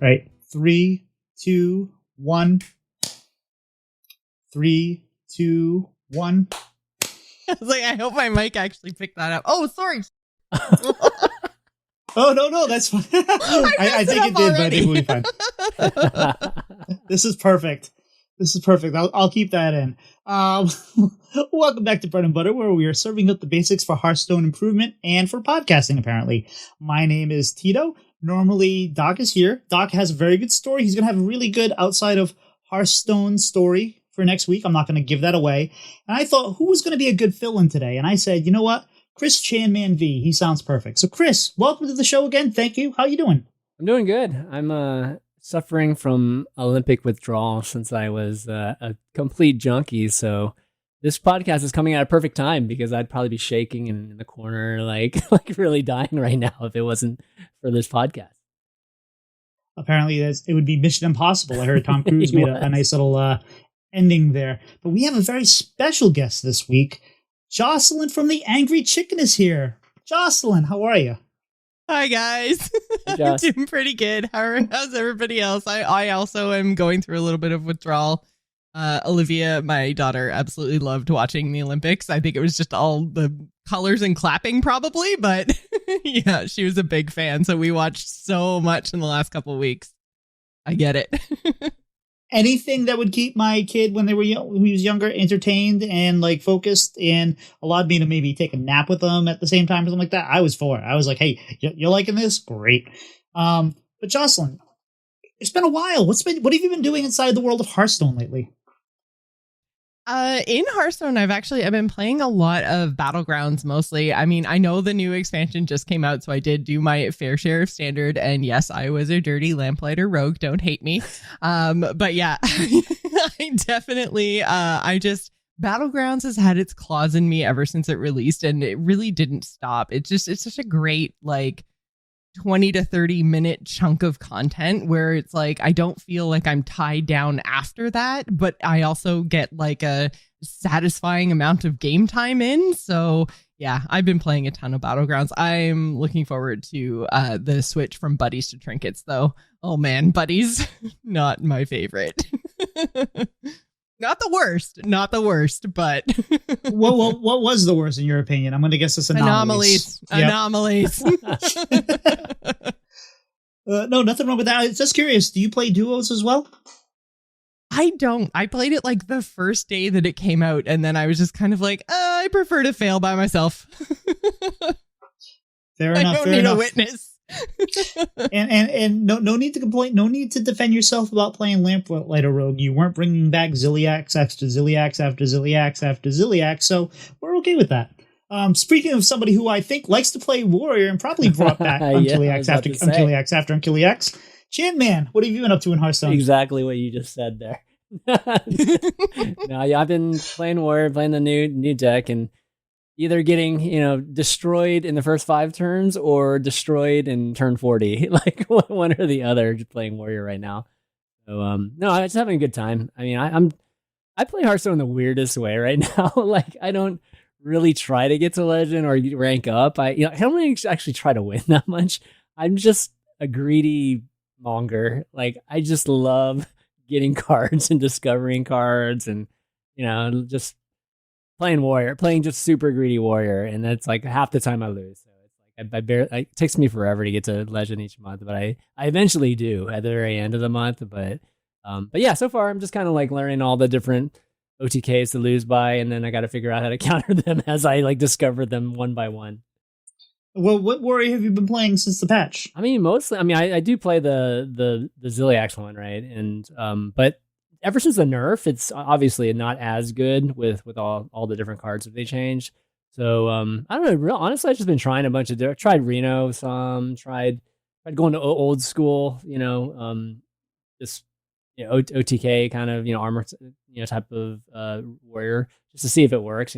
right. 3, 2, 1. 3, 2, 1. I was like, I hope my mic actually picked that up. Oh, sorry. Oh, no, that's fine. I think it did, but I think we'll be fine. This is perfect. I'll keep that in. Welcome back to Bread and Butter, where we are serving up the basics for Hearthstone improvement and for podcasting, apparently. My name is Tito. Normally, Doc is here. Doc has a very good story. He's going to have a really good outside of Hearthstone story for next week. I'm not going to give that away. And I thought, who was going to be a good fill-in today? And I said, you know what? Chris ChanmanV. He sounds perfect. So, Chris, welcome to the show again. Thank you. How you doing? I'm doing good. I'm suffering from Olympic withdrawal since I was a complete junkie. So this podcast is coming at a perfect time because I'd probably be shaking in the corner, like really dying right now if it wasn't for this podcast. Apparently, it would be Mission Impossible. I heard Tom Cruise made a nice little ending there. But we have a very special guest this week. Jocelyn from The Angry Chicken is here. Jocelyn, how are you? Hi, guys. Hey, I'm doing pretty good. How's everybody else? I also am going through a little bit of withdrawal. Olivia, my daughter, absolutely loved watching the Olympics. I think it was just all the colors and clapping probably, but yeah, she was a big fan. So we watched so much in the last couple of weeks. I get it. Anything that would keep my kid when he was younger entertained and like focused and allowed me to maybe take a nap with them at the same time or something like that, I was for it. I was like, hey, you're liking this? Great. But Jocelyn, it's been a while. What have you been doing inside the world of Hearthstone lately? In Hearthstone, I've been playing a lot of Battlegrounds mostly. I mean, I know the new expansion just came out, so I did do my fair share of Standard, and yes, I was a dirty Lamplighter rogue. Don't hate me. But yeah, I definitely, Battlegrounds has had its claws in me ever since it released, and it really didn't stop. It's such a great, 20 to 30 minute chunk of content where it's like I don't feel like I'm tied down after that, but I also get a satisfying amount of game time in. So yeah, I've been playing a ton of Battlegrounds. I'm looking forward to the switch from buddies to trinkets though. Oh man, buddies, not my favorite. Not the worst, but what was the worst in your opinion? I'm going to guess it's anomalies. Anomalies. No, nothing wrong with that. I was just curious. Do you play duos as well? I don't. I played it the first day that it came out, and then I was just kind of I prefer to fail by myself. Fair enough. I don't need a witness. and no need to complain. No need to defend yourself about playing Lamplighter Rogue. You weren't bringing back Ziliax after Ziliax after Ziliax after Ziliax, so we're okay with that. Speaking of somebody who I think likes to play Warrior and probably brought back Unkiliax after Unkiliax after Unkiliax, Chanman, what have you been up to in Hearthstone? Exactly what you just said there. No, yeah, I've been playing Warrior, playing the new deck, and either getting, destroyed in the first 5 turns or destroyed in turn 40, one or the other, just playing Warrior right now. So, no, I'm just having a good time. I mean, I play Hearthstone in the weirdest way right now. I don't really try to get to Legend or rank up. I don't actually try to win that much. I'm just a greedy monger. I just love getting cards and discovering cards and, just playing Warrior, playing just super greedy Warrior, and that's half the time I lose. So it's I barely. It takes me forever to get to Legend each month, but I eventually do at the very end of the month. But yeah, so far I'm just kind of learning all the different OTKs to lose by, and then I got to figure out how to counter them as I discover them one by one. Well, what Warrior have you been playing since the patch? I mean, mostly. I mean, I do play the Ziliax one, right? And but ever since the nerf, it's obviously not as good with all the different cards that they changed. So I don't know. Honestly, I've just been trying a bunch of different. Tried Reno some. Tried going to old school. Just OTK kind of armor type of warrior just to see if it works.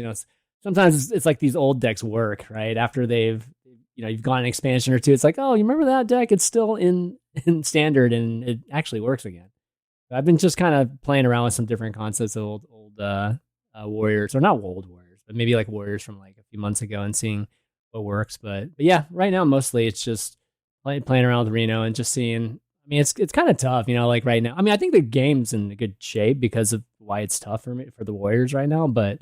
Sometimes it's these old decks work right after they've you've gone an expansion or two. It's oh, you remember that deck? It's still in standard and it actually works again. I've been just kind of playing around with some different concepts of old warriors, or not old warriors, but maybe warriors from a few months ago and seeing what works. But yeah, right now mostly it's just playing around with Reno and just seeing. I mean, it's kind of tough, like right now. I mean, I think the game's in a good shape because of why it's tough for the Warriors right now. But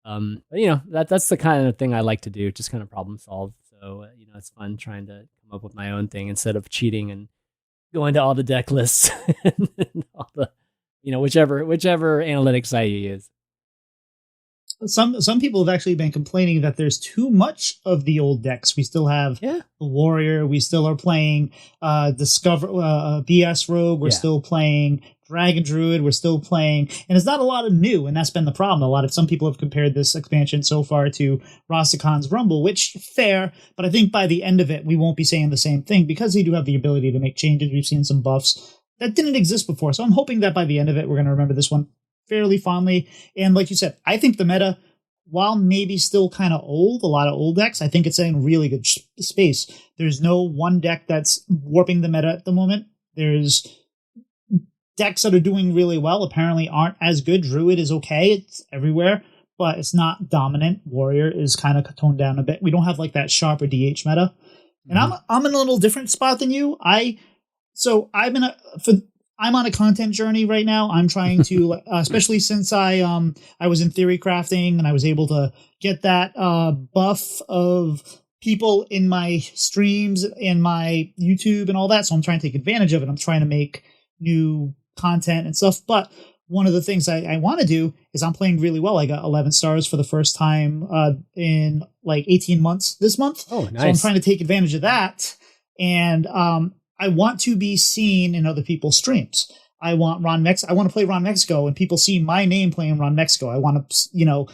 that's the kind of thing I like to do, just kind of problem solve. So it's fun trying to come up with my own thing instead of cheating and going to all the deck lists and all the whichever analytics site you use. Some people have actually been complaining that there's too much of the old decks. We still have the Warrior. We still are playing Discover BS Rogue. We're still playing Dragon Druid. We're still playing, and it's not a lot of new. And that's been the problem. Some people have compared this expansion so far to Rastakhan's Rumble, which fair. But I think by the end of it, we won't be saying the same thing because they do have the ability to make changes. We've seen some buffs that didn't exist before. So I'm hoping that by the end of it, we're going to remember this one fairly fondly. And like you said, I think the meta, while maybe still kind of old, a lot of old decks, I think it's in really good space. There's no one deck that's warping the meta at the moment. There's decks that are doing really well, apparently aren't as good. Druid is okay. It's everywhere, but it's not dominant. Warrior is kind of toned down a bit. We don't have like that sharper DH meta. And I'm in a little different spot than you. I'm on a content journey right now. I'm trying to, especially since I was in theory crafting and I was able to get that buff of people in my streams and my YouTube and all that. So I'm trying to take advantage of it. I'm trying to make new content and stuff. But one of the things I want to do is I'm playing really well. I got 11 stars for the first time in like 18 months this month. Oh, nice. So I'm trying to take advantage of that. And I want to be seen in other people's streams. I want to play Ron Mexico and people see my name playing Ron Mexico. I want to,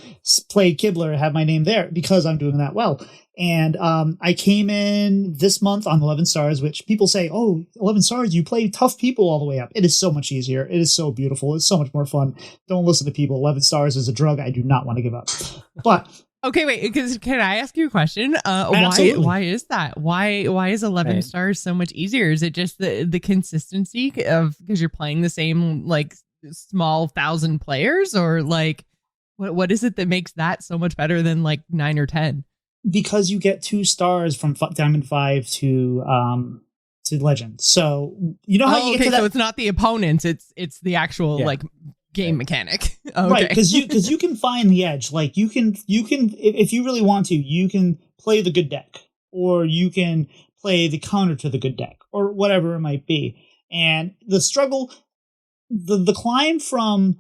play Kibler, have my name there because I'm doing that well. And I came in this month on 11 stars, which people say, 11 stars, you play tough people all the way up. It is so much easier. It is so beautiful. It's so much more fun. Don't listen to people. 11 stars is a drug I do not want to give up. But okay, wait, because can I ask you a question? Why is that? Why is 11 stars so much easier? Is it just the consistency of because you're playing the same like small 1,000 players, or like what is it that makes that so much better than like 9 or 10? Because you get 2 stars from Diamond 5 to Legend. So you know how you get to that. So it's not the opponents; it's the actual like game mechanic. Okay. Right, because you can find the edge. Like you can if you really want to, you can play the good deck, or you can play the counter to the good deck, or whatever it might be. And the struggle, the climb from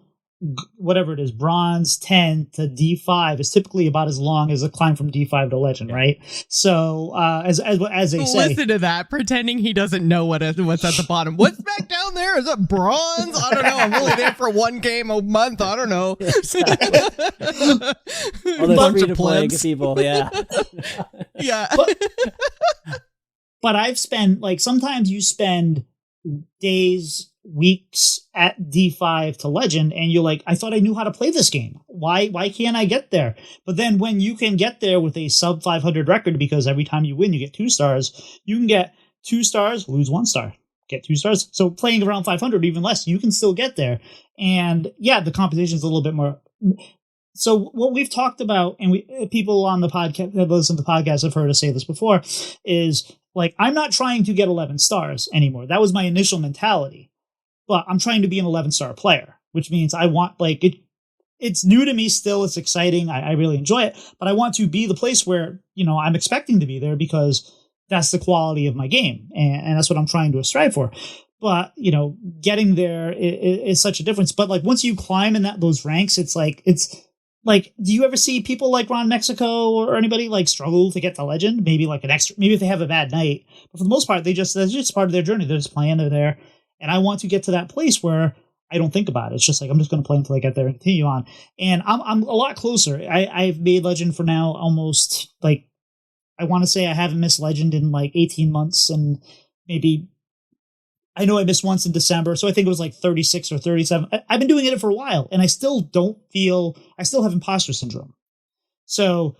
whatever it is, bronze 10 to D5 is typically about as long as a climb from D5 to Legend, right? So as they say, listen to that, pretending he doesn't know what's at the bottom. What's back down there? Is that bronze? I don't know. I'm only there for one game a month. I don't know. All those free-to-play people, yeah. But I've spent sometimes you spend days, weeks at D5 to Legend, and you're like, I thought I knew how to play this game. Why can't I get there? But then when you can get there with a sub 500 record, because every time you win, you get 2 stars, you can get 2 stars, lose 1 star, get 2 stars. So playing around 500, even less, you can still get there. And yeah, the competition is a little bit more. So what we've talked about, and people on the podcast that listen to the podcast have heard us say this before, is I'm not trying to get 11 stars anymore. That was my initial mentality. But I'm trying to be an 11-star player, which means I want, it's new to me still. It's exciting. I really enjoy it. But I want to be the place where, I'm expecting to be there because that's the quality of my game. And that's what I'm trying to strive for. But, getting there is such a difference. But, once you climb in those ranks, it's do you ever see people like Ron Mexico or anybody struggle to get to Legend? Maybe maybe if they have a bad night. But for the most part, that's just part of their journey. They're just playing, they're there. And I want to get to that place where I don't think about it. It's just I'm just going to play until I get there and continue on. And I'm a lot closer. I've made Legend for now almost I want to say I haven't missed Legend in 18 months, and maybe I know I missed once in December. So I think it was 36 or 37. I've been doing it for a while, and I still have imposter syndrome. So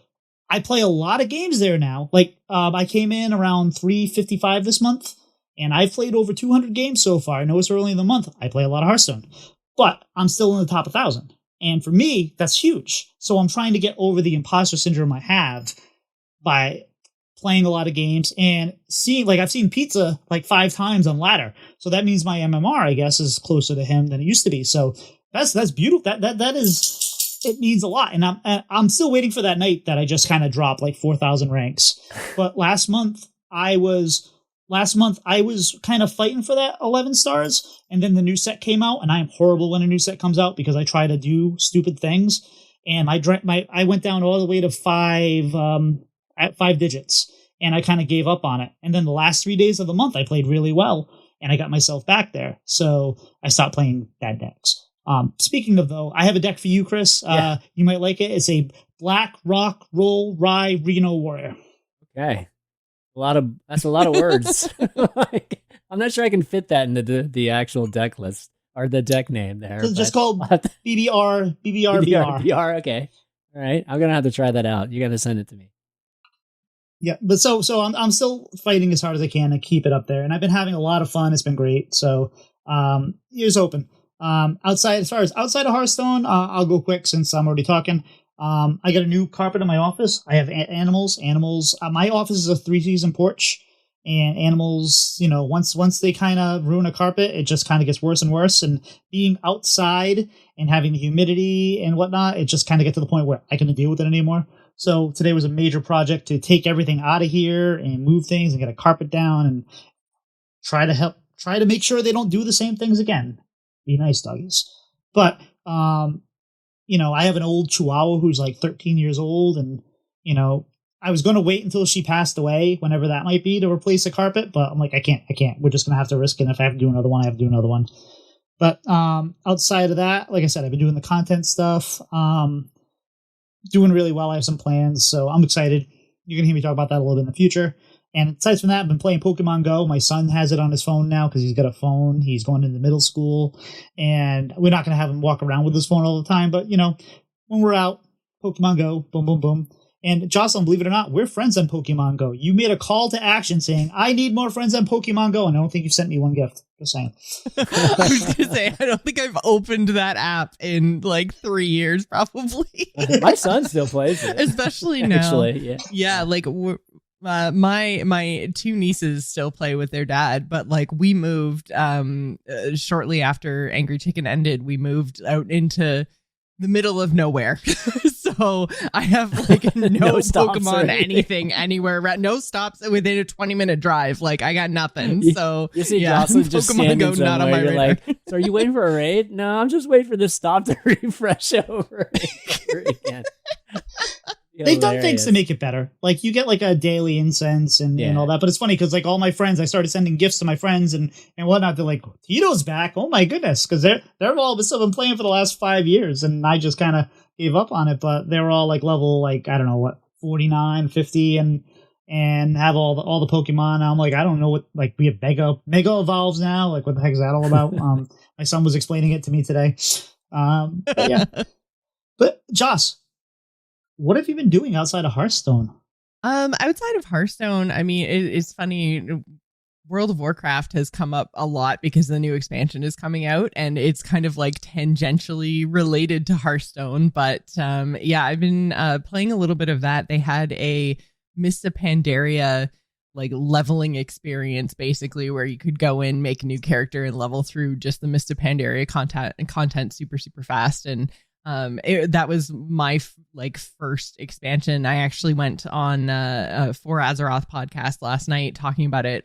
I play a lot of games there now. I came in around 355 this month. And I've played over 200 games so far. I know it's early in the month. I play a lot of Hearthstone. But I'm still in the top 1,000. And for me, that's huge. So I'm trying to get over the imposter syndrome I have by playing a lot of games and I've seen Pizza like 5 times on ladder. So that means my MMR, I guess, is closer to him than it used to be. So that's beautiful. That is, it means a lot. And I'm still waiting for that night that I just kind of dropped like 4,000 ranks. But last month I was kind of fighting for that 11 stars, and then the new set came out, and I am horrible when a new set comes out because I try to do stupid things, and I went down all the way to 5 digits, and I kind of gave up on it. And then the last 3 days of the month I played really well, and I got myself back there, so I stopped playing bad decks. Speaking of, though, I have a deck for you, Chris. Yeah. You might like it. It's a Black Rock Roll Rye Reno Warrior. Okay. That's a lot of words. Like, I'm not sure I can fit that into the actual deck list or the deck name there. So it's just called BBR. BR. Okay. All right. I'm going to have to try that out. You got to send it to me. Yeah. But so I'm still fighting as hard as I can to keep it up there. And I've been having a lot of fun. It's been great. So, ears open. Outside of Hearthstone, I'll go quick since I'm already talking. I got a new carpet in my office. I have animals. My office is a 3-season porch, and animals, once they kind of ruin a carpet, it just kind of gets worse and worse. And being outside and having the humidity and whatnot, it just kind of get to the point where I couldn't deal with it anymore. So today was a major project to take everything out of here and move things and get a carpet down and try to make sure they don't do the same things again. Be nice, doggies. But, I have an old Chihuahua who's like 13 years old, and, I was going to wait until she passed away, whenever that might be, to replace the carpet, but I'm like, I can't. We're just going to have to risk it. And if I have to do another one, I have to do another one. But outside of that, like I said, I've been doing the content stuff, doing really well. I have some plans, so I'm excited. You're going to hear me talk about that a little bit in the future. And aside from that, I've been playing Pokemon Go. My son has it on his phone now because he's got a phone. He's going into middle school, and we're not going to have him walk around with his phone all the time. But, when we're out, Pokemon Go, boom, boom, boom. And Jocelyn, believe it or not, we're friends on Pokemon Go. You made a call to action saying, I need more friends on Pokemon Go, and I don't think you've sent me one gift. Just saying. I was going to say, I don't think I've opened that app in like 3 years, probably. My son still plays it. Especially now. Actually, yeah. Yeah, like my 2 nieces still play with their dad, but like we moved shortly after Angry Chicken ended. We moved out into the middle of nowhere. So I have like no Pokemon anything anywhere around, no stops within a 20-minute drive. Like I got nothing. So you see Jocelyn just Pokemon Go not on my radar. Like, so are you waiting for a raid? No, I'm just waiting for this stop to refresh over again. They've done things to make it better. Like you get like a daily incense and all that. But it's funny because like all my friends, I started sending gifts to my friends and whatnot. They're like, Tito's back. Oh my goodness. Because they're all still been playing for the last 5 years. And I just kind of gave up on it. But they were all like level, like, I don't know what, 49, 50 and have all the Pokemon. And I'm like, I don't know what, like we have Mega Evolves now. Like what the heck is that all about? My son was explaining it to me today. But yeah. But Joss, what have you been doing outside of Hearthstone? Outside of Hearthstone, I mean, it's funny. World of Warcraft has come up a lot because the new expansion is coming out, and it's kind of like tangentially related to Hearthstone. But I've been playing a little bit of that. They had a Mista Pandaria like leveling experience, basically, where you could go in, make a new character, and level through just the Mista Pandaria content super, super fast. And that was my first expansion. I actually went on For Azeroth podcast last night talking about it.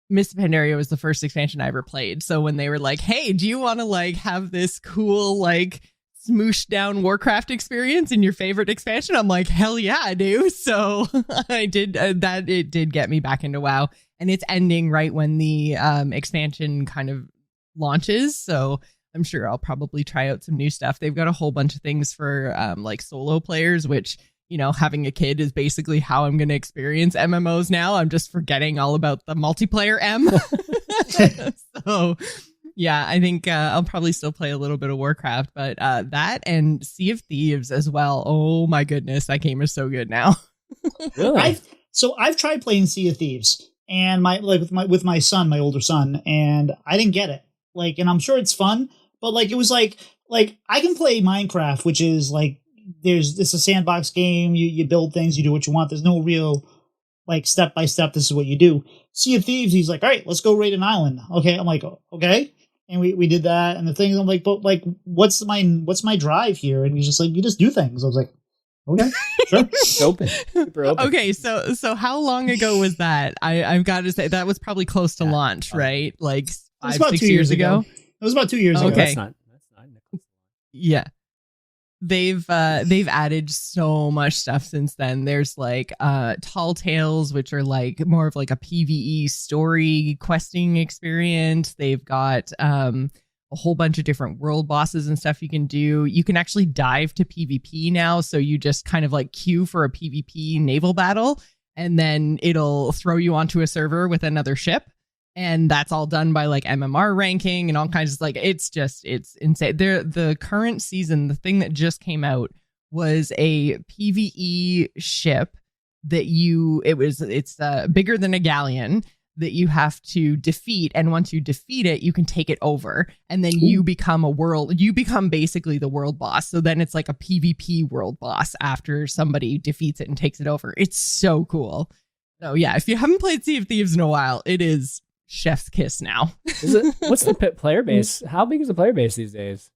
Mista Pandaria was the first expansion I ever played. So when they were like, hey, do you want to like have this cool like smoosh down Warcraft experience in your favorite expansion? I'm like, hell yeah, I do. So I did that. It did get me back into WoW, and it's ending right when the expansion kind of launches. So I'm sure I'll probably try out some new stuff. They've got a whole bunch of things for like solo players, which, having a kid is basically how I'm going to experience MMOs now. I'm just forgetting all about the multiplayer M. So yeah, I think I'll probably still play a little bit of Warcraft, but that and Sea of Thieves as well. Oh my goodness, that game is so good now. Really? I've tried playing Sea of Thieves and with my son, my older son, and I didn't get it. Like, and I'm sure it's fun, but like it was like I can play Minecraft, which is like it's a sandbox game. You build things, you do what you want. There's no real like step by step. This is what you do. Sea of Thieves. He's like, all right, let's go raid an island. Okay, I'm like, okay, and we did that. And the thing, I'm like, but like, what's my drive here? And he's just like, you just do things. I was like, okay, sure. Open. Super open. Okay, so how long ago was that? I've got to say that was probably close to launch, right? Like 5-6 years ago. It was about 2 years ago. Okay. That's not Yeah. They've added so much stuff since then. There's like Tall Tales, which are like more of like a PvE story questing experience. They've got a whole bunch of different world bosses and stuff you can do. You can actually dive to PvP now, so you just kind of like queue for a PvP naval battle, and then it'll throw you onto a server with another ship. And that's all done by like MMR ranking and all kinds of like, it's insane. The current season, the thing that just came out was a PvE ship that it's bigger than a galleon that you have to defeat. And once you defeat it, you can take it over. And then you become basically the world boss. So then it's like a PvP world boss after somebody defeats it and takes it over. It's so cool. So yeah, if you haven't played Sea of Thieves in a while, it is chef's kiss now. What's the player base? How big is the player base these days?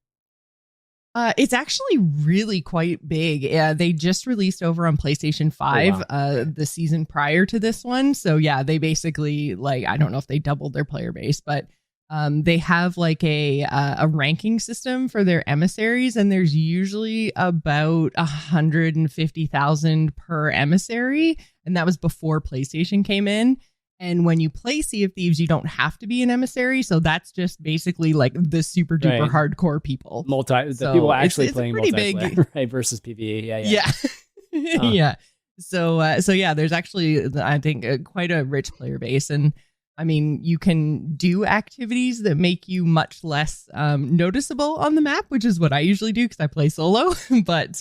It's actually really quite big. They just released over on PlayStation 5 the season prior to this one. So yeah, they basically like, I don't know if they doubled their player base, but they have like a ranking system for their emissaries, and there's usually about 150,000 per emissary, and that was before PlayStation came in. And when you play Sea of Thieves, you don't have to be an emissary. So that's just basically like the super duper hardcore people. The people actually playing pretty multiplayer, big, right? Versus PvE. Yeah. Yeah. So yeah, there's actually, I think, quite a rich player base. And I mean, you can do activities that make you much less noticeable on the map, which is what I usually do because I play solo. But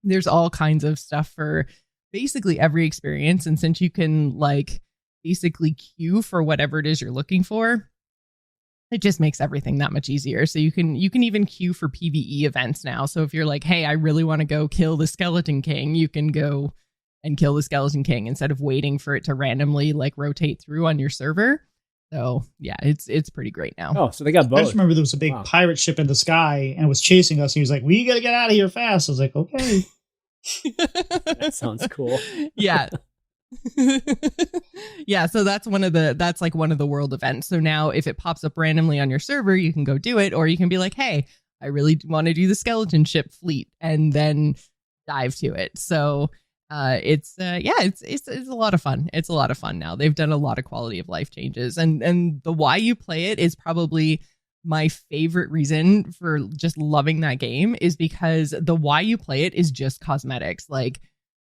there's all kinds of stuff for basically every experience. And since you can like basically queue for whatever it is you're looking for, it just makes everything that much easier. So you can even queue for PvE events now. So if you're like, hey, I really want to go kill the Skeleton King, you can go and kill the Skeleton King instead of waiting for it to randomly like rotate through on your server. So yeah, it's pretty great now. Oh, so they got both. I just remember there was a big pirate ship in the sky and it was chasing us. And he was like, we got to get out of here fast. I was like, okay. That sounds cool. Yeah. Yeah, so that's one of the world events. So now if it pops up randomly on your server, you can go do it, or you can be like, hey, I really want to do the skeleton ship fleet, and then dive to it. So it's a lot of fun. It's a lot of fun now. They've done a lot of quality of life changes, and the why you play it is probably my favorite reason for just loving that game, is because the why you play it is just cosmetics. Like,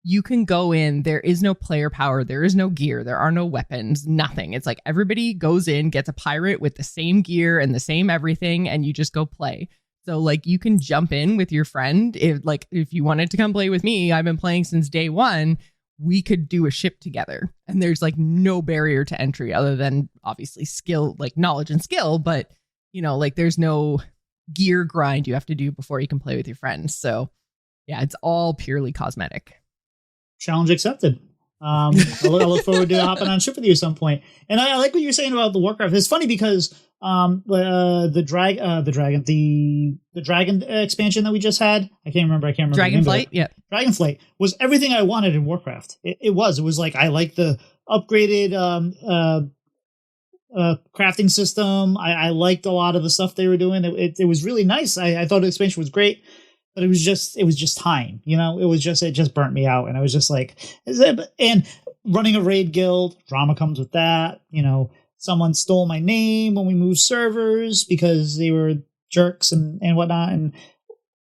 you can go in, there is no player power, there is no gear, there are no weapons, nothing. It's like everybody goes in, gets a pirate with the same gear and the same everything, and you just go play. So like you can jump in with your friend. If you wanted to come play with me, I've been playing since day one, we could do a ship together. And there's like no barrier to entry other than obviously skill, like knowledge and skill, but you know, like there's no gear grind you have to do before you can play with your friends. So yeah, it's all purely cosmetic. Challenge accepted. I look forward to hopping on a ship with you at some point. And I like what you're saying about the Warcraft. It's funny because the dragon expansion that we just had, I can't remember. Dragonflight, yeah. Dragonflight was everything I wanted in Warcraft. It was like, I like the upgraded crafting system. I liked a lot of the stuff they were doing. It was really nice. I thought the expansion was great. But it was just time, you know. It just burnt me out, and I was just like, and running a raid guild, drama comes with that. You know, someone stole my name when we moved servers because they were jerks and whatnot, and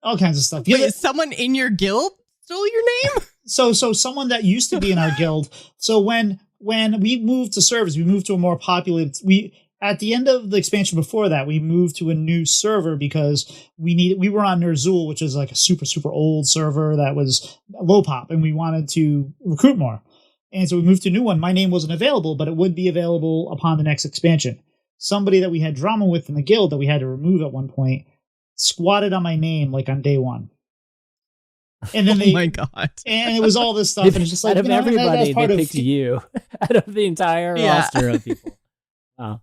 all kinds of stuff. Wait, someone in your guild stole your name? So someone that used to be in our guild. So when we moved to servers, we moved to a more populated. At the end of the expansion before that, we moved to a new server because we were on Ner'zhul, which is like a super, super old server that was low pop, and we wanted to recruit more. And so we moved to a new one. My name wasn't available, but it would be available upon the next expansion. Somebody that we had drama with in the guild that we had to remove at one point squatted on my name like on day one. And then Oh my god. and it was all this stuff, and it's just like, out of everybody, they picked you out of the entire roster of people. Oh.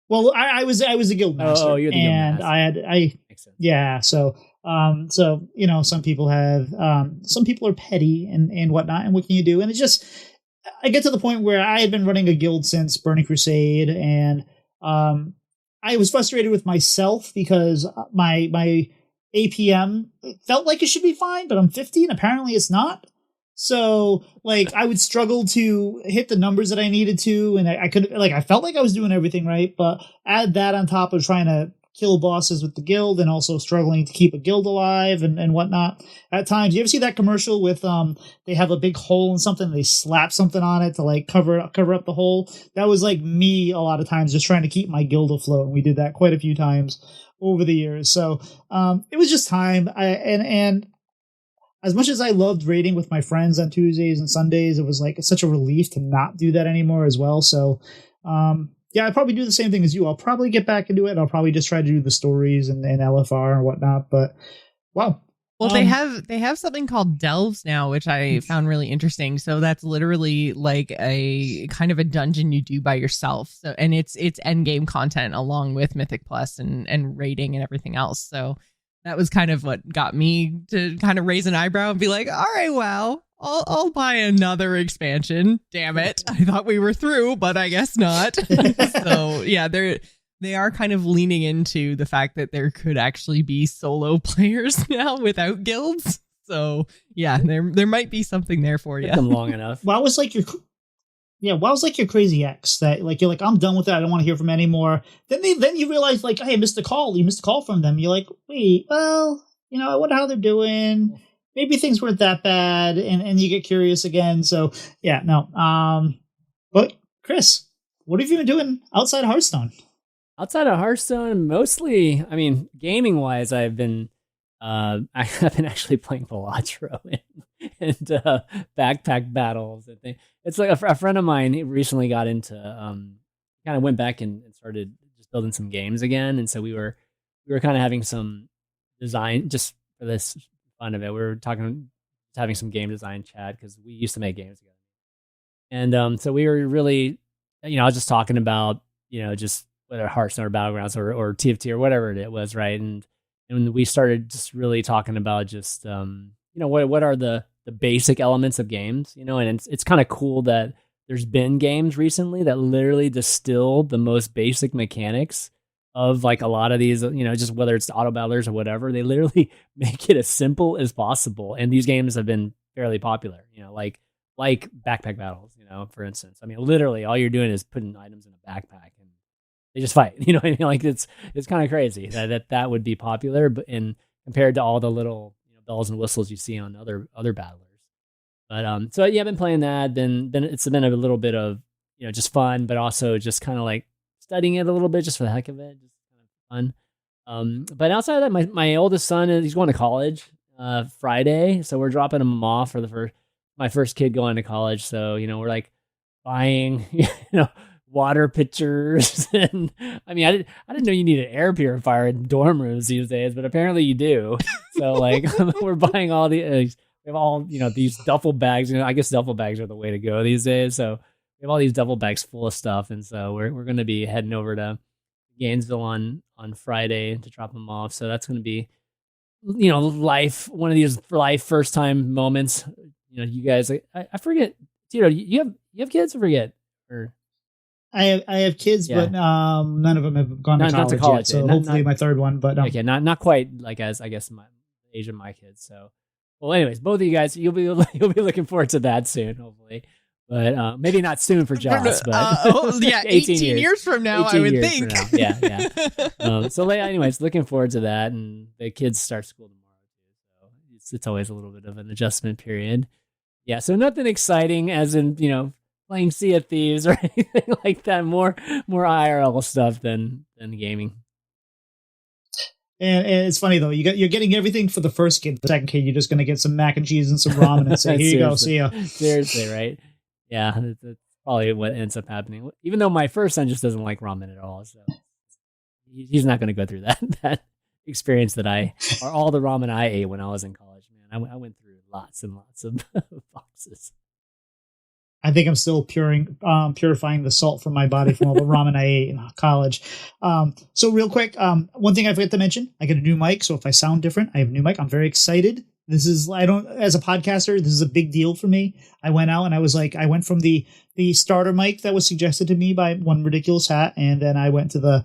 Well, I was a guild master. Oh, you're the guild master. Makes sense. Yeah. So some people some people are petty and whatnot, and what can you do? And it's just, I get to the point where I had been running a guild since Burning Crusade, and I was frustrated with myself because my APM felt like it should be fine, but I'm 50 and apparently it's not. So like I would struggle to hit the numbers that I needed to, and I could, like, I felt like I was doing everything right, but add that on top of trying to kill bosses with the guild and also struggling to keep a guild alive and whatnot. At times, you ever see that commercial with they have a big hole in something, they slap something on it to like cover up the hole? That was like me a lot of times, just trying to keep my guild afloat, and we did that quite a few times over the years. So it was just time. And as much as I loved raiding with my friends on Tuesdays and Sundays, it was like such a relief to not do that anymore as well. So yeah, I'd probably do the same thing as you. I'll probably get back into it. I'll probably just try to do the stories and LFR and whatnot. But wow. Well, they have something called delves now, which I found really interesting. So that's literally like a kind of a dungeon you do by yourself. So, and it's end game content along with Mythic Plus and raiding and everything else. So that was kind of what got me to kind of raise an eyebrow and be like, all right, well, I'll buy another expansion. Damn it. I thought we were through, but I guess not. So yeah, they are kind of leaning into the fact that there could actually be solo players now without guilds. So yeah, there might be something there for you. Them long enough. Well, was like your crazy ex that like you're like, I'm done with that. I don't want to hear from anymore. Then you realize like, hey, I missed a call. You missed a call from them. You're like, wait, well, I wonder how they're doing. Maybe things weren't that bad, and you get curious again. So yeah, no. But Chris, what have you been doing outside of Hearthstone? Outside of Hearthstone, mostly, I mean, gaming wise, I've been actually playing Velatro and backpack battles and things. It's like a friend of mine, he recently got into kind of went back and started just building some games again, and so we were kind of having some design just for this fun of it. We were having some game design chat because we used to make games together, and so we were really, I was just talking about just whether Hearthstone or Battlegrounds or TFT or whatever it was, right? And we started just really talking about just what are the basic elements of games, and it's kind of cool that there's been games recently that literally distill the most basic mechanics of like a lot of these, just whether it's auto battlers or whatever, they literally make it as simple as possible. And these games have been fairly popular, like backpack battles, for instance. I mean, literally all you're doing is putting items in a backpack and they just fight, what I mean? Like it's kind of crazy that would be popular, but compared to all the little bells and whistles you see on other battlers. But so yeah, I've been playing that. Then it's been a little bit of just fun, but also just kind of like studying it a little bit just for the heck of it, just kind of fun. But outside of that, my oldest son he's going to college Friday, so we're dropping him off for my first kid going to college. So we're like buying water pitchers, and I mean I didn't know you need an air purifier in dorm rooms these days, but apparently you do. So like we're buying all the we have all these duffel bags. I guess duffel bags are the way to go these days. So we have all these duffel bags full of stuff, and so we're going to be heading over to Gainesville on Friday to drop them off. So that's going to be one of these first time moments. You guys, I forget. You have kids? I forget. Or I have kids, yeah. But none of them have gone to college yet. So hopefully my third one, but okay, not quite like as I guess my age of my kids. So well, anyways, both of you guys, you'll be looking forward to that soon, hopefully. But maybe not soon for Joce, but 18 years from now, I would think. Yeah. So anyways, looking forward to that, and the kids start school tomorrow too, so it's always a little bit of an adjustment period. Yeah, so nothing exciting, as in playing Sea of Thieves or anything like that. More IRL stuff than gaming. And it's funny though, you're getting everything for the first kid. The second kid, you're just going to get some mac and cheese and some ramen and say, "Here you go, see ya." Seriously, right? Yeah, that's probably what ends up happening. Even though my first son just doesn't like ramen at all, so he's not going to go through that experience or all the ramen I ate when I was in college. Man, I went through lots and lots of boxes. I think I'm still purifying the salt from my body from all the ramen I ate in college. So real quick, one thing I forgot to mention, I get a new mic. So if I sound different, I have a new mic. I'm very excited. As a podcaster, this is a big deal for me. I went out and I went from the starter mic that was suggested to me by One Ridiculous Hat. And then I went to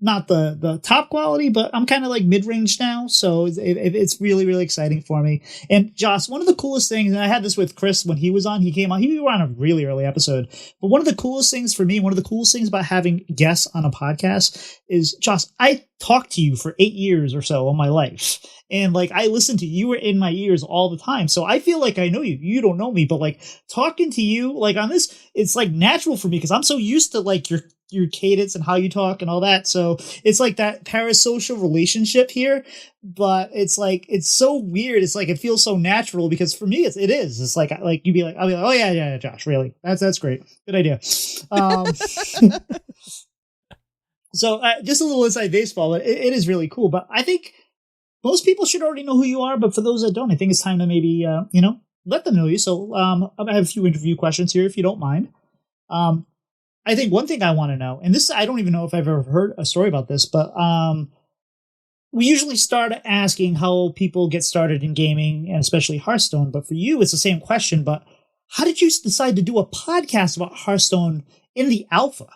not the top quality, but I'm kind of like mid-range now. So it's really, really exciting for me. And Joce, one of the coolest things, and I had this with Chris when he was on, he came on, he was on a really early episode, but one of the coolest things for me, one of the coolest things about having guests on a podcast is, Joce, I talked to you for 8 years or so of my life. And like, I listened to you were in my ears all the time. So I feel like I know you. You don't know me, but like talking to you, like on this, it's like natural for me because I'm so used to like your cadence and how you talk and all that. So it's like that parasocial relationship here, but it's like, it's so weird. It's like, it feels so natural because for me, it is. It's like you'd be like, I'll be like, oh yeah, Josh, really? That's great. Good idea. So just a little inside baseball, it is really cool, but I think most people should already know who you are, but for those that don't, I think it's time to maybe, let them know you. So I have a few interview questions here, if you don't mind. I think one thing I want to know, and this, I don't even know if I've ever heard a story about this, but we usually start asking how people get started in gaming, and especially Hearthstone. But for you, it's the same question. But how did you decide to do a podcast about Hearthstone in the alpha?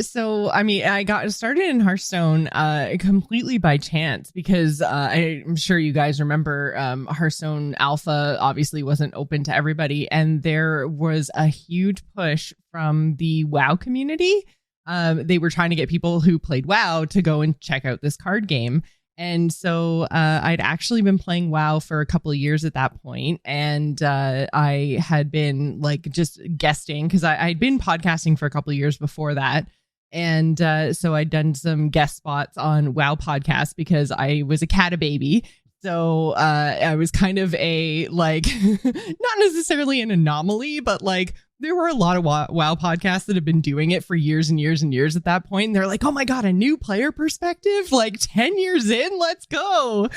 So, I mean, I got started in Hearthstone completely by chance because I'm sure you guys remember Hearthstone Alpha obviously wasn't open to everybody. And there was a huge push from the WoW community. They were trying to get people who played WoW to go and check out this card game. And so I'd actually been playing WoW for a couple of years at that point, and I had been like just guesting because I'd been podcasting for a couple of years before that. And so I'd done some guest spots on WoW podcasts because I was a cat baby. So I was kind of a like not necessarily an anomaly, but like there were a lot of WoW podcasts that have been doing it for years and years and years at that point. And they're like, oh my God, a new player perspective, like 10 years in, let's go.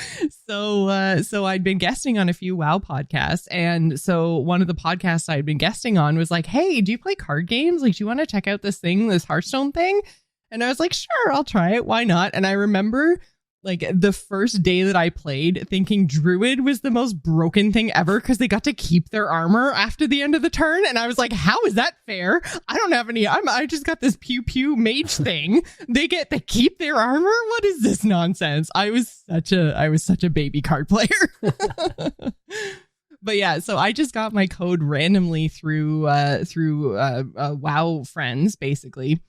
So I'd been guesting on a few WoW podcasts. And so one of the podcasts I'd been guesting on was like, hey, do you play card games? Like, do you want to check out this Hearthstone thing? And I was like, sure, I'll try it. Why not? And I remember like the first day that I played thinking Druid was the most broken thing ever because they got to keep their armor after the end of the turn. And I was like, how is that fair? I don't have any. I just got this pew pew mage thing. They get to keep their armor. What is this nonsense? I was such a baby card player. But yeah, so I just got my code randomly through WoW friends, basically.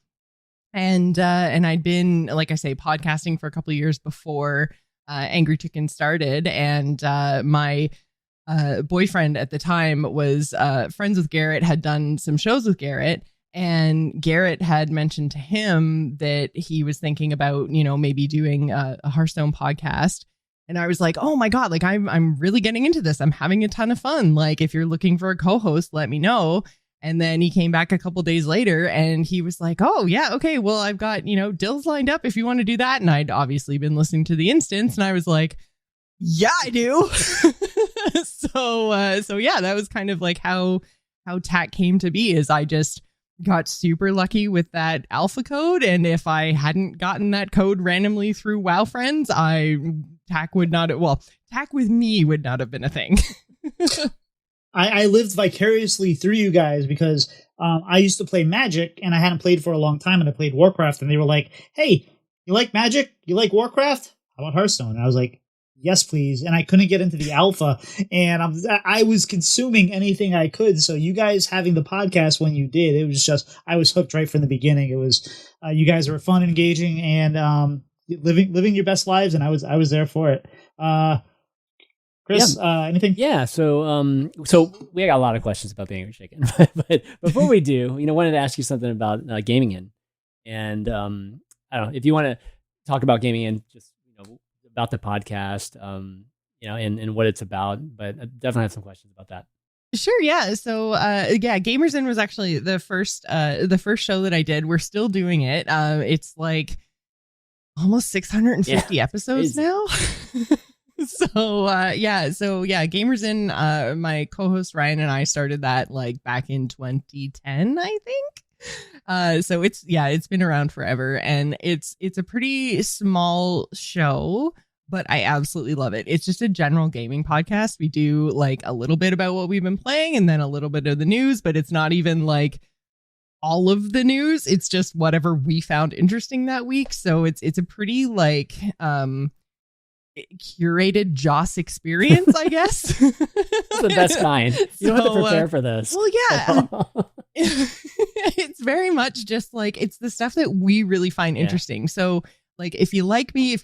And I'd been, like I say, podcasting for a couple of years before Angry Chicken started. And my boyfriend at the time was friends with Garrett, had done some shows with Garrett. And Garrett had mentioned to him that he was thinking about, maybe doing a Hearthstone podcast. And I was like, oh my God, like I'm really getting into this. I'm having a ton of fun. Like, if you're looking for a co-host, let me know. And then he came back a couple days later and he was like, oh yeah, okay, well, I've got, Dills lined up if you want to do that. And I'd obviously been listening to the instance and I was like, yeah, I do. So yeah, that was kind of like how TAC came to be, is I just got super lucky with that alpha code. And if I hadn't gotten that code randomly through WoW friends, TAC with me would not have been a thing. I lived vicariously through you guys because I used to play Magic and I hadn't played for a long time, and I played Warcraft, and they were like, hey, you like Magic? You like Warcraft? How about Hearthstone? And I was like, yes, please. And I couldn't get into the alpha, and I was consuming anything I could. So you guys having the podcast when you did, it was just, I was hooked right from the beginning. It was, you guys were fun, engaging, and living your best lives, and I was there for it. Chris, yeah. Anything? Yeah, so we got a lot of questions about the Angry Chicken, but before we do, wanted to ask you something about Gaming In, and I don't know if you want to talk about Gaming In, just about the podcast, and what it's about, but I definitely have some questions about that. Sure, yeah. So, Gamers In was actually the first show that I did. We're still doing it. It's like almost 650 episodes now. Gamers In, my co-host Ryan and I started that like back in 2010, I think. So it's been around forever, and it's a pretty small show, but I absolutely love it. It's just a general gaming podcast. We do like a little bit about what we've been playing and then a little bit of the news, but it's not even like all of the news. It's just whatever we found interesting that week. So it's a pretty like curated Joce experience, I guess. It's the best kind. You don't have to prepare for this. Well, yeah. It's very much just like, it's the stuff that we really find interesting. So like, if you like me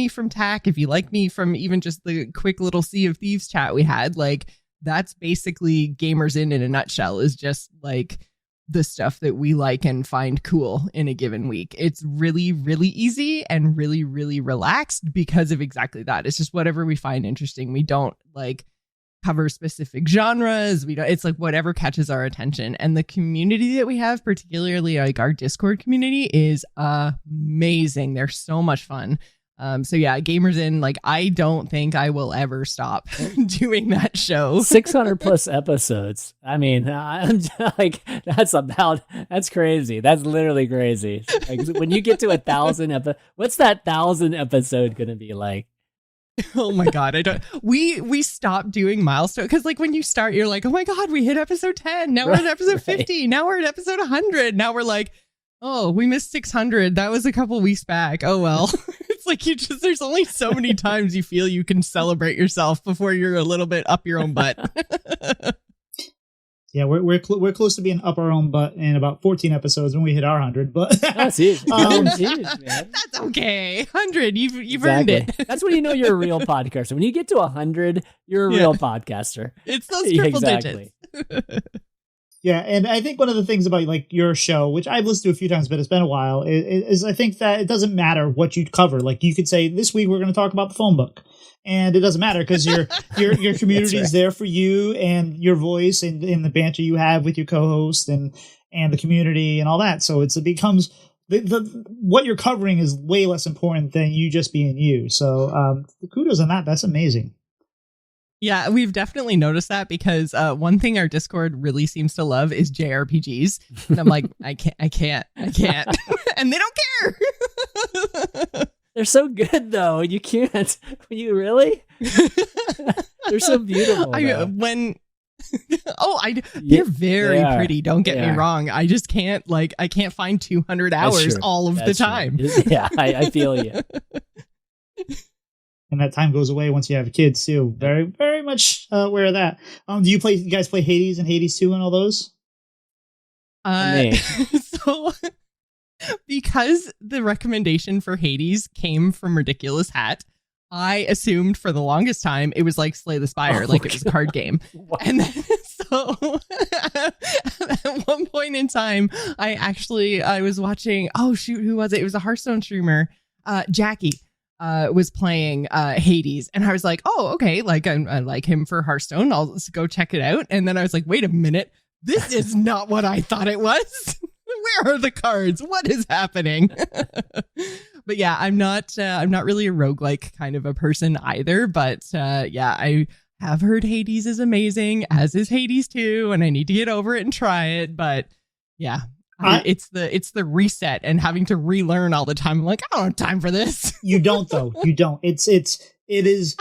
from TAC, if you like me from even just the quick little Sea of Thieves chat we had, like that's basically Gamers In a nutshell, is just like the stuff that we like and find cool in a given week. It's really, really easy and really, really relaxed because of exactly that. It's just whatever we find interesting. We don't like cover specific genres. It's like whatever catches our attention. And the community that we have, particularly like our Discord community, is amazing. They're so much fun. Gamers In, like, I don't think I will ever stop doing that show. 600 plus episodes. I mean, I'm like, that's crazy. That's literally crazy. Like, when you get to 1,000 what's that 1,000 episode gonna be like? Oh my God. We stopped doing milestone because like when you start, you're like, oh my God, we hit episode 10. Now we're at episode 50. Now we're at episode 100. Now we're like, oh, we missed 600. That was a couple weeks back. Oh, well. It's like there's only so many times you feel you can celebrate yourself before you're a little bit up your own butt. Yeah, we're close to being up our own butt in about 14 episodes when we hit our 100. But that's huge. Man. That's okay. 100, you've exactly. earned it. That's when you know you're a real podcaster. When you get to 100, you're a real podcaster. It's those triple digits. Yeah, and I think one of the things about like your show, which I've listened to a few times, but it's been a while, is I think that it doesn't matter what you cover. Like you could say this week we're going to talk about the phone book, and it doesn't matter because your community is there for you and your voice and the banter you have with your co-host and the community and all that. So it becomes the what you're covering is way less important than you just being you. So kudos on that. That's amazing. Yeah, we've definitely noticed that because one thing our Discord really seems to love is JRPGs. And I'm like, I can't. And they don't care. They're so good though. You can't. You really? They're so beautiful. They're very pretty. Don't get me wrong. I just can't I can't find 200 hours all of the time. Yeah, I feel you. And that time goes away once you have kids too. Very, very much aware of that. Do you guys play Hades and Hades 2 and all those? So because the recommendation for Hades came from Ridiculous Hat, I assumed for the longest time it was like Slay the Spire, it was a card game. Wow. And then so at one point in time, I was watching, who was it? It was a Hearthstone streamer, Jackie. Was playing Hades, and I was like, oh, okay, like I like him for Hearthstone, I'll go check it out. And then I was like, wait a minute, this is not what I thought it was. Where are the cards? What is happening? But yeah, I'm not really a roguelike kind of a person either, but I have heard Hades is amazing, as is Hades 2, and I need to get over it and try it. But yeah, it's the reset and having to relearn all the time. I'm like, I don't have time for this. You don't though. You don't. It is.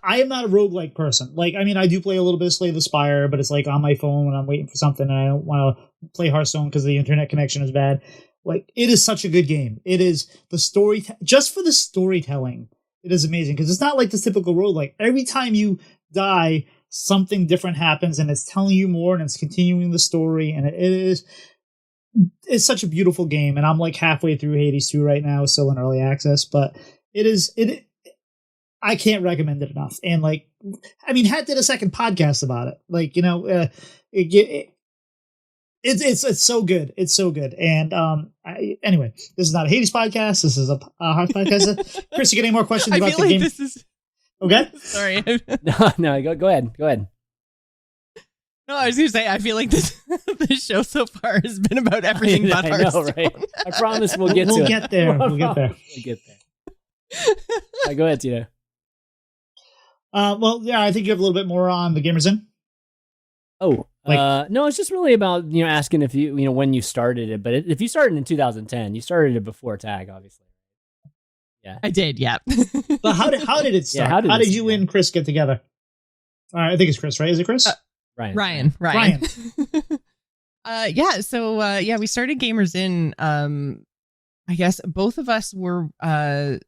I am not a roguelike person. Like, I mean, I do play a little bit of Slay the Spire, but it's like on my phone when I'm waiting for something and I don't want to play Hearthstone because the internet connection is bad. Like, it is such a good game. It is the story, just for the storytelling. It is amazing because it's not like the typical roguelike. Every time you die, something different happens and it's telling you more and it's continuing the story, and it's such a beautiful game. And I'm like halfway through Hades 2 right now, still in early access, but I can't recommend it enough. And like, I mean, Hat did a second podcast about it. Like, it's so good. It's so good. And anyway, this is not a Hades podcast. This is a Hearth podcast. Chris, you got any more questions about the game? This is okay. Sorry. No. Go ahead. No, I was going to say, I feel like this show so far has been about everything but Hearthstone. I know, right? I promise we'll get to it. We'll get there. Go ahead, Tito. Well, yeah, I think you have a little bit more on the Gamers Inn. Oh, no, it's just really about, asking if you when you started it. But if you started in 2010, you started it before TAG, obviously. Yeah, I did. Yeah. But how did it start? Yeah, how did you and Chris get together? I think it's Chris, right? Is it Chris? Ryan. Yeah. So we started Gamers Inn. I guess both of us were. Oh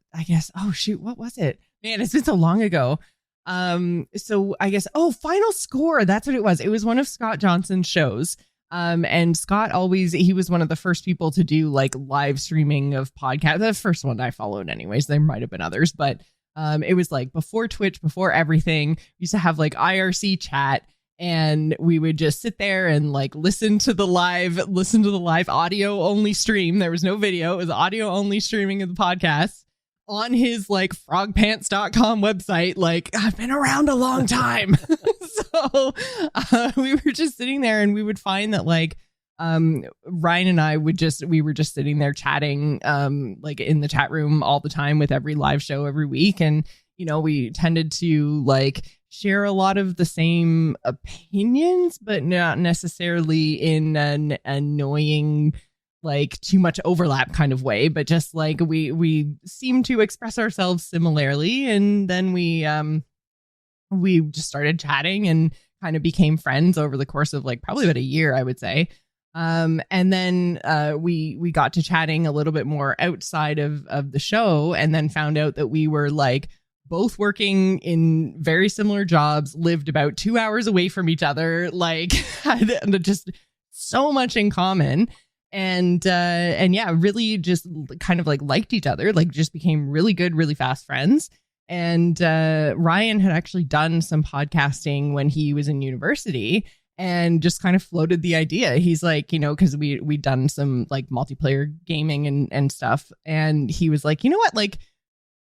shoot, what was it? Man, it's been so long ago. So I guess, Final Score. That's what it was. It was one of Scott Johnson's shows. And Scott he was one of the first people to do like live streaming of podcasts. The first one I followed anyways. There might've been others, but, it was like before Twitch, before everything. We used to have like IRC chat, and we would just sit there and like listen to the live audio only stream. There was no video. It was audio only streaming of the podcast on his like frogpants.com website. Like, I've been around a long time. So we were just sitting there, and we would find that like Ryan and I we were just sitting there chatting like in the chat room all the time with every live show every week. And we tended to like share a lot of the same opinions, but not necessarily in an annoying, like too much overlap kind of way, but just like we seem to express ourselves similarly. And then we just started chatting and kind of became friends over the course of like probably about a year, I would say. And then we got to chatting a little bit more outside of the show, and then found out that we were like both working in very similar jobs, lived about 2 hours away from each other, like had just so much in common. And yeah, really just kind of like liked each other, like just became really good, really fast friends. And Ryan had actually done some podcasting when he was in university, and just kind of floated the idea. He's like, because we'd done some like multiplayer gaming and stuff. And he was like, you know what, like,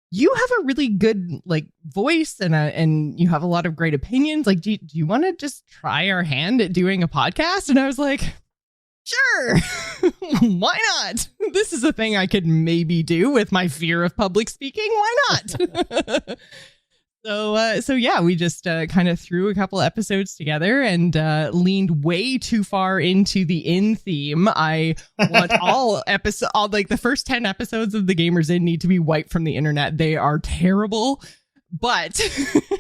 you have a really good like voice, and you have a lot of great opinions. Like, do you want to just try our hand at doing a podcast? And I was like, sure, why not? This is a thing I could maybe do with my fear of public speaking. Why not? So yeah, we just kind of threw a couple episodes together and leaned way too far into the inn theme. I want all like the first 10 episodes of the Gamers Inn need to be wiped from the internet. They are terrible, but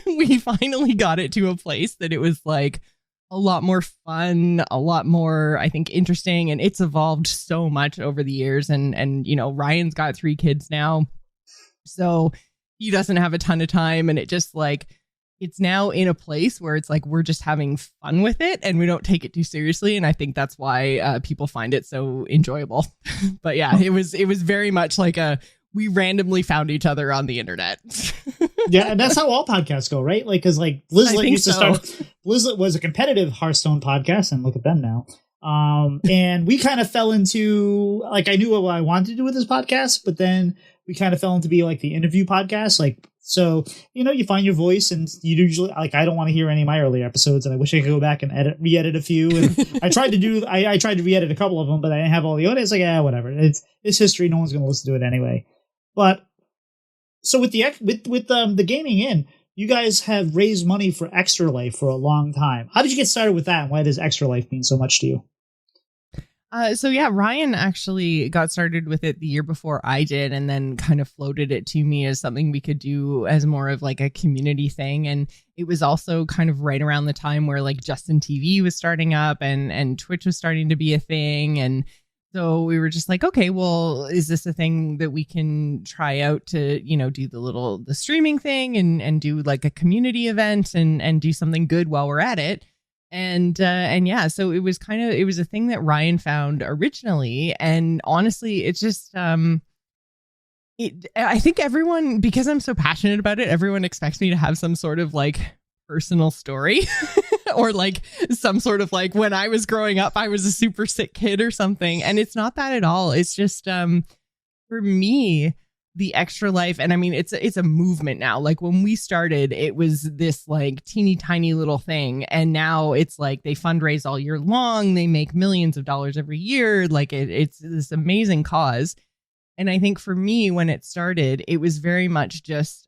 we finally got it to a place that it was like a lot more fun, a lot more, I think, interesting, and it's evolved so much over the years. And Ryan's got 3 kids now, so he doesn't have a ton of time, and it just like it's now in a place where it's like we're just having fun with it, and we don't take it too seriously. And I think that's why people find it so enjoyable. But yeah, it was very much like we randomly found each other on the internet. Yeah, and that's how all podcasts go, right? Like, because like Blizzlet used to start. Blizzlet was a competitive Hearthstone podcast, and look at them now. And we kind of fell into like, I knew what I wanted to do with this podcast, but then we kind of fell into be like the interview podcast. Like, so you find your voice, and you usually like, I don't want to hear any of my earlier episodes, and I wish I could go back and re-edit a few. And I tried to re-edit a couple of them, but I didn't have all the audio. It's like, whatever. It's history. No one's going to listen to it anyway. But so with the Gaming Inn, you guys have raised money for Extra Life for a long time. How did you get started with that, and why does Extra Life mean so much to you? So yeah, Ryan actually got started with it the year before I did, and then kind of floated it to me as something we could do as more of like a community thing. And it was also kind of right around the time where like Justin TV was starting up, and Twitch was starting to be a thing. And so we were just like, okay, well, is this a thing that we can try out to, do the streaming thing and do like a community event and do something good while we're at it. And yeah, so it was a thing that Ryan found originally. And honestly, it's just, I think everyone, because I'm so passionate about it, everyone expects me to have some sort of like personal story or like some sort of like, when I was growing up, I was a super sick kid or something. And it's not that at all. It's just, for me, the Extra Life, and I mean, it's a movement now. Like when we started, it was this like teeny tiny little thing, and now it's like they fundraise all year long. They make millions of dollars every year. Like it's this amazing cause. And I think for me, when it started, it was very much just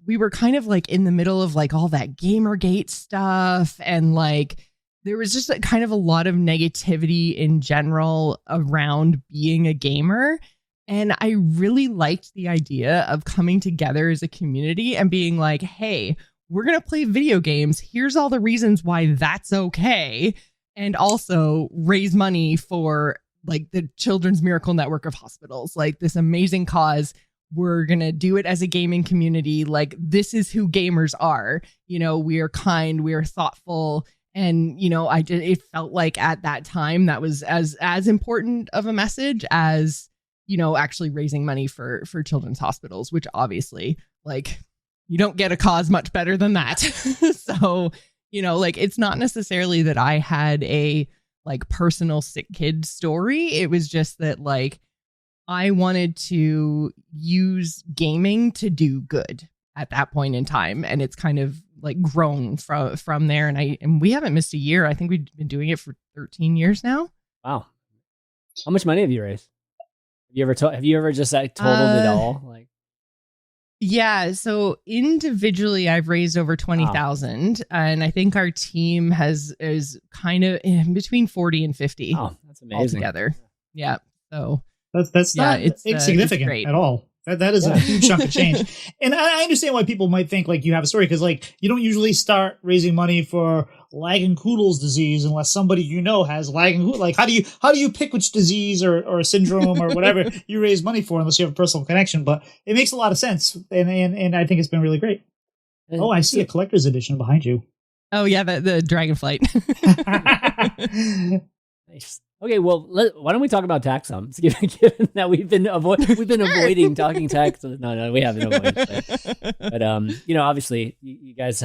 we were kind of like in the middle of like all that Gamergate stuff, and like there was just kind of a lot of negativity in general around being a gamer. And I really liked the idea of coming together as a community and being like, hey, we're going to play video games. Here's all the reasons why that's okay. And also raise money for like the Children's Miracle Network of Hospitals, like this amazing cause. We're going to do it as a gaming community. Like, this is who gamers are. You know, we are kind, we are thoughtful. And, you know, it felt like at that time that was as important of a message as, you know, actually raising money for children's hospitals, which obviously, like, you don't get a cause much better than that. So, you know, like, it's not necessarily that I had a like personal sick kid story. It was just that, like, I wanted to use gaming to do good at that point in time. And it's kind of like grown from there. And we haven't missed a year. I think we've been doing it for 13 years now. Wow. How much money have you raised? Have you ever just like totaled it all? Like, yeah. So individually, I've raised over 20,000, and I think our team is kind of in between 40 and 50. Oh, that's amazing. Altogether. Yeah. So that's not insignificant at all. That is a huge chunk of change. And I understand why people might think like you have a story, because like you don't usually start raising money for Lagenkudel's disease unless somebody you know has Lagenkudel's. Like how do you pick which disease or syndrome or whatever you raise money for unless you have a personal connection? But it makes a lot of sense, and I think it's been really great. Oh, I see a collector's edition behind you. Oh yeah, the Dragonflight. Nice. Okay, well, why don't we talk about TAC some? Given that we've been avoiding talking TAC. No, we haven't avoided it. But you know, obviously, you guys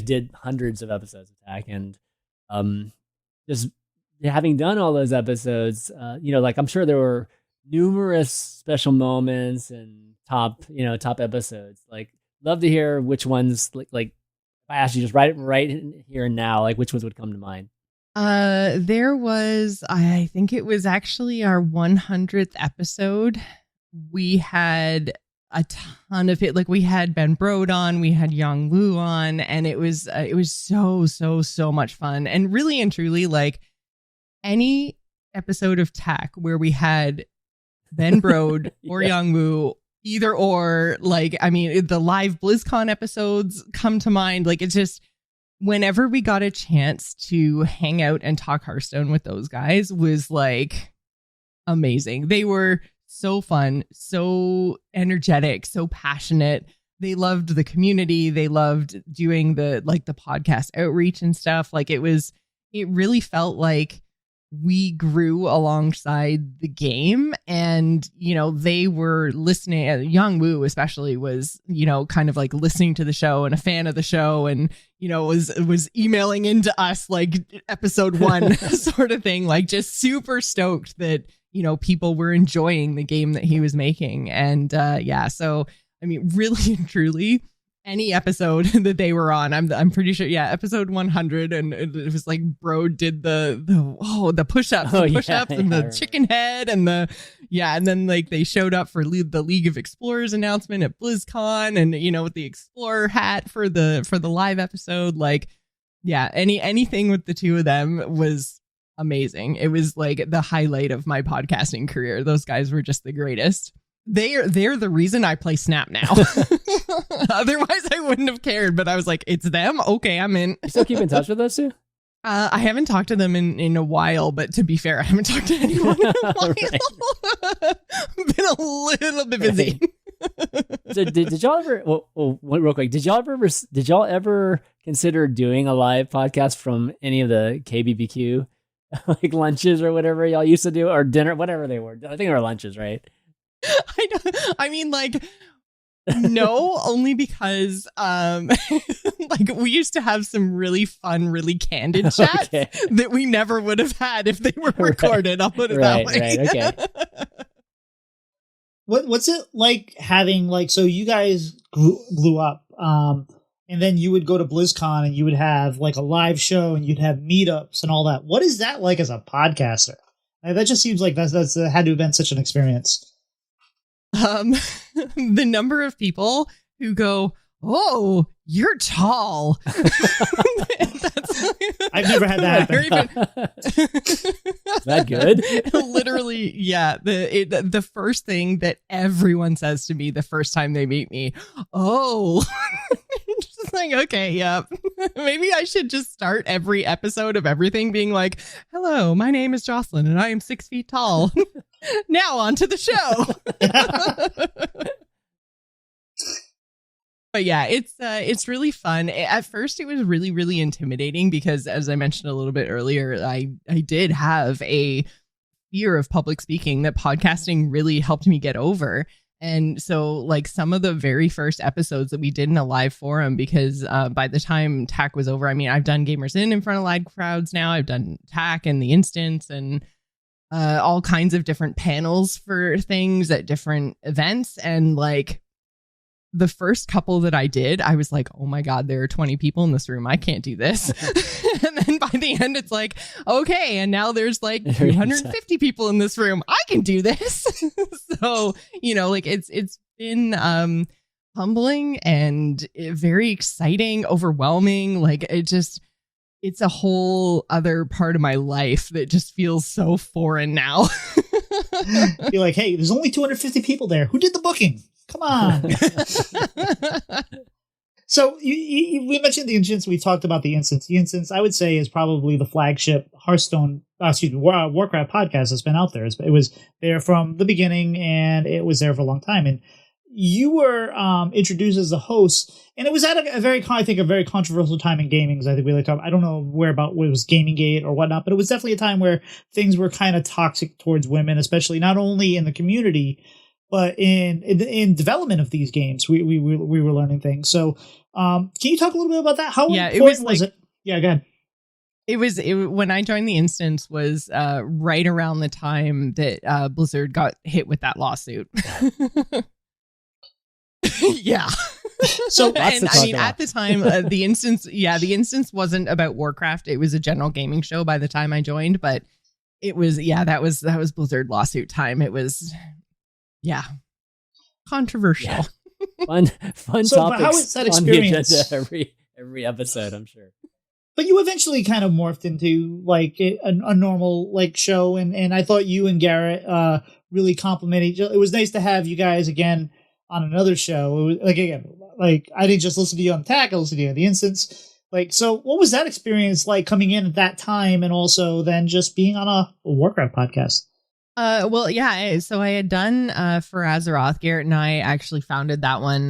did hundreds of episodes of TAC, and just having done all those episodes, you know, like I'm sure there were numerous special moments and top episodes. Like, love to hear which ones. Like, if I asked you just right here and now, like which ones would come to mind. There was, I think it was actually our 100th episode. We had a ton of it. Like, we had Ben Brode on, we had Yang Wu on, and it was so much fun. And really and truly, like, any episode of TAC where we had Ben Brode or Yang Wu, either or, like, I mean, the live BlizzCon episodes come to mind. Like, it's just, whenever we got a chance to hang out and talk Hearthstone with those guys was like amazing. They were so fun, so energetic, so passionate. They loved the community. They loved doing the podcast outreach and stuff. Like, it really felt like we grew alongside the game, and, you know, they were listening. Yang Wu especially was, you know, kind of like listening to the show and a fan of the show, and, you know, was emailing into us like episode 1 sort of thing, like just super stoked that, you know, people were enjoying the game that he was making. And yeah, so I mean, really and truly, any episode that they were on, I'm pretty sure, yeah, episode 100, and it was like Bro did the push-ups, and the chicken head, and and then like they showed up for the League of Explorers announcement at BlizzCon, and, you know, with the Explorer hat for the live episode. Like, yeah, anything with the two of them was amazing. It was like the highlight of my podcasting career. Those guys were just the greatest. They're the reason I play Snap now. Otherwise, I wouldn't have cared. But I was like, it's them. Okay, I'm in. You still keep in touch with those two? I haven't talked to them in a while. But to be fair, I haven't talked to anyone in a while. Been a little bit busy. So did y'all ever? Well, real quick, did y'all ever consider doing a live podcast from any of the KBBQ like lunches or whatever y'all used to do, or dinner, whatever they were? I think they were lunches, right? I mean, like, no, only because like we used to have some really fun, really candid chats that we never would have had if they were recorded. I'll put it that way. Right, okay. What's it like having, like, so you guys blew up, and then you would go to BlizzCon and you would have like a live show and you'd have meetups and all that. What is that like as a podcaster? That just seems like that's had to have been such an experience. The number of people who go, "Oh, you're tall." I've never had that happen. Is that good? Literally, yeah. The first thing that everyone says to me the first time they meet me, "Oh." Just like, okay, yep. Maybe I should just start every episode of everything being like, "Hello, my name is Jocelyn and I am 6 feet tall." Now on to the show. But yeah, it's really fun. At first, it was really, really intimidating because, as I mentioned a little bit earlier, I did have a fear of public speaking that podcasting really helped me get over. And so, like, some of the very first episodes that we did in a live forum, because by the time TAC was over, I mean, I've done Gamers in front of live crowds now. I've done TAC and the instance and all kinds of different panels for things at different events. And like, the first couple that I did, I was like, oh my God, there are 20 people in this room. I can't do this. And then by the end, it's like, okay, and now there's like 250 people in this room. I can do this. So, you know, like it's been humbling and very exciting, overwhelming. Like it's a whole other part of my life that just feels so foreign now. You're like, hey, there's only 250 people there. Who did the booking? Come on. So we mentioned the instance. We talked about the instance. The instance, I would say, is probably the flagship Hearthstone, Warcraft podcast that's been out there. It was there from the beginning, and it was there for a long time. And you were introduced as a host, and it was at a very controversial time in gaming. I think we like talk. I don't know where it was Gaminggate or whatnot, but it was definitely a time where things were kind of toxic towards women, especially not only in the community, but in development of these games. We were learning things. So can you talk a little bit about that? How important was it? Yeah, go ahead. It was when I joined the instance was right around the time that Blizzard got hit with that lawsuit. Yeah. So and I mean, at the time, the instance wasn't about Warcraft. It was a general gaming show by the time I joined, but it was, that was Blizzard lawsuit time. It was, controversial. Yeah. Fun so topics how is that on the experience? agenda every episode, I'm sure. But you eventually kind of morphed into like a normal like show, and I thought you and Garrett really complimented each other. It was nice to have you guys again on another show. It was like I didn't just listen to you on TAC, I listened to you on the instance. Like, so what was that experience like coming in at that time, and also then just being on a Warcraft podcast? So I had done for Azeroth. Garrett and I actually founded that one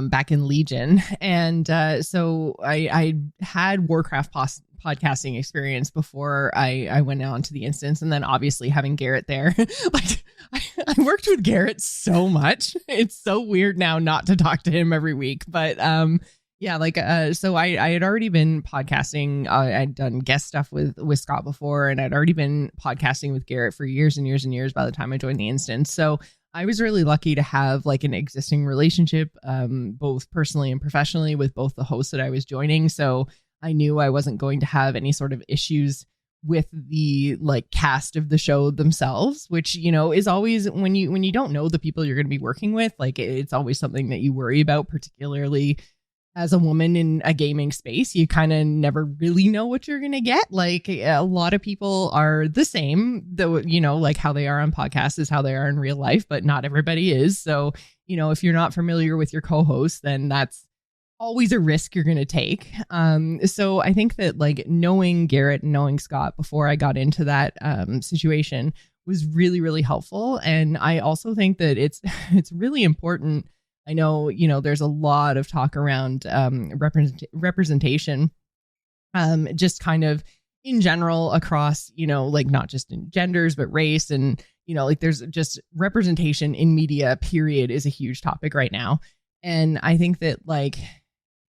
back in Legion, and so I had Warcraft podcasting experience before I went on to the instance, and then obviously having Garrett there, like I worked with Garrett so much. It's so weird now not to talk to him every week, but so I had already been podcasting. I'd done guest stuff with Scott before, and I'd already been podcasting with Garrett for years and years and years by the time I joined the instance. So I was really lucky to have like an existing relationship, both personally and professionally, with both the hosts that I was joining. So I knew I wasn't going to have any sort of issues with the like cast of the show themselves, which, you know, is always when you don't know the people you're going to be working with, like it's always something that you worry about, particularly as a woman in a gaming space. You kind of never really know what you're going to get. Like a lot of people are the same, though, you know, like how they are on podcasts is how they are in real life, but not everybody is. So, you know, if you're not familiar with your co-host, then that's always a risk you're going to take. So I think that like knowing Garrett and knowing Scott before I got into that situation was really, really helpful. And I also think that it's really important. I know, you know, there's a lot of talk around representation, just kind of in general across, you know, like not just in genders, but race. And, you know, like there's just representation in media, period, is a huge topic right now. And I think that like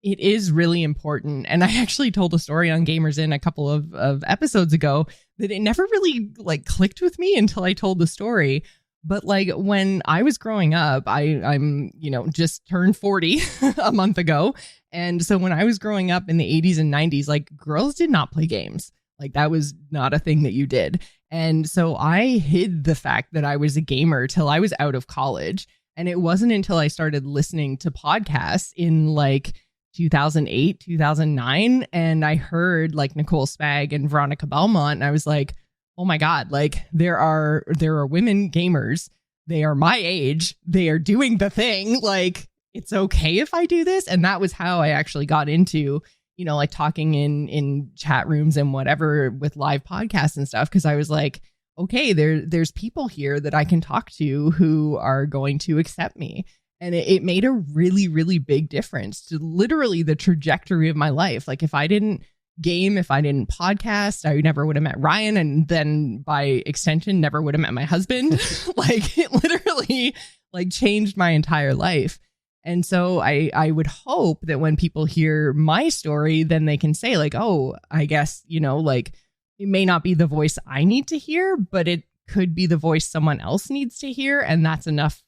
it is really important. And I actually told a story on Gamers In a couple of episodes ago that it never really like clicked with me until I told the story. But like when I was growing up, I'm, you know, just turned 40 a month ago. And so when I was growing up in the 80s and 90s, like girls did not play games. Like that was not a thing that you did. And so I hid the fact that I was a gamer till I was out of college. And it wasn't until I started listening to podcasts in like 2008, 2009, and I heard like Nicole Spag and Veronica Belmont, and I was like, oh my God, like there are women gamers. They are my age. They are doing the thing. Like, it's okay if I do this. And that was how I actually got into, you know, like talking in chat rooms and whatever with live podcasts and stuff. Cause I was like, okay, there's people here that I can talk to who are going to accept me. And it made a really, really big difference to literally the trajectory of my life. Like if I didn't game, if I didn't podcast, I never would have met Ryan, and then by extension never would have met my husband. Like it literally like changed my entire life. And so I would hope that when people hear my story, then they can say like, oh, I guess, you know, like it may not be the voice I need to hear, but it could be the voice someone else needs to hear, and that's enough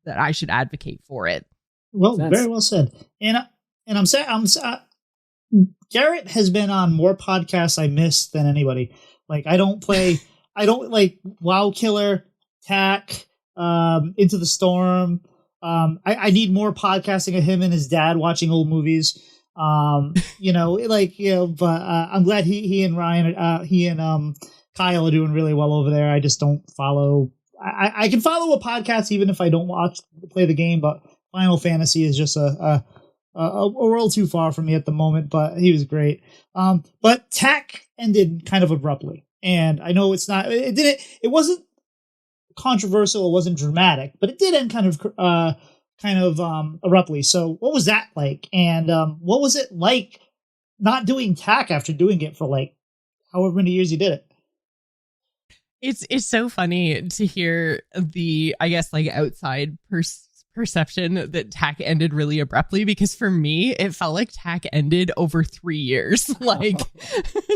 that I should advocate for it. Well, very well said. And I'm saying Garrett has been on more podcasts I missed than anybody. Like I don't like WoW Killer, TAC, Into the Storm. I need more podcasting of him and his dad watching old movies. You know, like, you know, but I'm glad he and Ryan, he and Kyle are doing really well over there. I just don't follow. I can follow a podcast even if I don't play the game, but Final Fantasy is just a world too far from me at the moment, but he was great. But TAC ended kind of abruptly, and I know it wasn't controversial, it wasn't dramatic, but it did end kind of abruptly. So what was that like? And what was it like not doing TAC after doing it for like however many years you did it? It's so funny to hear the, I guess, like outside perception that TAC ended really abruptly, because for me, it felt like TAC ended over 3 years. Like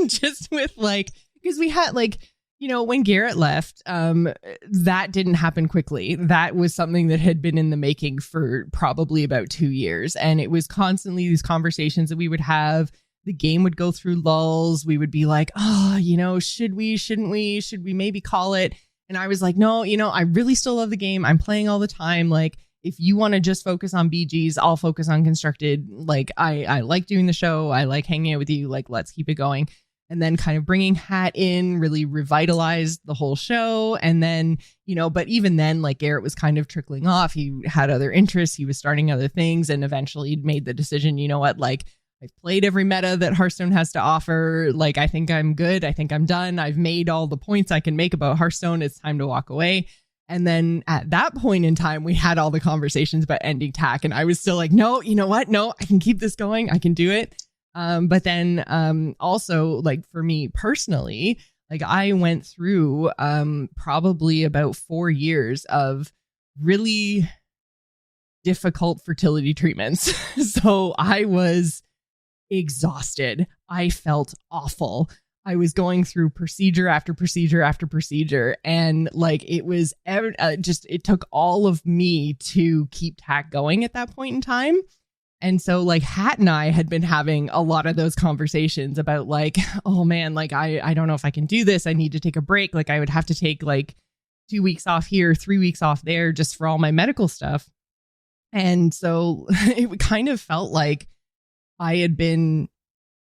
just with like, because we had like, you know, when Garrett left, that didn't happen quickly. That was something that had been in the making for probably about 2 years. And it was constantly these conversations that we would have. The game would go through lulls. We would be like, oh, you know, should we, shouldn't we? Should we maybe call it? And I was like, no, you know, I really still love the game. I'm playing all the time. Like, if you want to just focus on BGs, I'll focus on Constructed. Like, I like doing the show. I like hanging out with you. Like, let's keep it going. And then kind of bringing Hat in really revitalized the whole show. And then, you know, but even then, like Garrett was kind of trickling off. He had other interests. He was starting other things, and eventually made the decision, you know what, like, I've played every meta that Hearthstone has to offer. Like, I think I'm good. I think I'm done. I've made all the points I can make about Hearthstone. It's time to walk away. And then at that point in time, we had all the conversations about ending TAC. And I was still like, no, you know what? No, I can keep this going. I can do it. But then also, like, for me personally, like I went through probably about 4 years of really difficult fertility treatments. So I was exhausted. I felt awful. I was going through procedure after procedure after procedure. And like, it was it took all of me to keep TAC going at that point in time. And so like Hat and I had been having a lot of those conversations about like, oh man, like I don't know if I can do this. I need to take a break. Like I would have to take like 2 weeks off here, 3 weeks off there, just for all my medical stuff. And so it kind of felt like I had been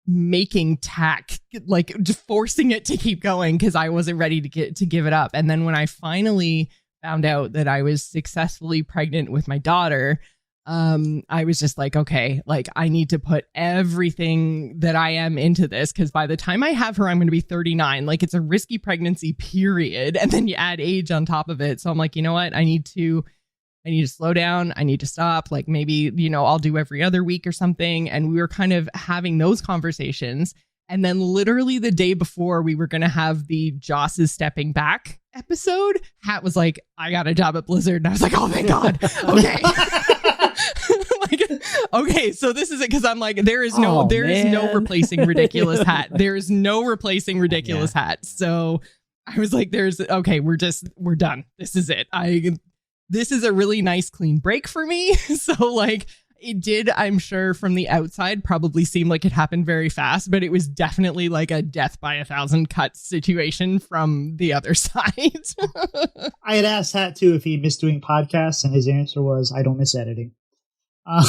making TAC, like just forcing it to keep going because I wasn't ready to give it up. And then when I finally found out that I was successfully pregnant with my daughter, I was just like, okay, like I need to put everything that I am into this, because by the time I have her, I'm going to be 39. Like it's a risky pregnancy, period. And then you add age on top of it. So I'm like, you know what? I need to slow down. I need to stop. Like maybe, you know, I'll do every other week or something. And we were kind of having those conversations. And then literally the day before we were going to have the Joce is stepping back episode, Hat was like, I got a job at Blizzard. And I was like, oh, thank God. Okay. Like, okay, so this is it, because I'm like, there is no replacing ridiculous Hat. There is no replacing ridiculous Hat. So I was like, we're done. This is it. This is a really nice clean break for me. So like, It did, I'm sure, from the outside probably seem like it happened very fast, but it was definitely like a death by 1,000 cuts situation from the other side. I had asked Hat too if he missed doing podcasts, and his answer was, "I don't miss editing." Well,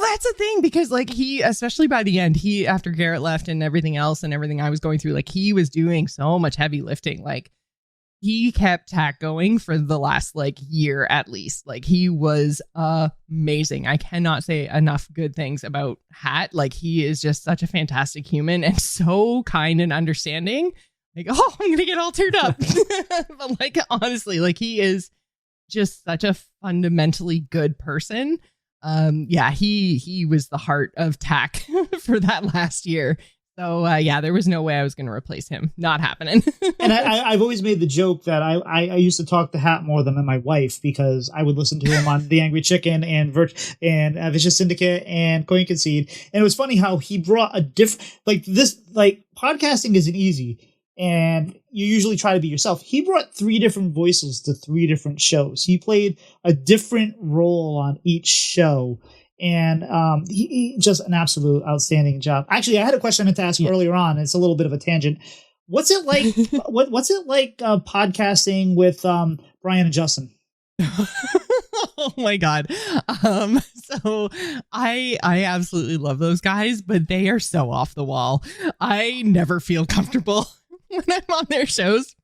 that's the thing, because like he, especially by the end, he, after Garrett left and everything else and everything I was going through, like he was doing so much heavy lifting. Like he kept TAC going for the last like year at least. Like he was amazing. I cannot say enough good things about Hat. Like he is just such a fantastic human and so kind and understanding. Like, oh, I'm gonna get all teared up. But like honestly, like he is just such a fundamentally good person. Yeah, he was the heart of TAC for that last year. So yeah, there was no way I was going to replace him. Not happening. And I've always made the joke that I used to talk to Hat more than my wife, because I would listen to him on The Angry Chicken and Vicious Syndicate and Coin Concede. And it was funny how he brought a different, like this, like podcasting isn't easy. And you usually try to be yourself. He brought 3 different voices to 3 different shows. He played a different role on each show. And he just an absolute outstanding job. Actually, I had a question to ask earlier on. It's a little bit of a tangent. What's it like? What's it like podcasting with Brian and Justin? Oh my God. So I absolutely love those guys, but they are so off the wall. I never feel comfortable when I'm on their shows.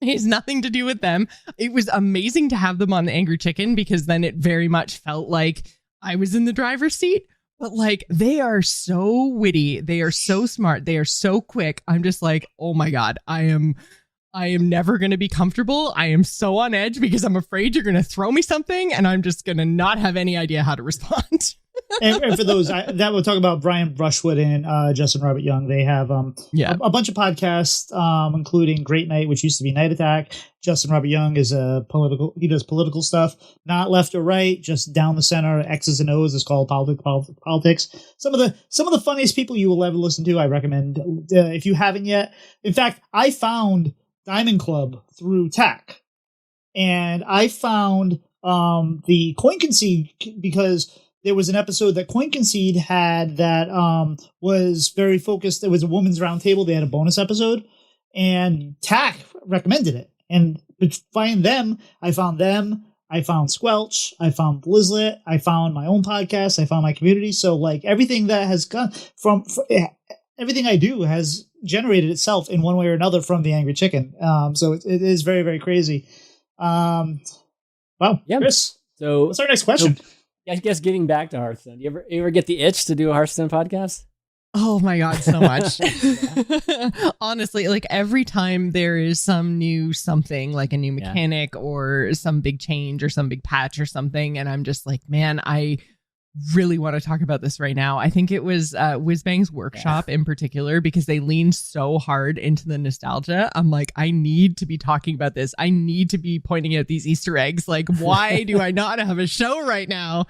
It has nothing to do with them. It was amazing to have them on The Angry Chicken, because then it very much felt like I was in the driver's seat. But like, they are so witty. They are so smart. They are so quick. I'm just like, oh my God, I am never going to be comfortable. I am so on edge because I'm afraid you're going to throw me something and I'm just going to not have any idea how to respond. And for those that we'll talk about, Brian Brushwood and Justin Robert Young, they have a bunch of podcasts, including Great Night, which used to be Night Attack. Justin Robert Young is he does political stuff, not left or right, just down the center, X's and O's. Is called Politics. Some of the funniest people you will ever listen to. I recommend if you haven't yet. In fact, I found Diamond Club through TAC, and I found the Coin Concede because there was an episode that Coin Concede had that was very focused. It was a women's roundtable. They had a bonus episode, and TAC recommended it. And find them, I found them. I found Squelch. I found Blizzlet. I found my own podcast. I found my community. So like everything that has gone from everything I do has generated itself in one way or another from The Angry Chicken. So it is very, very crazy. Wow. Yeah. Chris, so what's our next question? I guess getting back to Hearthstone, you ever get the itch to do a Hearthstone podcast? Oh my God, so much. Honestly, like every time there is some new something, like a new mechanic or some big change or some big patch or something, and I'm just like, man, I really want to talk about this right now. I think it was Whizbang's workshop in particular, because they leaned so hard into the nostalgia. I'm like, I need to be talking about this. I need to be pointing out these Easter eggs. Like, why do I not have a show right now?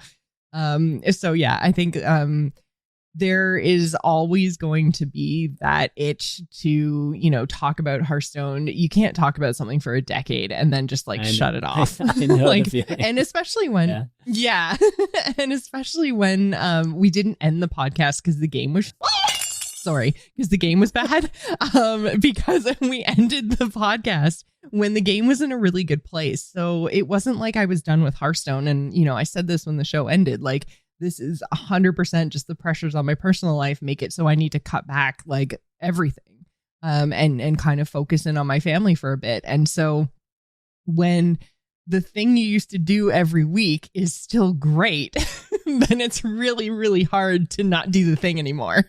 So yeah, I think there is always going to be that itch to, talk about Hearthstone. You can't talk about something for a decade and then just like shut it off. I know like, and especially when, and especially when we didn't end the podcast because the game was because the game was bad. Because we ended the podcast when the game was in a really good place. So it wasn't like I was done with Hearthstone. And, I said this when the show ended, like, this is 100% just the pressures on my personal life make it so I need to cut back like everything and kind of focus in on my family for a bit. And so when the thing you used to do every week is still great, then it's really, really hard to not do the thing anymore.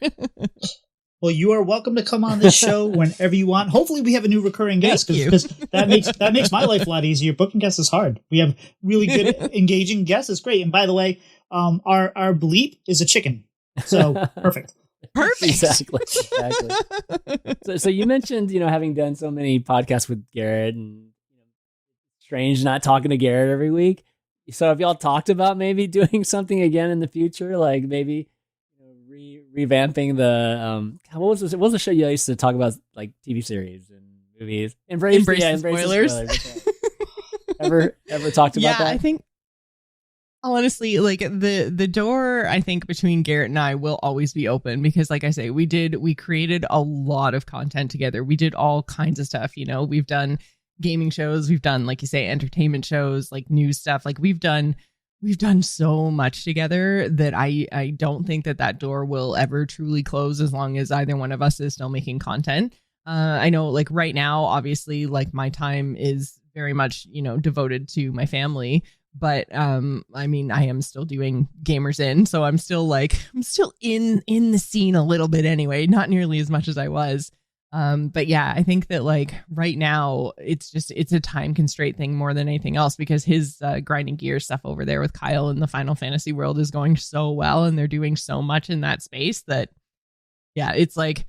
Well, you are welcome to come on this show whenever you want. Hopefully we have a new recurring guest, because that makes my life a lot easier. Booking guests is hard. We have really good, engaging guests. It's great. And by the way, our bleep is a chicken. So perfect. Exactly. So you mentioned, having done so many podcasts with Garrett, and strange not talking to Garrett every week. So have y'all talked about maybe doing something again in the future? Like maybe revamping the what was the show you used to talk about, like TV series and movies? Embrace the spoilers. Ever talked about that? I think Honestly, like the door, I think between Garrett and I will always be open because, like I say, we created a lot of content together. We did all kinds of stuff. You know, we've done gaming shows, we've done, like you say, entertainment shows, like news stuff. Like we've done so much together that I don't think that door will ever truly close as long as either one of us is still making content. I know, like right now, obviously, like my time is very much, you know, devoted to my family. But I mean, I am still doing Gamers In, so I'm still in the scene a little bit anyway, not nearly as much as I was. But yeah, I think that like right now it's a time constraint thing more than anything else because his grinding gear stuff over there with Kyle in the Final Fantasy world is going so well and they're doing so much in that space that yeah, it's like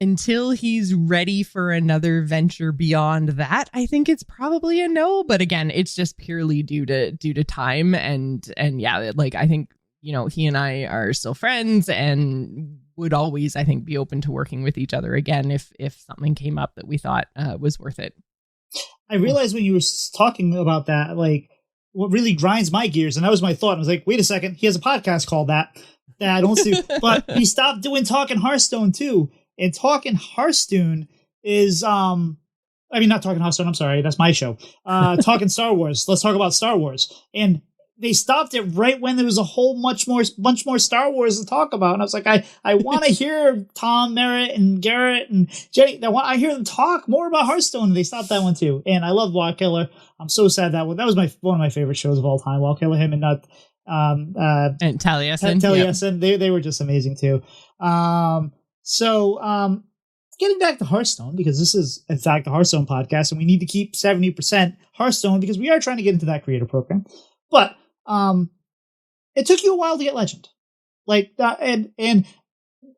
until he's ready for another venture beyond that, I think it's probably a no. But again, it's just purely due to time and yeah, like I think, you know, he and I are still friends and would always, I think, be open to working with each other again if something came up that we thought was worth it. I realized when you were talking about that, like what really grinds my gears, and that was my thought. I was like, wait a second, he has a podcast called that I don't see, but he stopped doing Talking Hearthstone too. And Talking Hearthstone is, I mean, not Talking Hearthstone, I'm sorry, that's my show. Talking Star Wars, let's talk about Star Wars. And they stopped it right when there was a whole much more Star Wars to talk about. And I was like, I want to hear Tom, Merritt, and Garrett, and Jenny. I hear them talk more about Hearthstone, and they stopped that one too. And I love Wild Killer. I'm so sad that was one of my favorite shows of all time. Wild Killer, him and and Taliesin. Taliesin, they were just amazing too. So, getting back to Hearthstone, because this is, in fact, the Hearthstone podcast, and we need to keep 70% Hearthstone because we are trying to get into that creator program. But it took you a while to get Legend. Like, and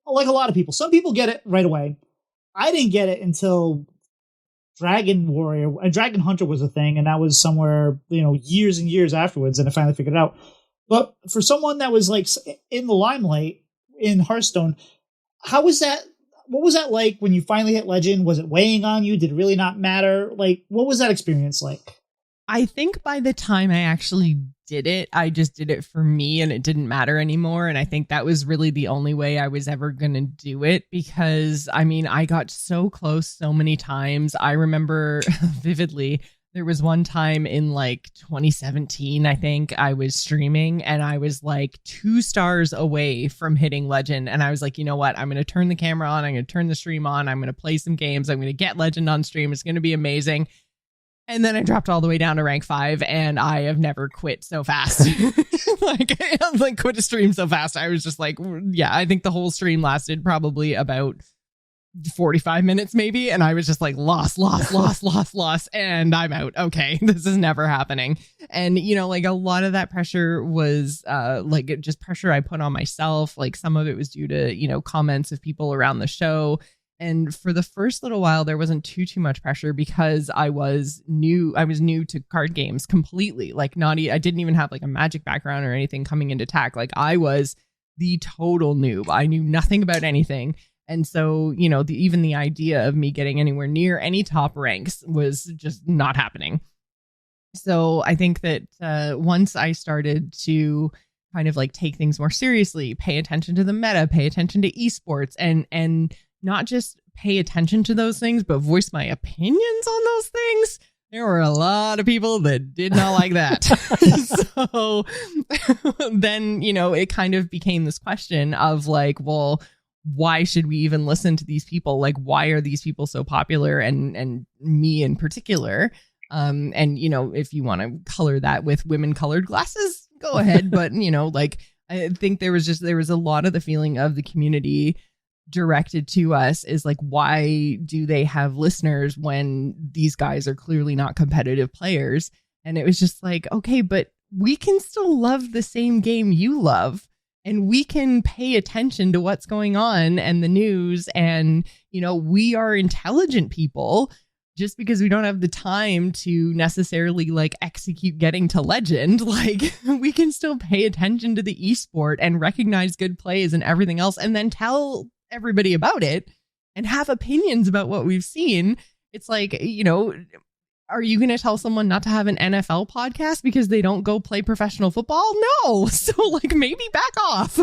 like a lot of people, some people get it right away. I didn't get it until Dragon Hunter was a thing, and that was somewhere, you know, years and years afterwards, and I finally figured it out. But for someone that was like in the limelight in Hearthstone, how was that? What was that like when you finally hit Legend? Was it weighing on you? Did it really not matter? Like, what was that experience like? I think by the time I actually did it, I just did it for me and it didn't matter anymore. And I think that was really the only way I was ever going to do it because, I mean, I got so close so many times. I remember vividly, there was one time in like 2017, I think I was streaming and I was like 2 stars away from hitting Legend. And I was like, you know what? I'm going to turn the camera on. I'm going to turn the stream on. I'm going to play some games. I'm going to get Legend on stream. It's going to be amazing. And then I dropped all the way down to rank 5 and I have never quit so fast. like quit a stream so fast. I was just like, yeah, I think the whole stream lasted probably about 45 minutes maybe. And I was just like, lost. And I'm out. Okay, this is never happening. And, you know, like a lot of that pressure was like just pressure I put on myself. Like some of it was due to, you know, comments of people around the show. And for the first little while, there wasn't too much pressure because I was new to card games completely. Like I didn't even have like a Magic background or anything coming into TAC. Like I was the total noob. I knew nothing about anything. And so, you know, even the idea of me getting anywhere near any top ranks was just not happening. So I think that once I started to kind of like take things more seriously, pay attention to the meta, pay attention to esports, and not just pay attention to those things, but voice my opinions on those things. There were a lot of people that did not like that. So then, you know, it kind of became this question of like, well, why should we even listen to these people? Like, why are these people so popular and me in particular? And, you know, if you want to color that with women colored glasses, go ahead. But, you know, like, I think there was a lot of the feeling of the community directed to us is like, why do they have listeners when these guys are clearly not competitive players? And it was just like, okay, but we can still love the same game you love and we can pay attention to what's going on and the news. And, you know, we are intelligent people. Just because we don't have the time to necessarily like execute getting to Legend, like we can still pay attention to the esport and recognize good plays and everything else and then tell everybody about it and have opinions about what we've seen. It's like, you know, are you going to tell someone not to have an NFL podcast because they don't go play professional football? No. So like maybe back off.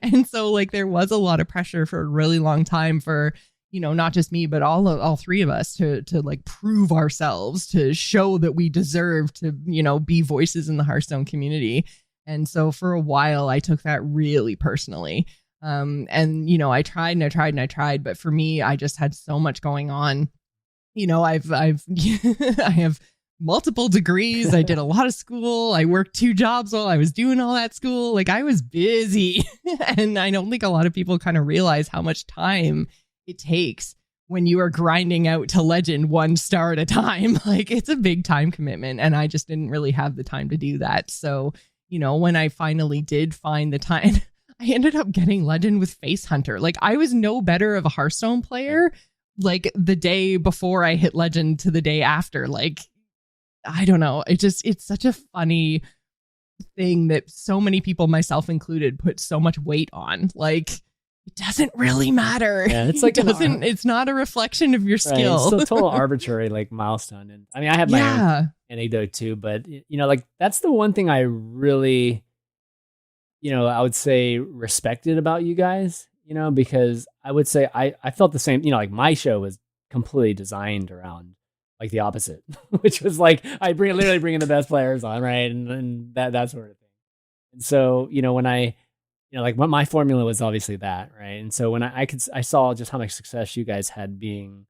And so like there was a lot of pressure for a really long time for, you know, not just me, but all three of us to like prove ourselves, to show that we deserve to, you know, be voices in the Hearthstone community. And so for a while I took that really personally. And, you know, I tried, but for me, I just had so much going on. You know, I've I have multiple degrees. I did a lot of school. I worked 2 jobs while I was doing all that school. Like I was busy. And I don't think a lot of people kind of realize how much time it takes when you are grinding out to legend 1 star at a time. Like it's a big time commitment. And I just didn't really have the time to do that. So, you know, when I finally did find the time, I ended up getting legend with Face Hunter. Like I was no better of a Hearthstone player like the day before I hit legend to the day after. Like, I don't know. It's such a funny thing that so many people, myself included, put so much weight on. Like, it doesn't really matter. Yeah, it's like it's not a reflection of your skill. It's a total arbitrary like milestone. And I mean, I have my own anecdote too, but you know, like that's the one thing I really, you know, I would say respected about you guys, you know, because I would say I felt the same, you know, like my show was completely designed around like the opposite, which was like, literally bringing the best players on. Right. And that sort of thing. And so, you know, when I, you know, like what my formula was obviously that, right? And so when I saw just how much success you guys had being,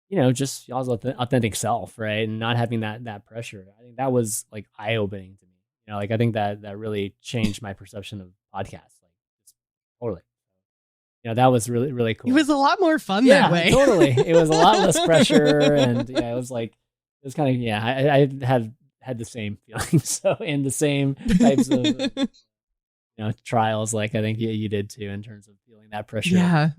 you know, just y'all's authentic self, right? And not having that pressure. I think that was like eye-opening to me. You know, like I think that really changed my perception of podcasts. Like totally. You know, that was really, really cool. It was a lot more fun that way. Totally. It was a lot less pressure. And yeah, it was kind of, yeah, I had the same feelings. So, and the same types of, you know, trials, like I think you did too, in terms of feeling that pressure. Yeah.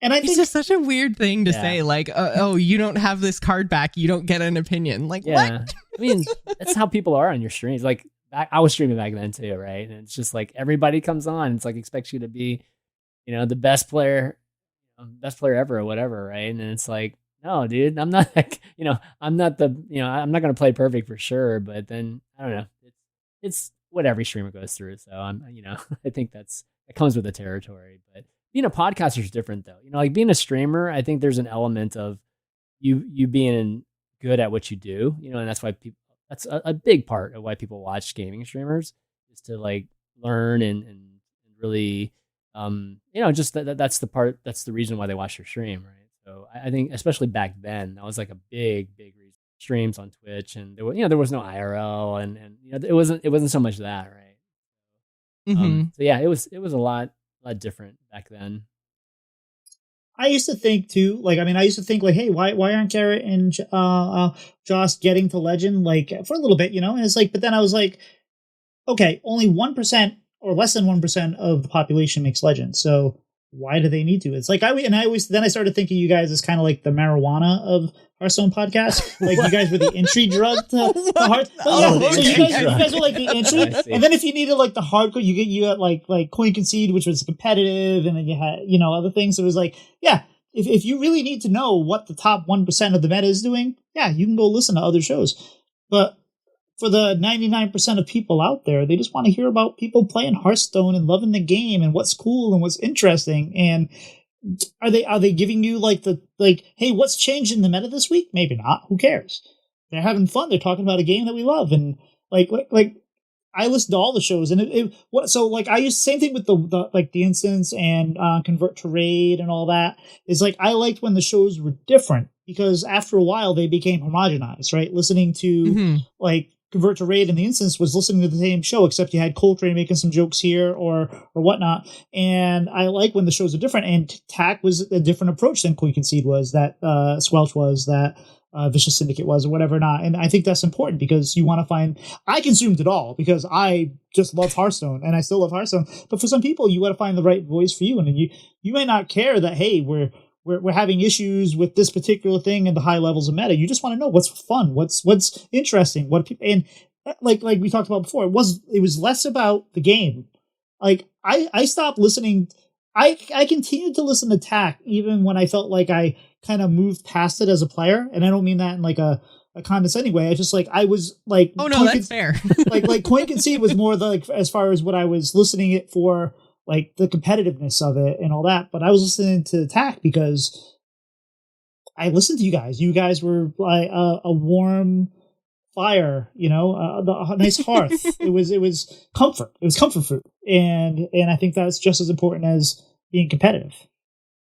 And I think it's just such a weird thing to say, like, oh, you don't have this card back, you don't get an opinion. Like, what? I mean, that's how people are on your streams. Like, I was streaming back then too, right? And it's just like everybody comes on. It's like expects you to be, you know, the best player ever or whatever, right? And it's like, no, dude, I'm not like, you know, I'm not going to play perfect for sure. But then I don't know, it's what every streamer goes through. So I'm, you know, I think it comes with the territory. But being a podcaster is different though. You know, like being a streamer, I think there's an element of you being good at what you do, you know, and that's why that's a big part of why people watch gaming streamers, is to like learn and really, you know, just that's the reason why they watch your stream, right? So I think especially back then, that was like a big reason. Streams on Twitch, and there was no IRL, and you know, it wasn't so much that, right? Mm-hmm. So yeah, it was a lot different back then. I used to think too, like, I mean, I used to think like, hey, why aren't Garrett and Joce getting to legend like for a little bit, you know? And it's like, but then I was like, okay, only 1% or less than 1% of the population makes legend, so why do they need to? It's like I started thinking you guys as kind of like the marijuana of Hearthstone podcast. Like you guys were the entry drug to Hearthstone. So you guys were like the entry, and then if you needed like the hardcore, you got like Coin Concede, which was competitive, and then you had, you know, other things. So it was like, yeah, if you really need to know what the top 1% of the meta is doing, yeah, you can go listen to other shows. But for the 99% of people out there, they just want to hear about people playing Hearthstone and loving the game and what's cool and what's interesting. And are they giving you hey, what's changed in the meta this week? Maybe not. Who cares? They're having fun. They're talking about a game that we love. And like I listened to all the shows, and I used same thing with the instance and convert to raid and all that. Is like I liked when the shows were different, because after a while they became homogenized, right? Listening to like Convert to Raid and the instance was listening to the same show, except you had Coltrane making some jokes here or whatnot. And I like when the shows are different. And TAC was a different approach than Coin Concede was, that Squelch was, that Vicious Syndicate was, or whatever not. And I think that's important, because you want to find. I consumed it all because I just love Hearthstone, and I still love Hearthstone. But for some people, you got to find the right voice for you, and then you may not care that, hey, we're having issues with this particular thing and the high levels of meta. You just want to know what's fun, what's interesting, what people, and like we talked about before, it was less about the game. Like I stopped listening. I continued to listen to TAC even when I felt like I kind of moved past it as a player, and I don't mean that in like a condescending way. I just like, I was like, oh no, that's fair. like Coin Conceit was more the, like, as far as what I was listening it for, like the competitiveness of it and all that. But I was listening to TAC because I listened to you guys. You guys were like a warm fire, you know, a nice hearth. It was comfort. It was comfort food, and I think that's just as important as being competitive.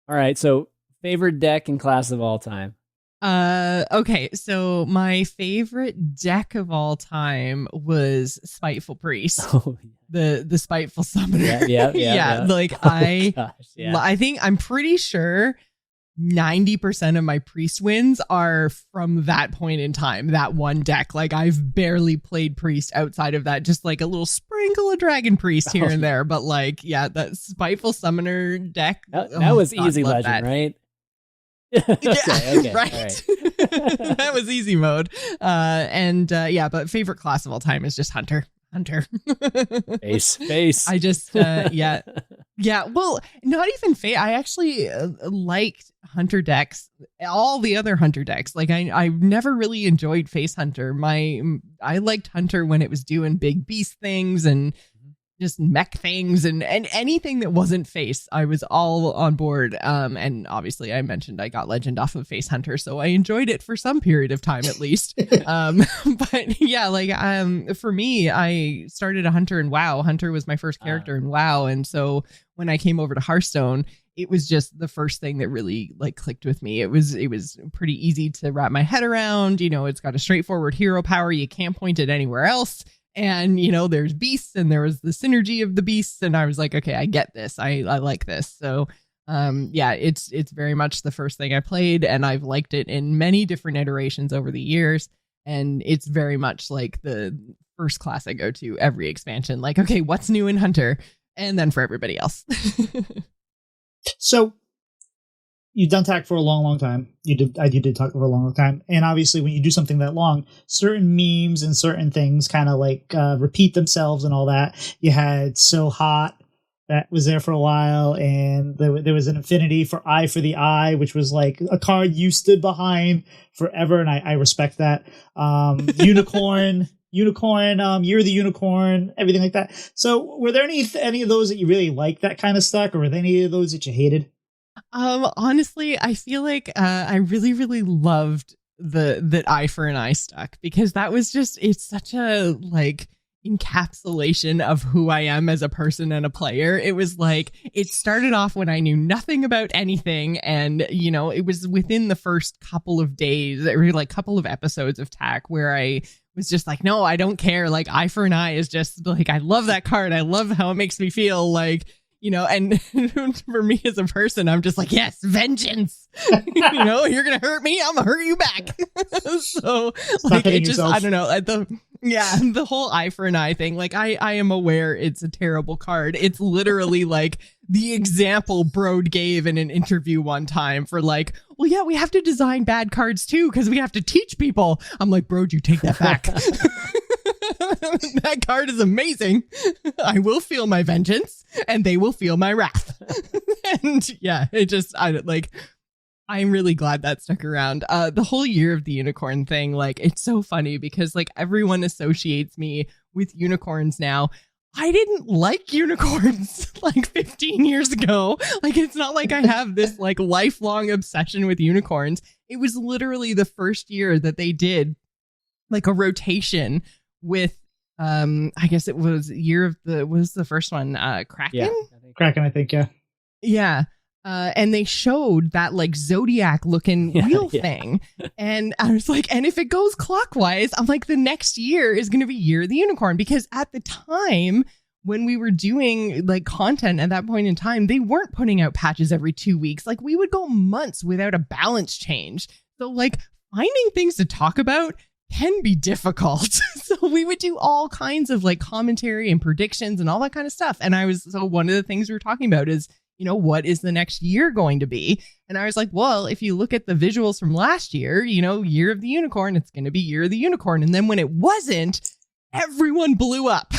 All right, so favorite deck and class of all time. Okay, so my favorite deck of all time was Spiteful Priest. Oh, the Spiteful Summoner. Yeah. Like I think I'm pretty sure 90% of my priest wins are from that point in time, that one deck. Like I've barely played priest outside of that, just like a little sprinkle of dragon priest here and there. But like, yeah, that Spiteful Summoner deck. That was easy legend, that. Right? Okay, right. Right. That was easy mode. Yeah, but favorite class of all time is just Hunter. Face. I just yeah. Well, not even face. I actually liked Hunter decks, all the other Hunter decks. Like I never really enjoyed face Hunter. I liked Hunter when it was doing big beast things and just mech things and anything that wasn't face. I was all on board. And obviously I mentioned I got legend off of Face Hunter, so I enjoyed it for some period of time at least. But yeah, like for me, I started a Hunter in WoW. Hunter was my first character in WoW, and so when I came over to Hearthstone, it was just the first thing that really like clicked with me. It was pretty easy to wrap my head around. You know, it's got a straightforward hero power. You can't point it anywhere else. And, you know, there's beasts and there was the synergy of the beasts. And I was like, okay, I get this. I like this. So, yeah, it's very much the first thing I played, and I've liked it in many different iterations over the years. And it's very much like the first class I go to every expansion. Like, okay, what's new in Hunter? And then for everybody else. So you've done TAC for a long, long time. You did talk for a long, long time. And obviously when you do something that long, certain memes and certain things kind of like repeat themselves and all that. You had So Hot that was there for a while. And there was an affinity for Eye for the Eye, which was like a card you stood behind forever. And I respect that. Unicorn, You're the Unicorn, everything like that. So were there any of those that you really liked that kind of stuck, or were there any of those that you hated? Honestly, I feel like I really, really loved that Eye for an Eye stuck, because that was just, it's such a like encapsulation of who I am as a person and a player. It was like, it started off when I knew nothing about anything, and you know, it was within the first couple of days or like couple of episodes of TAC where I was just like, no, I don't care. Like Eye for an Eye is just like, I love that card. I love how it makes me feel, like, you know, and for me as a person, I'm just like, yes, vengeance. You know, you're going to hurt me, I'm going to hurt you back. So like, it just, yourself. I don't know. The whole Eye for an Eye thing, like I am aware it's a terrible card. It's literally like the example Brode gave in an interview one time for like, well, yeah, we have to design bad cards too, because we have to teach people. I'm like, Brode, you take that back. That card is amazing. I will feel my vengeance and they will feel my wrath. And yeah, I'm really glad that stuck around. The whole Year of the Unicorn thing, like, it's so funny because like everyone associates me with unicorns now. I didn't like unicorns like 15 years ago. Like, it's not like I have this like lifelong obsession with unicorns. It was literally the first year that they did like a rotation with I guess it was the first one, Kraken? Yeah, Kraken, I think, yeah. Yeah. And they showed that like Zodiac looking wheel thing. And I was like, and if it goes clockwise, I'm like, the next year is going to be Year of the Unicorn. Because at the time when we were doing like content at that point in time, they weren't putting out patches every 2 weeks. Like we would go months without a balance change. So like finding things to talk about can be difficult. So we would do all kinds of like commentary and predictions and all that kind of stuff. And one of the things we were talking about is, you know, what is the next year going to be? And I was like, well, if you look at the visuals from last year, you know, Year of the Unicorn, it's going to be Year of the Unicorn. And then when it wasn't, everyone blew up.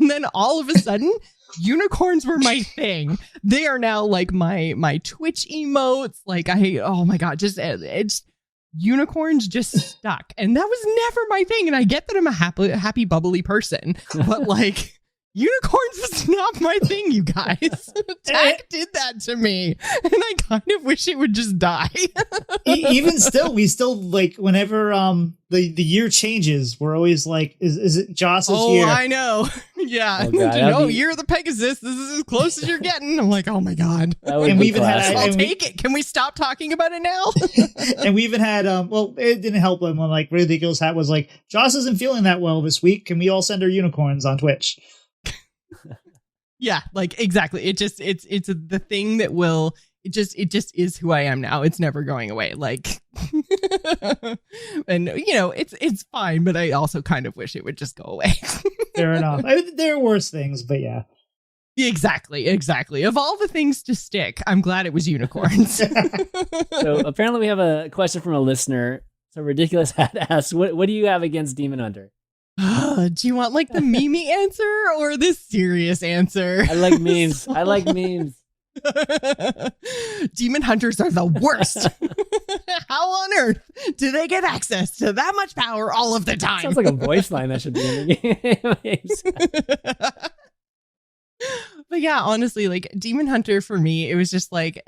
And then all of a sudden, unicorns were my thing. They are now like my Twitch emotes. Like oh my God, just it's unicorns just stuck. And that was never my thing. And I get that I'm a happy bubbly person, but like unicorns was not my thing, you guys. TAC did that to me, and I kind of wish it would just die. Even still, we still like whenever the year changes, we're always like, is it Joce's year? Oh, I know. Yeah. Oh, God, Year of the Pegasus. This is as close as you're getting. I'm like, oh my God. And we even had, I'll take it. Can we stop talking about it now? And we even had, well, it didn't help when like Ridiculous Hat was like, Joce isn't feeling that well this week. Can we all send our unicorns on Twitch? Yeah, like exactly. It's the thing that will, it just is who I am now. It's never going away. Like, and it's fine, but I also kind of wish it would just go away. Fair enough. There are worse things, but yeah. Exactly. Of all the things to stick, I'm glad it was unicorns. So apparently we have a question from a listener. So Ridiculous Hat asks, what do you have against Demon Hunter? Do you want like the meme answer or the serious answer? I like memes. Demon hunters are the worst. How on earth do they get access to that much power all of the time? Sounds like a voice line that should be in the game. But yeah, honestly, like Demon Hunter for me, it was just like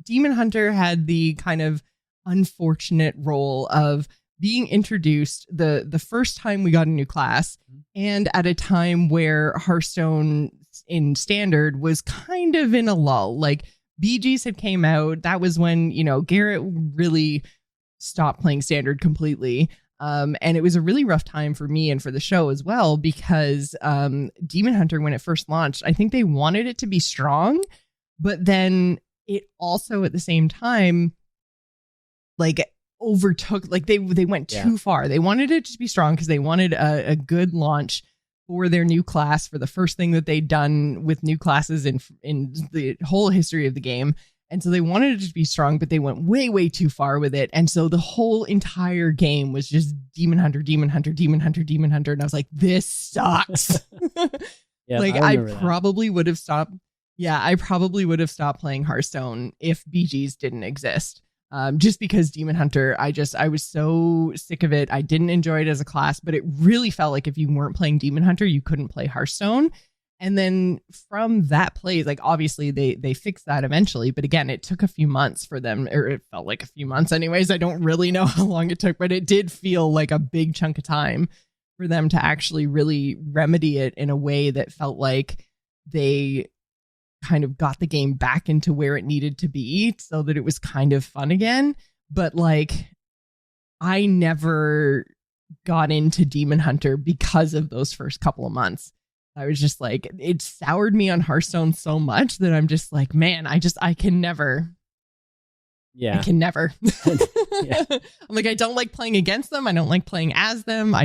Demon Hunter had the kind of unfortunate role of being introduced the first time we got a new class, and at a time where Hearthstone in Standard was kind of in a lull. Like BGs had came out. That was when, Garrett really stopped playing Standard completely. And it was a really rough time for me and for the show as well, because Demon Hunter, when it first launched, I think they wanted it to be strong, but then it also at the same time, like, overtook, like they went too far. They wanted it to be strong because they wanted a good launch for their new class, for the first thing that they'd done with new classes in the whole history of the game. And so they wanted it to be strong, but they went way, way too far with it. And so the whole entire game was just Demon Hunter, Demon Hunter, Demon Hunter, Demon Hunter. And I was like, this sucks. Yeah, like I probably would have stopped. Yeah, I probably would have stopped playing Hearthstone if BGs didn't exist. Just because Demon Hunter, I was so sick of it. I didn't enjoy it as a class, but it really felt like if you weren't playing Demon Hunter, you couldn't play Hearthstone. And then from that place, like obviously they fixed that eventually, but again, it took a few months for them, or it felt like a few months anyways. I don't really know how long it took, but it did feel like a big chunk of time for them to actually really remedy it in a way that felt like they kind of got the game back into where it needed to be so that it was kind of fun again. But like, I never got into Demon Hunter because of those first couple of months. I was just like, it soured me on Hearthstone so much that I'm just like, man, I can never. Yeah. I can never. Yeah. I'm like, I don't like playing against them. I don't like playing as them.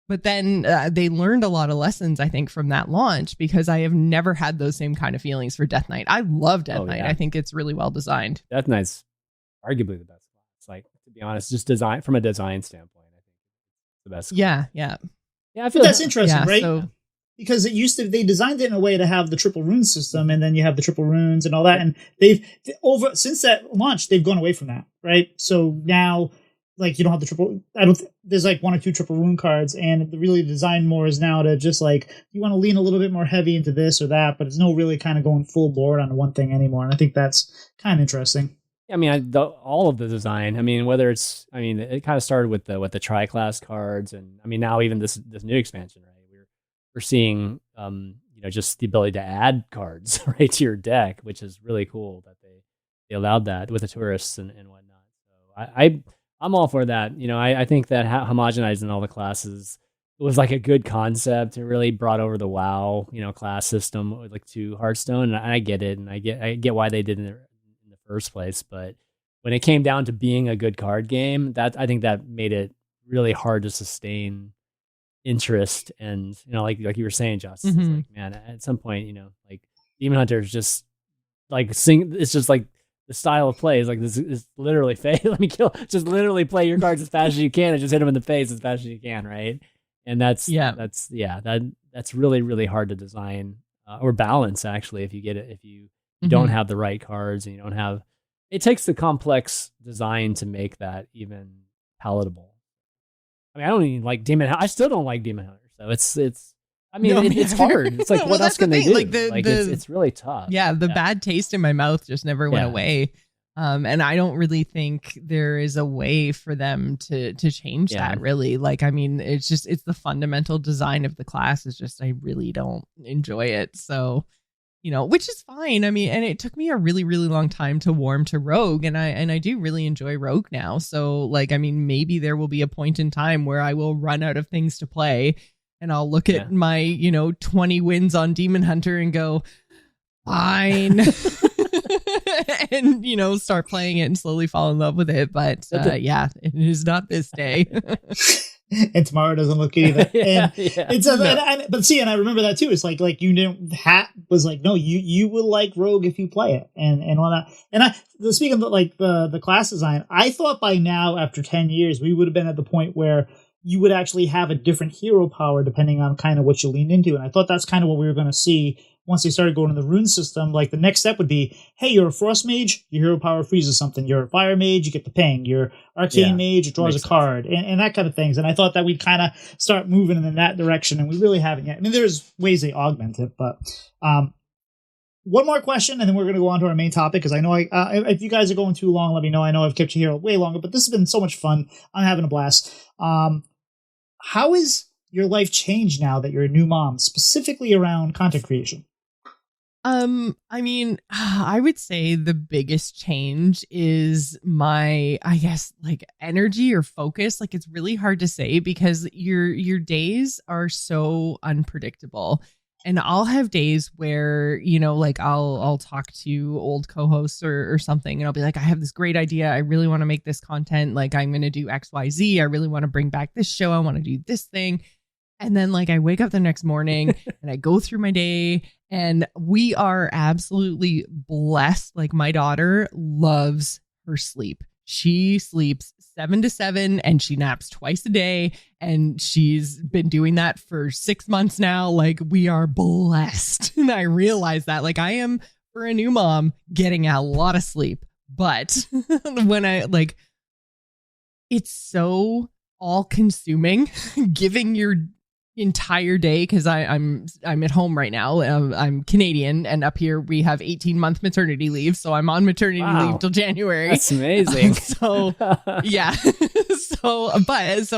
But then they learned a lot of lessons, I think, from that launch, because I have never had those same kind of feelings for Death Knight. I love Death Knight. Yeah. I think it's really well designed. Death Knight's arguably the best one. It's like, to be honest, just design from a design standpoint, I think it's the best. Yeah. I feel that's interesting, right? So, because they designed it in a way to have the triple rune system, and then you have the triple runes and all that. And since that launch, they've gone away from that, right? So now, like, you don't have the triple. There's like one or two triple rune cards, and the really design more is now to just like, you want to lean a little bit more heavy into this or that, but it's no really kind of going full board on one thing anymore. And I think that's kind of interesting. I mean, all of the design. I mean, it kind of started with the tri-class cards, and I mean now even this new expansion, right? We're seeing just the ability to add cards right to your deck, which is really cool that they allowed that with the tourists and whatnot. So I'm all for that. I think that homogenizing all the classes was like a good concept. It really brought over the WoW, class system like to Hearthstone, and I get it, and I get why they did it in the first place. But when it came down to being a good card game, I think that made it really hard to sustain interest. And like you were saying, Joce, it's like, man, at some point, like Demon Hunter is just like it's just like the style of play is like, this is literally let me kill, just literally play your cards as fast as you can and just hit them in the face as fast as you can, right? And that's really, really hard to design or balance, actually, if you don't have the right cards and you don't have it takes the complex design to make that even palatable. I mean, I don't even like Demon Hunter. I still don't like Demon Hunter. So it's. I mean, it's hard. It's like, well, what else can they do? Like it's really tough. Yeah, the bad taste in my mouth just never went away. And I don't really think there is a way for them to change that, really. Like, I mean, it's the fundamental design of the class is just, I really don't enjoy it. So, which is fine. I mean, and it took me a really, really long time to warm to Rogue, and I do really enjoy Rogue now. So, like, I mean, maybe there will be a point in time where I will run out of things to play, and I'll look at my, 20 wins on Demon Hunter and go, fine. And, start playing it and slowly fall in love with it. But it is not this day. And tomorrow doesn't look good either. And I remember that too. It's like you didn't was like, no, you will like Rogue if you play it and all that. And speaking of like the class design, I thought by now after 10 years we would have been at the point where you would actually have a different hero power depending on kind of what you lean into. And I thought that's kind of what we were going to see once they started going to the rune system. Like the next step would be, hey, you're a frost mage, your hero power freezes something. You're a fire mage, you get the ping. You're arcane mage, it draws a card, and that kind of things. And I thought that we'd kind of start moving in that direction, and we really haven't yet. I mean, there's ways they augment it, but one more question, and then we're going to go on to our main topic, because I know if you guys are going too long, let me know. I know I've kept you here way longer, but this has been so much fun. I'm having a blast. How is your life changed now that you're a new mom, specifically around content creation? I mean, I would say the biggest change is my, I guess, like energy or focus. Like, it's really hard to say because your days are so unpredictable. And I'll have days where, like I'll talk to old co-hosts or something, and I'll be like, I have this great idea. I really want to make this content. Like, I'm going to do XYZ. I really want to bring back this show. I want to do this thing. And then like I wake up the next morning and I go through my day, and we are absolutely blessed. Like, my daughter loves her sleep. She sleeps 7 to 7 and she naps twice a day. And she's been doing that for 6 months now. Like, we are blessed. And I realize that, like, I am, for a new mom, getting a lot of sleep. But when it's so all consuming, giving your entire day, because I'm at home right now. I'm Canadian, and up here we have 18-month maternity leave, so I'm on maternity leave till January. That's amazing. So yeah, so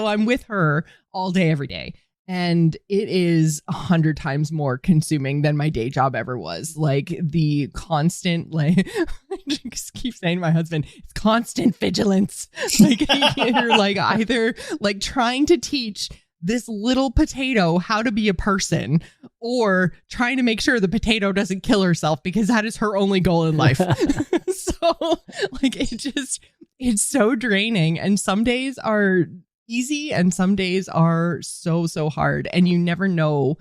I'm with her all day every day, and it is 100 times more consuming than my day job ever was. Like, the constant, like, I just keep saying to my husband, it's constant vigilance. Like, you're like either like trying to teach this little potato how to be a person, or trying to make sure the potato doesn't kill herself, because that is her only goal in life. So like, it's so draining, and some days are easy and some days are so hard, and you never know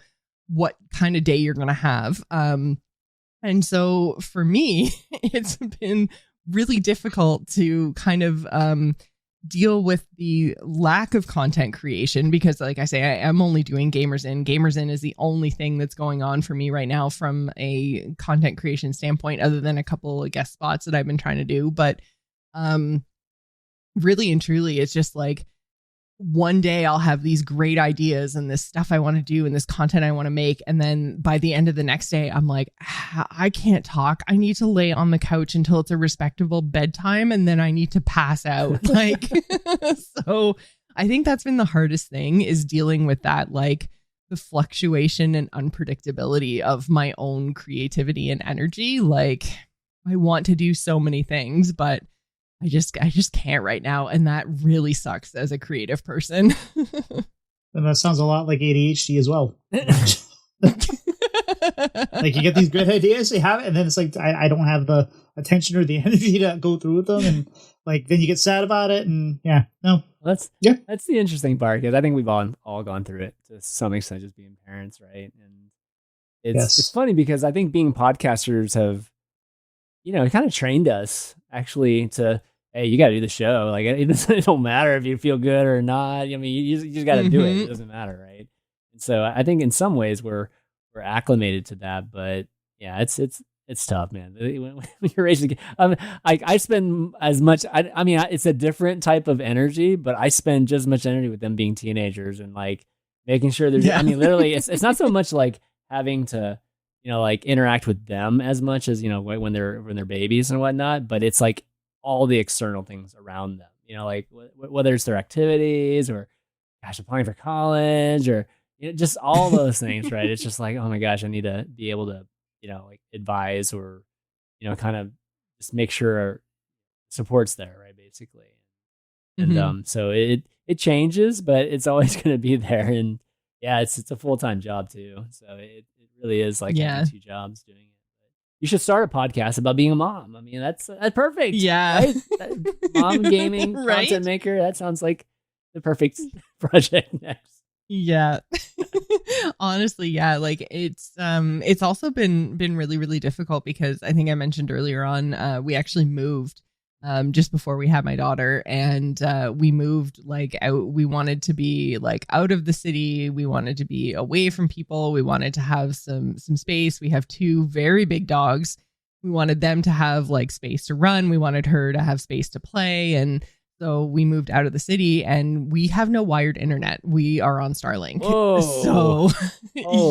what kind of day you're gonna have. And so for me, it's been really difficult to kind of deal with the lack of content creation, because like I say, I am only doing Gamers In. Gamers In is the only thing that's going on for me right now from a content creation standpoint, other than a couple of guest spots that I've been trying to do. But really and truly, it's just like, one day I'll have these great ideas and this stuff I want to do and this content I want to make. And then by the end of the next day, I'm like, I can't talk. I need to lay on the couch until it's a respectable bedtime, and then I need to pass out. Like, so I think that's been the hardest thing, is dealing with that, like the fluctuation and unpredictability of my own creativity and energy. Like, I want to do so many things, but I just can't right now, and that really sucks as a creative person. And that sounds a lot like ADHD as well. Like, you get these great ideas, you have it, and then it's like, I don't have the attention or the energy to go through with them, and like then you get sad about it, and that's the interesting part, because I think we've all gone through it to some extent, just being parents, right? And it's funny, because I think being podcasters have, it kind of trained us actually to, hey, you got to do the show. Like, it don't matter if you feel good or not. I mean, you just got to do it. It doesn't matter, right? And so I think in some ways we're acclimated to that, but yeah, it's It's tough, man. When you're raising, I spend as much. I mean, it's a different type of energy, but I spend just as much energy with them being teenagers and like making sure there's. Yeah. I mean, literally, it's not so much like having to, like interact with them as much as when they're babies and whatnot. But it's like all the external things around them. Like whether it's their activities or, gosh, applying for college or just all those things, right? It's just like, oh my gosh, I need to be able to. Like advise or, kind of just make sure support's there, right? Basically. And so it changes, but it's always going to be there. And yeah, it's a full-time job too. So it really is like having two jobs doing it. But you should start a podcast about being a mom. I mean, that's perfect. Yeah. Right? Mom gaming right? content maker. That sounds like the perfect project next. Yeah. Honestly, yeah, like it's also been really, really difficult because I think I mentioned earlier on, we actually moved just before we had my daughter, and we moved like out. We wanted to be like out of the city. We wanted to be away from people. We wanted to have some space. We have 2 very big dogs. We wanted them to have like space to run. We wanted her to have space to play, and so we moved out of the city and we have no wired internet. We are on Starlink. Whoa. So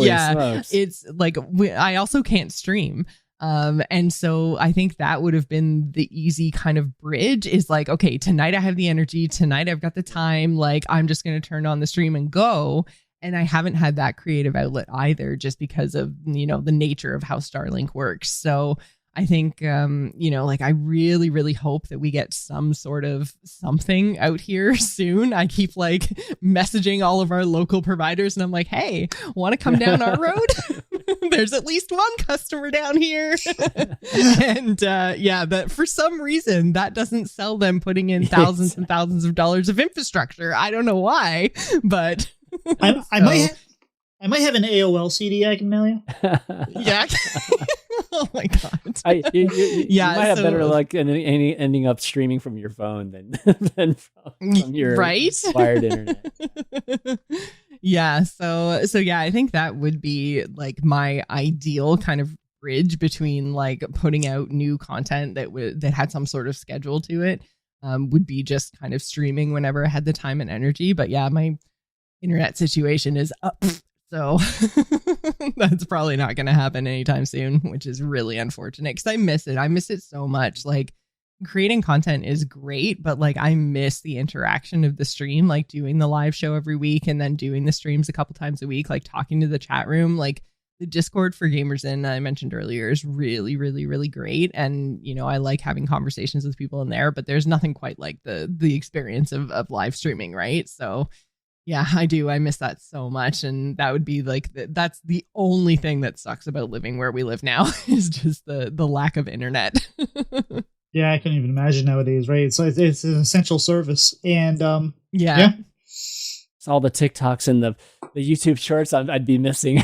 yeah, smokes. it's like I also can't stream. And so I think that would have been the easy kind of bridge is like, okay, tonight I have the energy. Tonight I've got the time. Like I'm just going to turn on the stream and go. And I haven't had that creative outlet either, just because of, the nature of how Starlink works. So I think, like I really, really hope that we get some sort of something out here soon. I keep like messaging all of our local providers and I'm like, hey, want to come down our road? There's at least one customer down here. And but for some reason that doesn't sell them putting in thousands and thousands of dollars of infrastructure. I don't know why, but I might have an AOL CD I can mail you. Yeah. Oh my god. You might have better luck ending up streaming from your phone than from your wired internet. Yeah. So yeah, I think that would be like my ideal kind of bridge between like putting out new content that had some sort of schedule to it. Would be just kind of streaming whenever I had the time and energy. But yeah, my internet situation is up. So that's probably not going to happen anytime soon, which is really unfortunate because I miss it. I miss it so much. Like creating content is great, but like I miss the interaction of the stream, like doing the live show every week and then doing the streams a couple times a week, like talking to the chat room. Like the Discord for Gamers In I mentioned earlier is really, really, really great. And, I like having conversations with people in there, but there's nothing quite like the experience of live streaming, right? So yeah, I do. I miss that so much. And that would be like, that's the only thing that sucks about living where we live now is just the lack of internet. Yeah, I can't even imagine nowadays, right? It's an essential service. And yeah. It's all the TikToks and the YouTube shorts I'd be missing.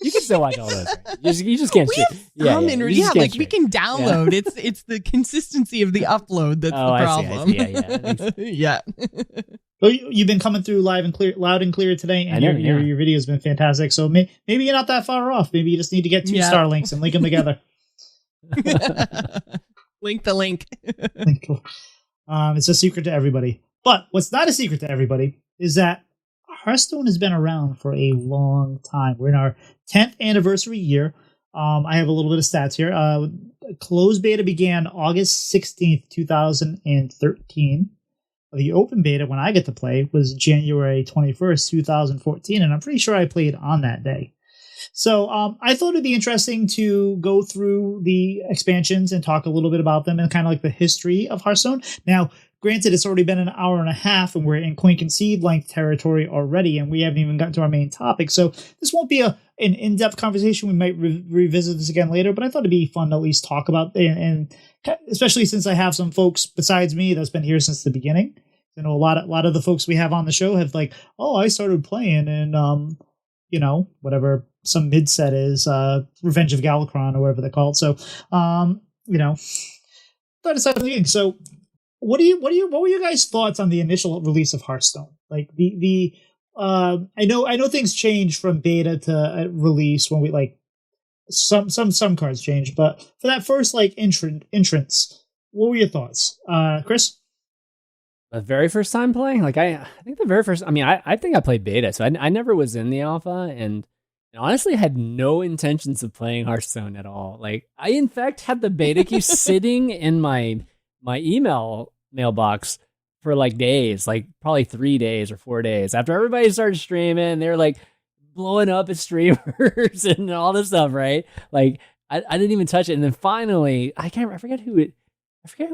You can still watch all those. Right? You just can't. Like we can download. Yeah. It's the consistency of the upload that's the problem. I see. So. Yeah. Well, you've been coming through loud and clear today, and your video has been fantastic. So maybe you're not that far off. Maybe you just need to get 2 Starlinks and link them together. Link the link. It's a secret to everybody. But what's not a secret to everybody is that Hearthstone has been around for a long time. We're in our 10th anniversary year. I have a little bit of stats here. Closed beta began August 16th, 2013. The open beta, when I get to play, was January 21st, 2014, and I'm pretty sure I played on that day. So I thought it'd be interesting to go through the expansions and talk a little bit about them and kind of like the history of Hearthstone. Now, granted, it's already been an hour and a half, and we're in Quink and Seed length territory already, and we haven't even gotten to our main topic. So this won't be an in-depth conversation. We might revisit this again later, but I thought it'd be fun to at least talk about, and especially since I have some folks besides me that's been here since the beginning. You know, a lot of the folks we have on the show have like, oh, I started playing in, whatever some mid set is, Revenge of Galakron or whatever they're called. So, thought it's something. So, what were your guys' thoughts on the initial release of Hearthstone? Like I know things changed from beta to release when we some cards changed, but for that first like entrance, what were your thoughts, Chris? The very first time playing, like I think the very first. I mean, I think I played beta, so I never was in the alpha, and honestly had no intentions of playing Hearthstone at all. Like I, in fact, had the beta queue sitting in my email mailbox for like days, like probably 3 days or 4 days after everybody started streaming. They were like blowing up as streamers and all this stuff, right? Like I didn't even touch it, and then finally, I forget who it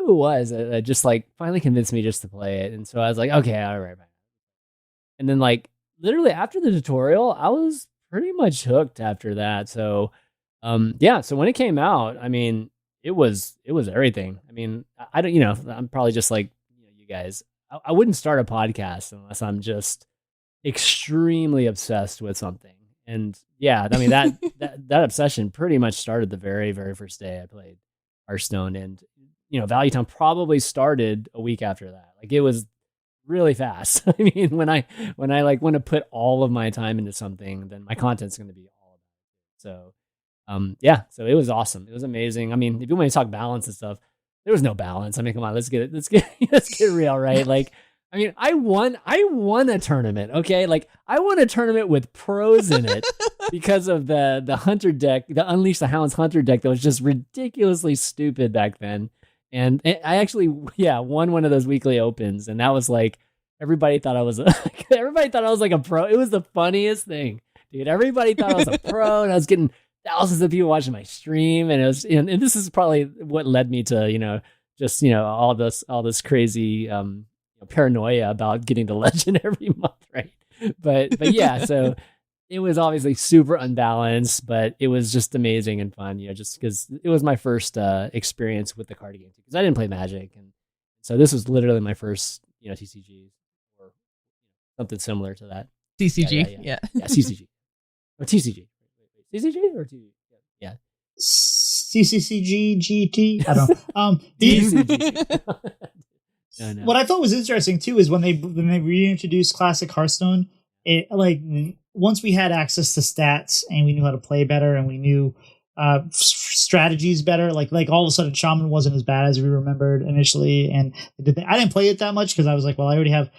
was that just like finally convinced me just to play it. And so I was like, okay, all right, man. And then like literally after the tutorial, I was pretty much hooked after that. So, yeah. So when it came out, I mean, it was everything. I mean, I don't, I'm probably just like you guys. I wouldn't start a podcast unless I'm just extremely obsessed with something. And yeah, I mean that obsession pretty much started the very, very first day I played Hearthstone, and Value Town probably started a week after that. Like it was really fast. I mean, when I like want to put all of my time into something, then my content's going to be all about it. So, yeah, so it was awesome. It was amazing. I mean, if you want to talk balance and stuff, there was no balance. I mean, come on, let's get real, right? Like, I mean, I won a tournament. Okay. Like I won a tournament with pros in it because of the Hunter deck, the Unleash the Hounds Hunter deck that was just ridiculously stupid back then. And I actually, won one of those weekly opens, and that was like everybody thought I was like a pro. It was the funniest thing, dude. Everybody thought I was a pro, and I was getting thousands of people watching my stream, and it was, and this is probably what led me to all this crazy paranoia about getting the legend every month, right? But yeah, so. It was obviously super unbalanced, but it was just amazing and fun, just because it was my first experience with the card game. Because I didn't play Magic, and so this was literally my first, TCG or something similar to that. CCG, yeah, CCG or TCG, CCG or TCG, yeah, CCCG GT. I don't know. No. What I thought was interesting too is when they reintroduced Classic Hearthstone. It like once we had access to stats and we knew how to play better and we knew strategies better, like all of a sudden Chanman wasn't as bad as we remembered initially. And I didn't play it that much because I was like, well, I already have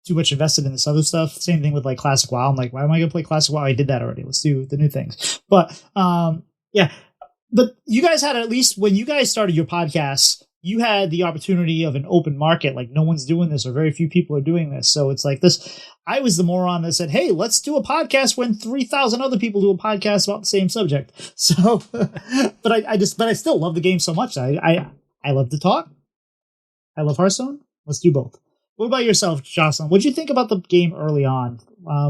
too much invested in this other stuff. Same thing with like Classic WoW. I'm like, why am I gonna play Classic WoW? I did that already. Let's do the new things. But yeah. But you guys had, at least when you guys started your podcast, you had the opportunity of an open market. Like no one's doing this, or very few people are doing this. So it's like this. I was the moron that said, hey, let's do a podcast when 3,000 other people do a podcast about the same subject. So, but I still love the game so much. I love to talk. I love Hearthstone. Let's do both. What about yourself, Jocelyn? What did you think about the game early on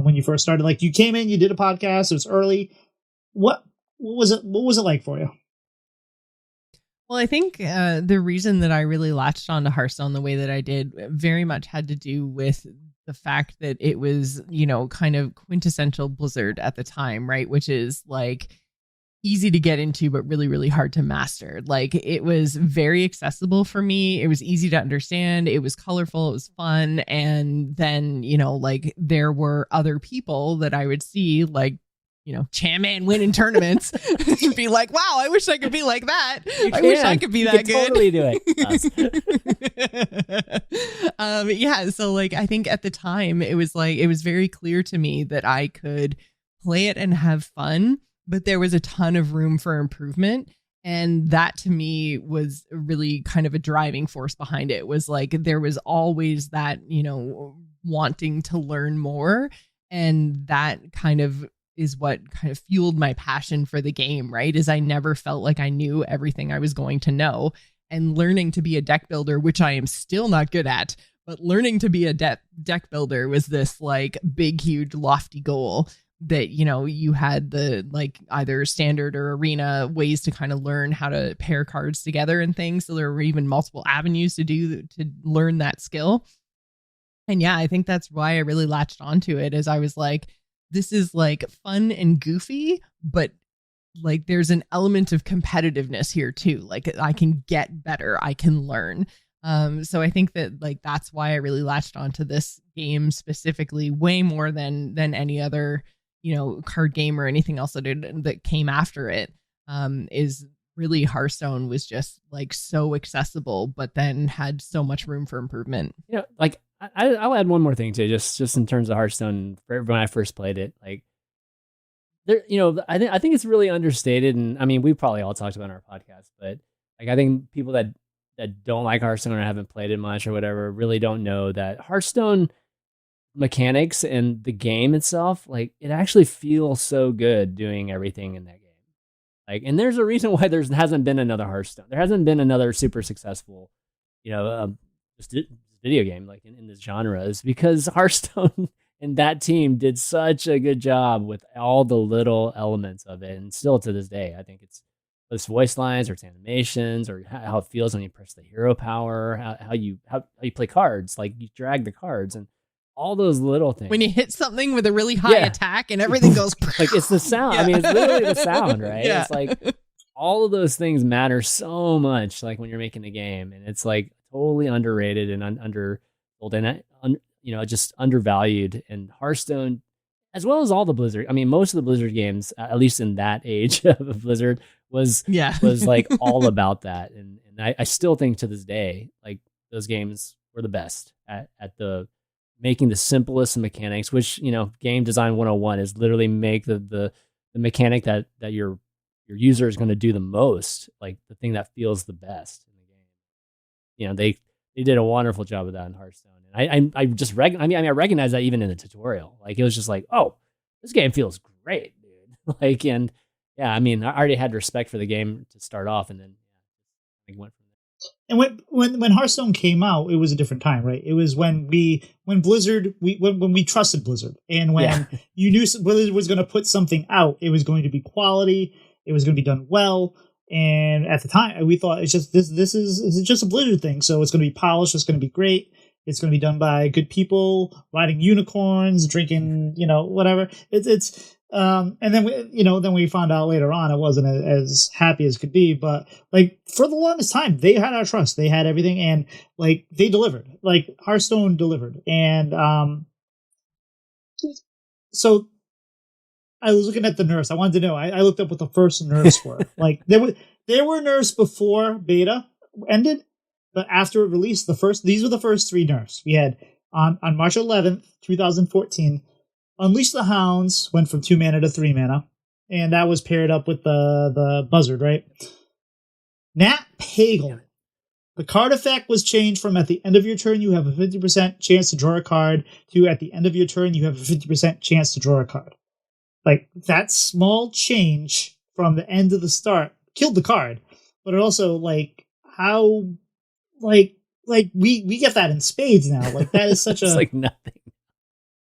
when you first started? Like you came in, you did a podcast. It was early. What was it? What was it like for you? Well, I think the reason that I really latched on to Hearthstone the way that I did very much had to do with the fact that it was, kind of quintessential Blizzard at the time, right? Which is like easy to get into, but really, really hard to master. Like it was very accessible for me. It was easy to understand. It was colorful. It was fun. And then, like there were other people that I would see, like, Chanman winning tournaments and be like, wow, I wish I could be like that. I wish I could be that good. Totally do it. Yeah. So like, I think at the time it was very clear to me that I could play it and have fun, but there was a ton of room for improvement. And that to me was really kind of a driving force behind it. Was like, there was always that, wanting to learn more. And that kind of is what kind of fueled my passion for the game, right? Is I never felt like I knew everything I was going to know. And learning to be a deck builder, which I am still not good at, but learning to be a deck builder was this like big, huge, lofty goal that, you had the like either standard or arena ways to kind of learn how to pair cards together and things. So there were even multiple avenues to learn that skill. And yeah, I think that's why I really latched onto it, as I was like, this is like fun and goofy, but like there's an element of competitiveness here too. Like I can get better, I can learn. So I think that like that's why I really latched onto this game specifically, way more than any other, card game or anything else that came after it. is really Hearthstone was just like so accessible, but then had so much room for improvement. Like I'll add one more thing too, just in terms of Hearthstone. When I first played it, like there, I think it's really understated, and I mean we probably all talked about it on our podcast, but like I think people that don't like Hearthstone or haven't played it much or whatever really don't know that Hearthstone mechanics and the game itself, like it actually feels so good doing everything in that game. Like, and there's a reason why there hasn't been another Hearthstone. There hasn't been another super successful, just video game like in this genre, is because Hearthstone and that team did such a good job with all the little elements of it. And still to this day, I think it's voice lines or it's animations or how it feels when you press the hero power, how you play cards, like you drag the cards and all those little things. When you hit something with a really high attack and everything goes like it's the sound. I mean, it's literally the sound, right? Yeah. It's like all of those things matter so much, like when you're making a game, and it's like totally underrated and just undervalued. And Hearthstone, as well as all the Blizzard, I mean, most of the Blizzard games, at least in that age of Blizzard, was like all about that. And I still think to this day, like those games were the best at the making the simplest mechanics, which, game design 101 is literally make the mechanic that your user is going to do the most, like the thing that feels the best in the game. They did a wonderful job of that in Hearthstone. And I just I recognize that even in the tutorial, like it was just like, oh, this game feels great, dude. Like, and yeah, I mean, I already had respect for the game to start off, and then I went from there. And when Hearthstone came out, it was a different time, right? It was when Blizzard, when we trusted Blizzard, and when you knew Blizzard was going to put something out, it was going to be quality, it was going to be done well. And at the time, we thought it's just this is just a Blizzard thing, so it's going to be polished, it's going to be great, it's going to be done by good people, riding unicorns, drinking, whatever. And then we found out later on it wasn't as happy as could be, but like for the longest time they had our trust, they had everything, and like they delivered, like Hearthstone delivered. And so I was looking at the nerfs. I wanted to know. I looked up what the first nerfs were. Like there were nerfs before beta ended, but after it released, these were the first 3 nerfs we had on March 11th, 2014. Unleash the Hounds went from 2 mana to 3 mana, and that was paired up with the Buzzard, right? Nat Pagle. The card effect was changed from at the end of your turn you have a 50% chance to draw a card to at the end of your turn you have a 50% chance to draw a card. Like, that small change from the end to the start killed the card, but it also, like, how, like we get that in spades now. Like, that is such it's like nothing.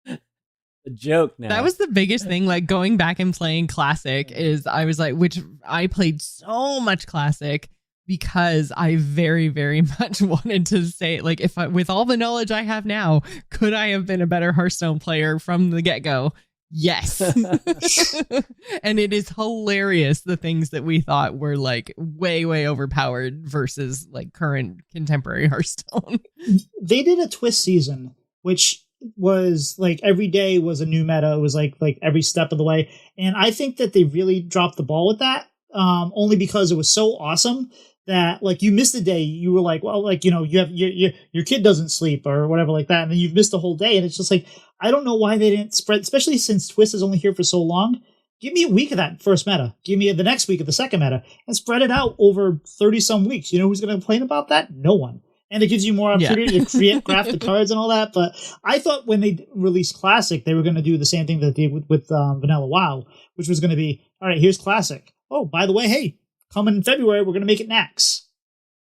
A joke now. That was the biggest thing, like going back and playing Classic, is I was like, which I played so much Classic because I very, very much wanted to say, like, if I, with all the knowledge I have now, could I have been a better Hearthstone player from the get-go? Yes. And it is hilarious, the things that we thought were like way, way overpowered versus like current contemporary Hearthstone. They did a twist season, which was like every day was a new meta. It was like every step of the way. And I think that they really dropped the ball with that, only because it was so awesome that like you missed a day. You were like, well, like, you have your kid doesn't sleep or whatever like that. And then you've missed a whole day. And it's just like, I don't know why they didn't spread, especially since Twist is only here for so long. Give me a week of that first meta. Give me the next week of the second meta and spread it out over 30 some weeks. You know who's going to complain about that? No one. And it gives you more opportunity to craft the cards and all that. But I thought when they released Classic, they were going to do the same thing that they did with Vanilla WoW, which was going to be, all right, here's Classic. Oh, by the way, hey, coming in February, we're going to make it Nax,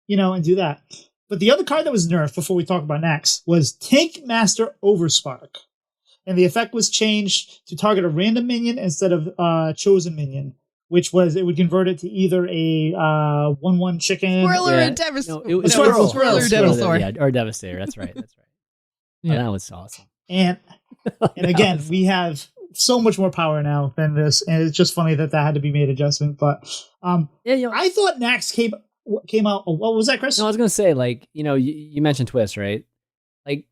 and do that. But the other card that was nerfed before we talk about Nax was Tank Master Overspark. And the effect was changed to target a random minion instead of chosen minion, which was, it would convert it to either a 1/1 chicken. Squirrel or a Devastator. Squirrel or Devastator. Yeah, or Devastator. That's right. Yeah. Oh, that was awesome. And again, we have so much more power now than this, and it's just funny that had to be made adjustment. But I thought Nax came out. What was that, Chris? No, I was gonna say, like, you mentioned Twist, right? Like,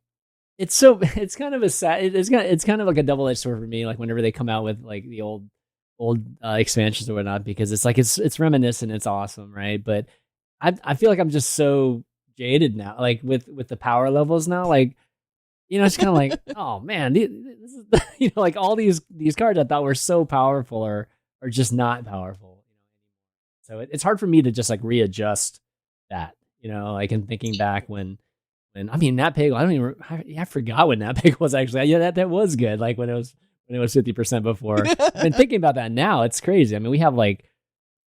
it's kind of a sad. It's kind of like a double-edged sword for me. Like, whenever they come out with like the old expansions or whatnot, because it's like it's reminiscent, it's awesome, right? But I feel like I'm just so jaded now, like with the power levels now, like, it's kind of like, oh man, this is like all these cards I thought were so powerful are just not powerful. So it's hard for me to just like readjust that, like in thinking back when I mean Nat Pig, I forgot when Nat Pig was actually. Yeah, that was good. Like when it was 50% before. And thinking about that now, it's crazy. I mean, we have like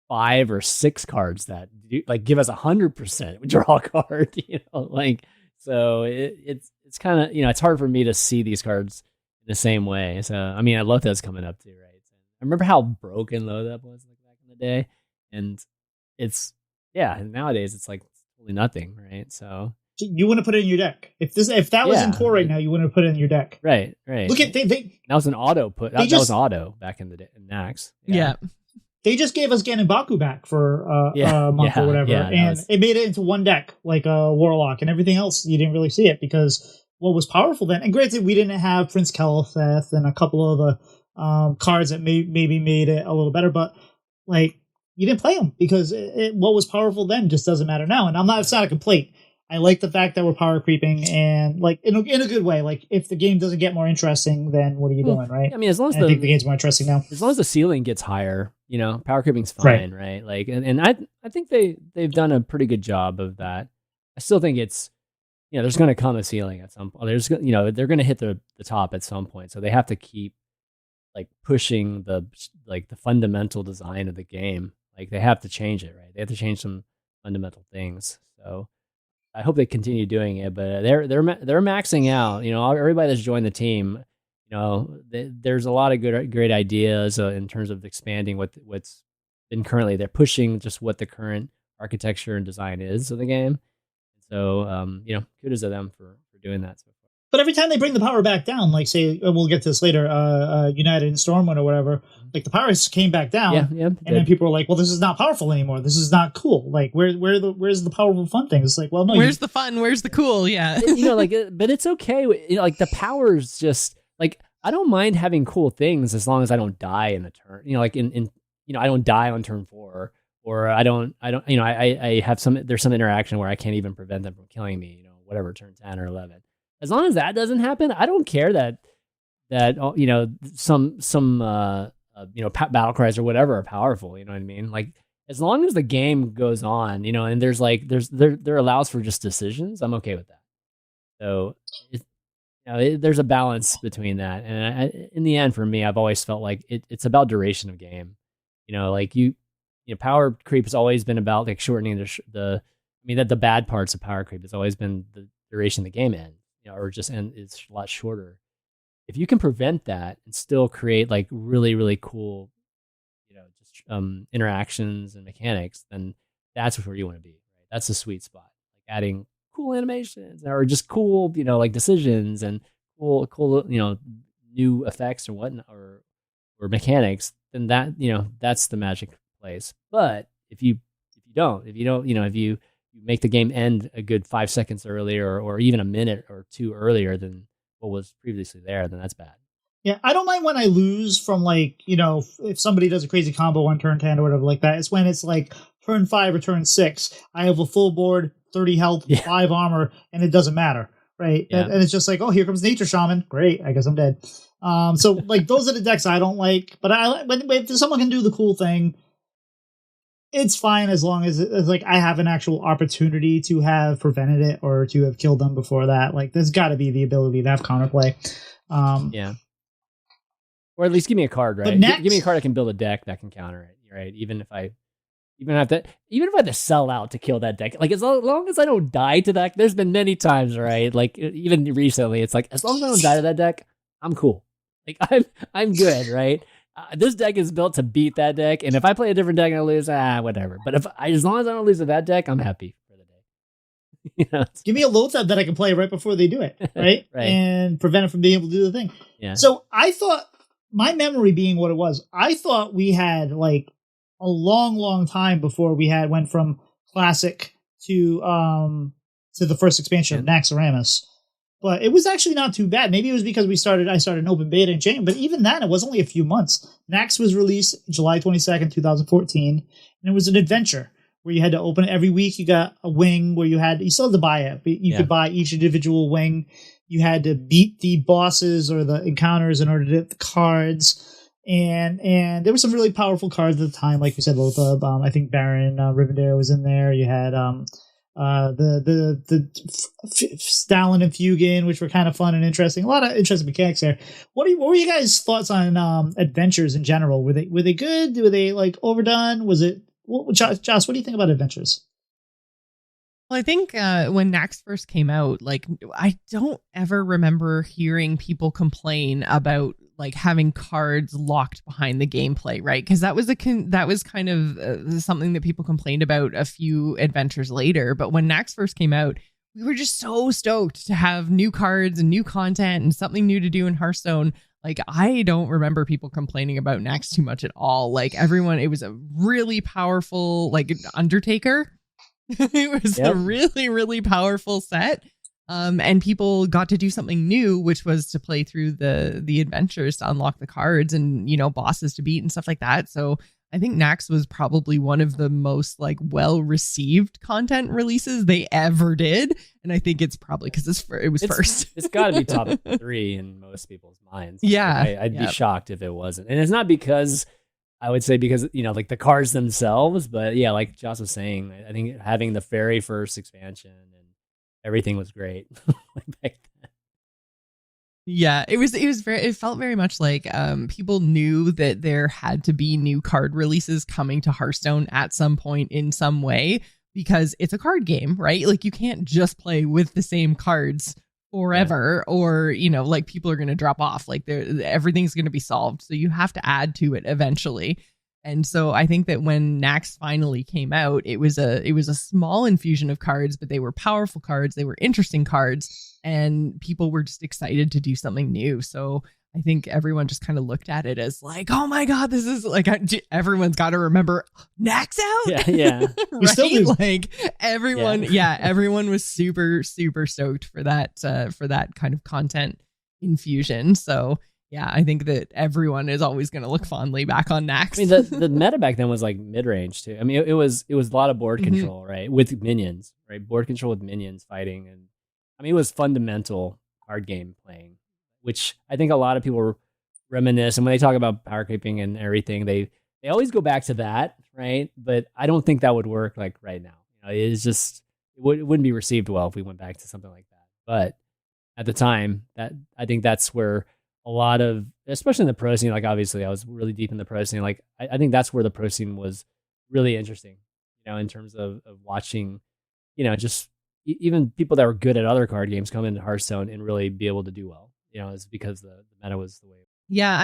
5 or 6 cards that like give us 100% draw card. Like, so it's kind of, it's hard for me to see these cards in the same way. So I mean, I love that's coming up too, right? So, I remember how broken Load Up was like back in the day, and and nowadays it's like totally nothing, right? So you wouldn't put it in your deck if that was in core right now. You wouldn't put it in your deck, right? Look at they that was an auto put. That was an auto back in the day in Nax. Yeah. They just gave us Ganonbaku back for a month or whatever, and it made it into one deck, like a Warlock, and everything else you didn't really see it because what was powerful then. And granted, we didn't have Prince Kelitheth and a couple of the cards that maybe made it a little better, but like you didn't play them because what was powerful then just doesn't matter now. And it's not a complaint. I like the fact that we're power creeping, and like in a good way. Like if the game doesn't get more interesting, then what are you doing, right? I mean, I think the game's more interesting now. As long as the ceiling gets higher, power creeping's fine, right? Like, and I think they've done a pretty good job of that. I still think it's, there's going to come a ceiling at some point. They're going to hit the top at some point, so they have to keep like pushing the fundamental design of the game. Like they have to change it, right? They have to change some fundamental things. So I hope they continue doing it, but they're maxing out. Everybody that's joined the team, there's a lot of great ideas in terms of expanding what's been currently. They're pushing just what the current architecture and design is of the game. So kudos to them for doing that so far. But every time they bring the power back down, like say we'll get to this later, United and Stormwind or whatever, like the power came back down, and then people were like, "Well, this is not powerful anymore. This is not cool. Like, where's the powerful fun thing?" It's like, well, no. Where's the fun? Where's the cool? Yeah, but it's okay. Like the power's just like I don't mind having cool things as long as I don't die in a turn. Like in I don't die on turn 4, or I don't. I have there's some interaction where I can't even prevent them from killing me. Whatever turn 10 or 11. As long as that doesn't happen, I don't care that some battle cries or whatever are powerful. You know what I mean? Like as long as the game goes on, and there allows for just decisions, I'm okay with that. So there's a balance between that, and in the end, for me, I've always felt like it's about duration of game. Like power creep has always been about like shortening the bad parts of power creep has always been the duration of the game ends. Or just it's a lot shorter. If you can prevent that and still create like really, really cool, interactions and mechanics, then that's where you want to be. Right? That's the sweet spot. Like adding cool animations or just cool, like decisions and cool, new effects or whatnot or mechanics. Then that's the magic place. But if you make the game end a good 5 seconds earlier or even a minute or 2 earlier than what was previously there, then that's bad. Yeah, I don't mind when I lose from like, if somebody does a crazy combo on turn 10 or whatever like that. It's when it's like turn 5 or turn 6. I have a full board, 30 health, 5 armor, and it doesn't matter, right? Yeah. And it's just like, oh, here comes Nature Shaman. Great, I guess I'm dead. So like those are the decks I don't like. But if someone can do the cool thing, it's fine as long as like I have an actual opportunity to have prevented it or to have killed them before that. Like there's got to be the ability to have counterplay. Or at least give me a card, right? Give me a card I can build a deck that can counter it, right? Even if I have to sell out to kill that deck, like as long as I don't die to that. There's been many times, right? Like even recently, it's like as long as I don't die to that deck, I'm cool. Like I'm good, right? This deck is built to beat that deck, and if I play a different deck and I lose, whatever. But as long as I don't lose to that deck, I'm happy for the day. Give me a Loatheb that I can play right before they do it, right? Right. And prevent it from being able to do the thing. Yeah. So I thought, my memory being what it was, I thought we had like a long, long time before we went from Classic to the first expansion of Naxxramas. but it was actually not too bad. Maybe it was because I started an open beta in January, but even then, it was only a few months. Nax was released July 22nd, 2014, and it was an adventure where you had to open it every week. You got a wing where you still had to buy it, but you could buy each individual wing. You had to beat the bosses or the encounters in order to get the cards. And there were some really powerful cards at the time, like you said, Lothab. I think Baron Rivendare was in there. You had the Stalin and Fugin, which were kind of fun and interesting. A lot of interesting mechanics there. What were you guys' thoughts on adventures in general? Were they good? Were they like overdone? Was it? Joce, what do you think about adventures? Well, I think when Nax first came out, like I don't ever remember hearing people complain about like having cards locked behind the gameplay, right? Because that was kind of something that people complained about a few adventures later. But when Nax first came out, we were just so stoked to have new cards and new content and something new to do in Hearthstone. Like, I don't remember people complaining about Nax too much at all. Like, everyone, it was a really powerful, like, Undertaker. It was a really, really powerful set. And people got to do something new, which was to play through the adventures to unlock the cards and, you know, bosses to beat and stuff like that. So I think Nax was probably one of the most like well-received content releases they ever did. And I think it's probably because it was first. It's got to be top 3 in most people's minds. Yeah. Like, I'd be shocked if it wasn't. And it's not because, I would say because, you know, like the cards themselves, but yeah, like Joce was saying, I think having the very first expansion and everything was great. Like back then. Yeah, it felt very much like people knew that there had to be new card releases coming to Hearthstone at some point in some way, because it's a card game, right? Like you can't just play with the same cards forever, or, you know, like people are going to drop off, like everything's going to be solved. So you have to add to it eventually. And so I think that when Nax finally came out, it was a small infusion of cards, but they were powerful cards. They were interesting cards, and people were just excited to do something new. So I think everyone just kind of looked at it as like, oh my God, this is like, everyone's got to remember Nax out. Yeah. Right? Still do. Like everyone was super, super stoked for that kind of content infusion. So yeah, I think that everyone is always going to look fondly back on Nax. I mean, the meta back then was like mid-range too. I mean, it was a lot of board control, right? With minions, right? Board control with minions fighting. And I mean, it was fundamental card game playing, which I think a lot of people reminisce. And when they talk about power creeping and everything, they always go back to that, right? But I don't think that would work like right now. You know, it's just, it wouldn't be received well if we went back to something like that. But at the time, I think that's where a lot of, especially in the pro scene, like obviously I was really deep in the pro scene. Like I think that's where the pro scene was really interesting, you know, in terms of watching, you know, just even people that were good at other card games come into Hearthstone and really be able to do well, you know, it's because the meta was the way. Yeah,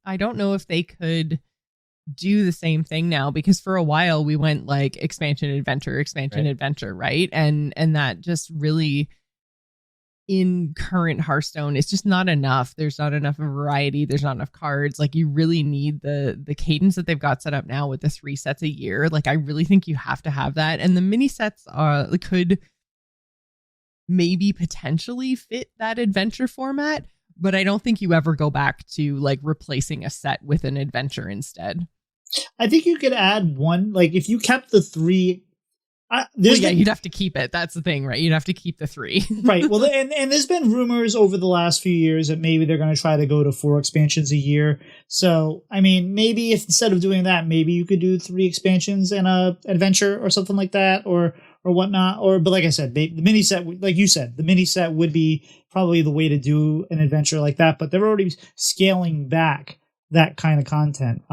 I don't know if they could do the same thing now, because for a while we went like expansion, adventure, right? And that just really, in current Hearthstone, it's just not enough. There's not enough variety. There's not enough cards. Like you really need the cadence that they've got set up now with the 3 sets a year. Like I really think you have to have that. And the mini sets could maybe potentially fit that adventure format, but I don't think you ever go back to like replacing a set with an adventure instead. I think you could add one, like if you kept the 3. You'd have to keep it. That's the thing, right? You'd have to keep the 3. Right. Well, and there's been rumors over the last few years that maybe they're going to try to go to 4 expansions a year. So, I mean, maybe if instead of doing that, maybe you could do 3 expansions and a adventure or something like that, or whatnot. But like I said, the mini set, like you said, the mini set would be probably the way to do an adventure like that. But they're already scaling back that kind of content.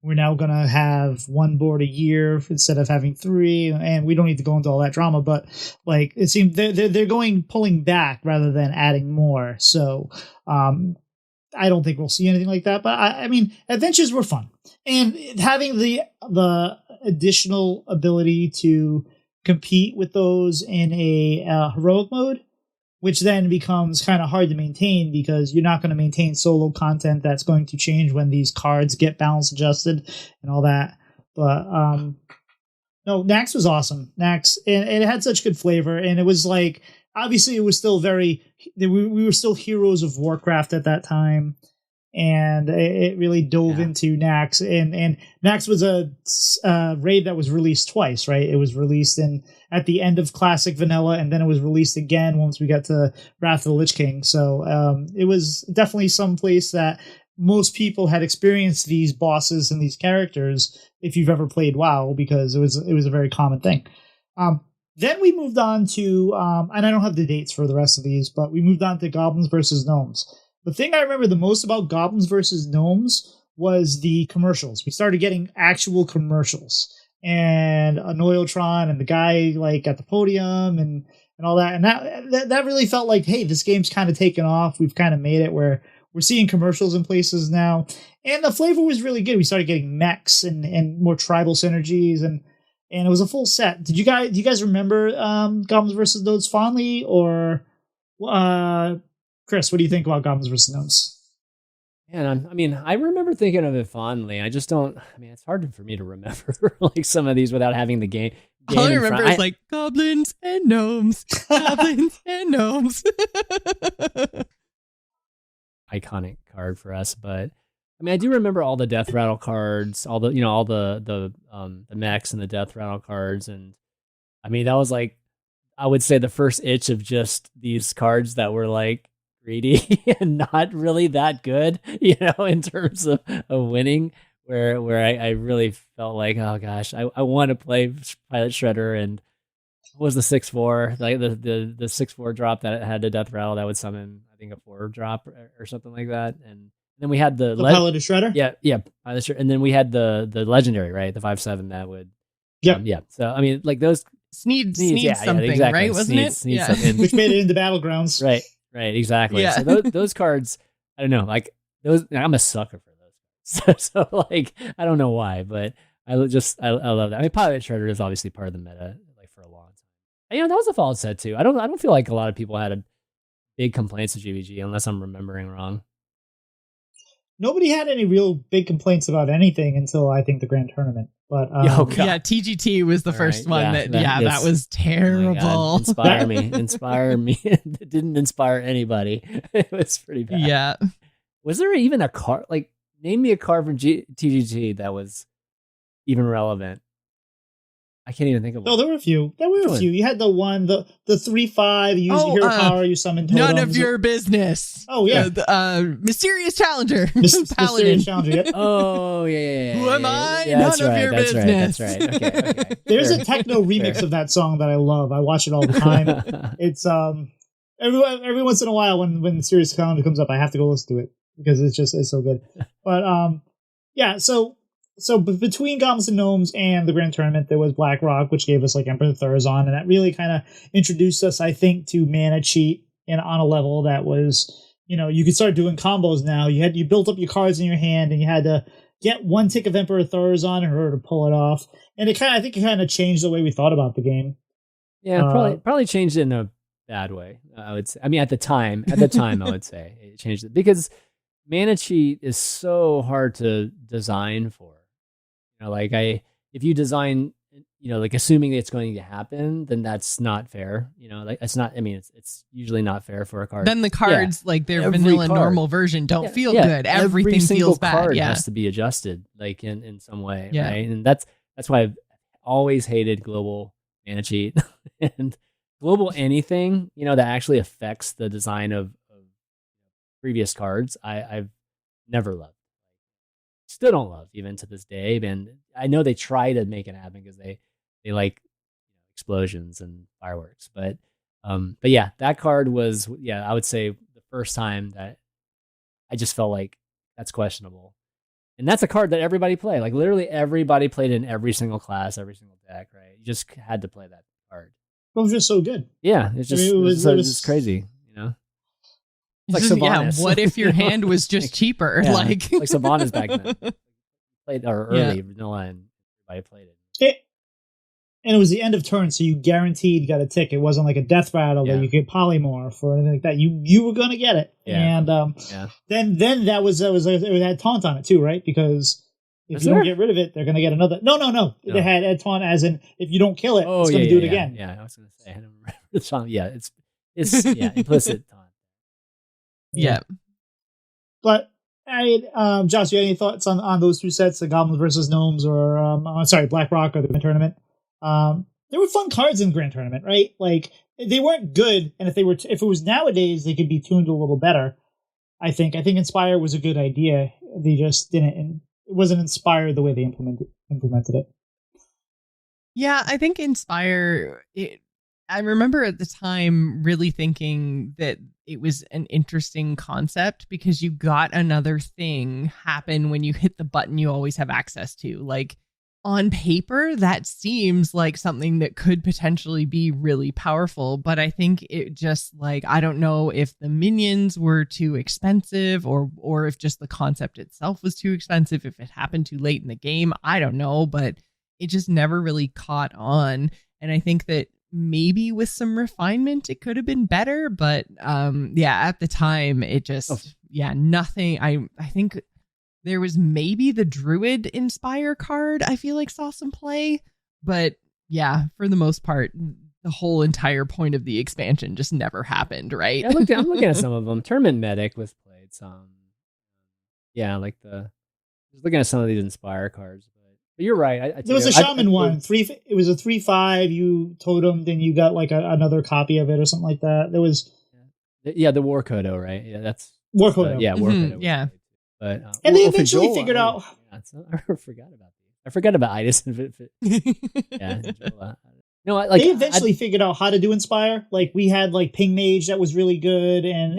We're now going to have 1 board a year instead of having 3, and we don't need to go into all that drama, but like it seems they're pulling back rather than adding more. So I don't think we'll see anything like that. But I mean, adventures were fun, and having the additional ability to compete with those in a heroic mode, which then becomes kind of hard to maintain because you're not going to maintain solo content that's going to change when these cards get balance adjusted and all that. But no, Nax was awesome. Nax, and it had such good flavor, and it was like obviously it was still we were still heroes of Warcraft at that time. And it really dove into Nax, and Nax was a raid that was released twice, right? It was released at the end of Classic Vanilla, and then it was released again once we got to Wrath of the Lich King. So it was definitely some place that most people had experienced these bosses and these characters if you've ever played WoW, because it was a very common thing. Then we moved on to, and I don't have the dates for the rest of these, but we moved on to Goblins versus Gnomes. The thing I remember the most about Goblins versus Gnomes was the commercials. We started getting actual commercials, and an Oiltron and the guy like at the podium and all that. And that really felt like, hey, this game's kind of taken off. We've kind of made it where we're seeing commercials in places now. And the flavor was really good. We started getting mechs and more tribal synergies, and it was a full set. Do you guys remember Goblins versus Gnomes fondly, or Chris, what do you think about Goblins vs. Gnomes? Man, I remember thinking of it fondly. I just don't. I mean, it's hard for me to remember like some of these without having the game. All I remember is like goblins and gnomes, goblins and gnomes. Iconic card for us, but I mean, I do remember all the death rattle cards, all the mechs and the death rattle cards, and I mean that was like, I would say the first itch of just these cards that were like greedy and not really that good, in terms of winning, where I really felt like, oh gosh, I want to play Pilot Shredder, and what was the 6/4, like the 6/4 drop that had the death rattle that would summon, I think, a 4 drop or something like that. And then we had the Pilot Shredder. Yeah, Pilot Shredder. And then we had the legendary, right? The 5/7 that would. Yeah. So I mean, like those Sneed something, exactly. Right? Wasn't it? Sneed something. Which made it into Battlegrounds. Right, exactly. Yeah. So those cards, I don't know, like those. I'm a sucker for those. So like, I don't know why, but I love that. I mean, Pilot Shredder is obviously part of the meta, like for a long time. And that was a solid set too. I don't feel like a lot of people had big complaints of GVG, unless I'm remembering wrong. Nobody had any real big complaints about anything until I think the Grand Tournament. But TGT was the first one that was terrible. Oh Inspire me. It didn't inspire anybody. It was pretty bad. Yeah. Was there even a card? Like, name me a card from TGT that was even relevant. I can't even think of one. No, there were a few. You had the one, the 3/5, use your hero power, you summon totems. None of your business. Oh, yeah. Mysterious Challenger. Mysterious Challenger, yep. Oh, yeah. Who am I? None of your business. That's right. Okay. There's a techno remix of that song that I love. I watch it all the time. It's every once in a while when Mysterious Challenger comes up, I have to go listen to it because it's so good. But So between Goblins and Gnomes and the Grand Tournament, there was Blackrock, which gave us like Emperor Thurzon, and that really kind of introduced us, I think, to mana cheat on a level that was, you could start doing combos now. You built up your cards in your hand, and you had to get one tick of Emperor Thurzon in order to pull it off. And I think it kind of changed the way we thought about the game. Yeah, probably changed it in a bad way, I would say. I mean, at the time, I would say it changed it because mana cheat is so hard to design for. If you design, like assuming it's going to happen, then that's not fair. It's not. I mean, it's usually not fair for a card. Then the cards, like their vanilla normal version, don't feel good. Everything feels bad. Every card has to be adjusted, like in some way, yeah. Right? And that's why I've always hated global mana cheat and global anything that actually affects the design of previous cards. I've never loved. Still don't love even to this day, and I know they try to make it happen because they like explosions and fireworks, but yeah, that card was I would say the first time that I just felt like that's questionable, and that's a card that everybody played, like literally everybody played in every single class, every single deck, right? You just had to play that card. It was just so good. Yeah, it's just it was crazy, Like Sylvanas. What if your hand was just cheaper? Like Sylvanas back then. Played early vanilla and everybody played it. And it was the end of turn, so you guaranteed got a tick. It wasn't like a death rattle that you could polymorph or anything like that. You were gonna get it. Yeah. And then that was it had taunt on it too, right? Because if you don't get rid of it, they're gonna get another. No. It had taunt as in if you don't kill it, it's gonna do it again. Yeah, I was gonna say I don't remember the song. Yeah, It's implicit taunt. Yeah. But Josh, you have any thoughts on those two sets, the Goblins versus Gnomes, or Black Rock or the Grand Tournament? There were fun cards in Grand Tournament, right? Like they weren't good, and if it was nowadays, they could be tuned a little better. I think Inspire was a good idea. They just didn't, and it wasn't inspired the way they implemented it. Yeah, I think Inspire. I remember at the time really thinking that it was an interesting concept because you got another thing happen when you hit the button you always have access to. Like on paper, that seems like something that could potentially be really powerful, but I think it just like, I don't know if the minions were too expensive or if just the concept itself was too expensive, if it happened too late in the game. I don't know, but it just never really caught on. And I think that maybe with some refinement it could have been better, but at the time it just nothing. I think there was maybe the Druid Inspire card I feel like saw some play, but yeah, for the most part the whole entire point of the expansion just never happened, right? I'm looking at some of them. Tournament Medic was played some. Just looking at some of these Inspire cards. But you're right. There was a Shaman one. It was a 3/5. You totemed, then you got like another copy of it or something like that. There was the War Kodo, right? Yeah, that's War Kodo. War Kodo. Yeah. But and they eventually figured out. I forgot about these. I forgot about Itis and Joel. No, they eventually figured out how to do Inspire. Like we had like Ping Mage that was really good, and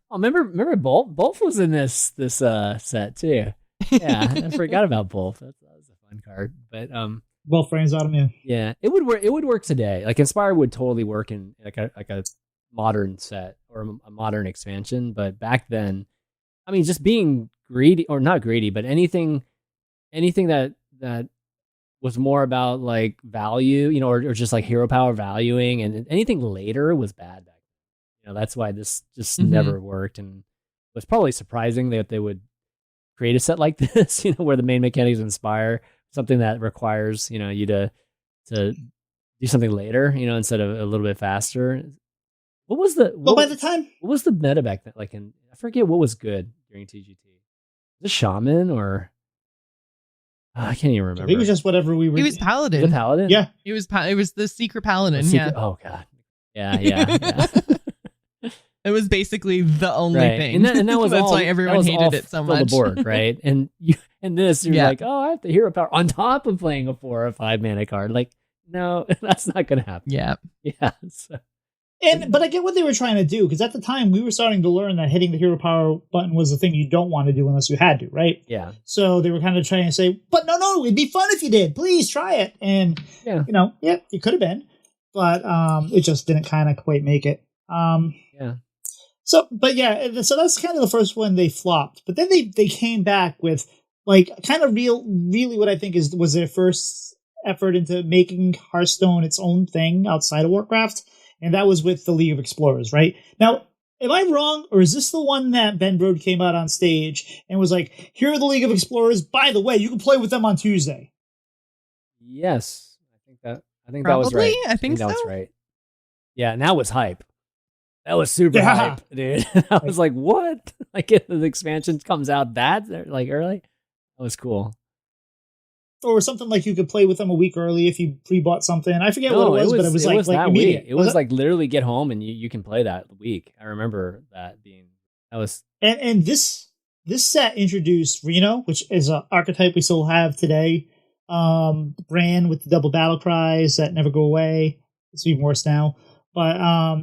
Oh, remember Bolf was in this set too. Yeah, I forgot about Bolf. That was a fun card, but Bolf frames out of me. Yeah, it would work. It would work today. Like Inspire would totally work in like a modern set or a modern expansion. But back then, I mean, just being greedy or not greedy, but anything that was more about like value, or just like hero power valuing, and anything later was bad back then. That's why this just never worked, and it was probably surprising that they would create a set like this, where the main mechanics Inspire, something that requires, you to do something later, instead of a little bit faster. What was the meta back then? Like I forget what was good during TGT. Was it Shaman or I can't even remember. It was just whatever we were. He was Paladin. The Paladin? Yeah. It was the Secret Paladin. Oh god. Yeah. It was basically the only thing. And that was that's why everyone hated it so much. The board, right? And you're like, oh, I have the hero power on top of playing a 4 or 5 mana card. Like, no, that's not gonna happen. Yeah. Yeah. So. But I get what they were trying to do, because at the time we were starting to learn that hitting the hero power button was the thing you don't want to do unless you had to, right? Yeah. So they were kind of trying to say, but no, it'd be fun if you did. Please try it. And it could have been, but it just didn't kind of quite make it. Yeah. So that's kind of the first one they flopped. But then they came back with like kind of really what I think was their first effort into making Hearthstone its own thing outside of Warcraft. And that was with the League of Explorers, right? Now, am I wrong, or is this the one that Ben Brode came out on stage and was like, here are the League of Explorers. By the way, you can play with them on Tuesday. Yes. I think Probably, that was right. I think so. That was right. Yeah, and that was hype. That was super hype, dude. I was like, what? Like if the expansion comes out like early? That was cool. Or something like you could play with them a week early if you pre-bought something. I forget what it was, but it was like that immediate. Week. It was like literally get home and you can play that week. I remember that was. And this set introduced Reno, which is an archetype we still have today. Brand with the double battle cries that never go away. It's even worse now. But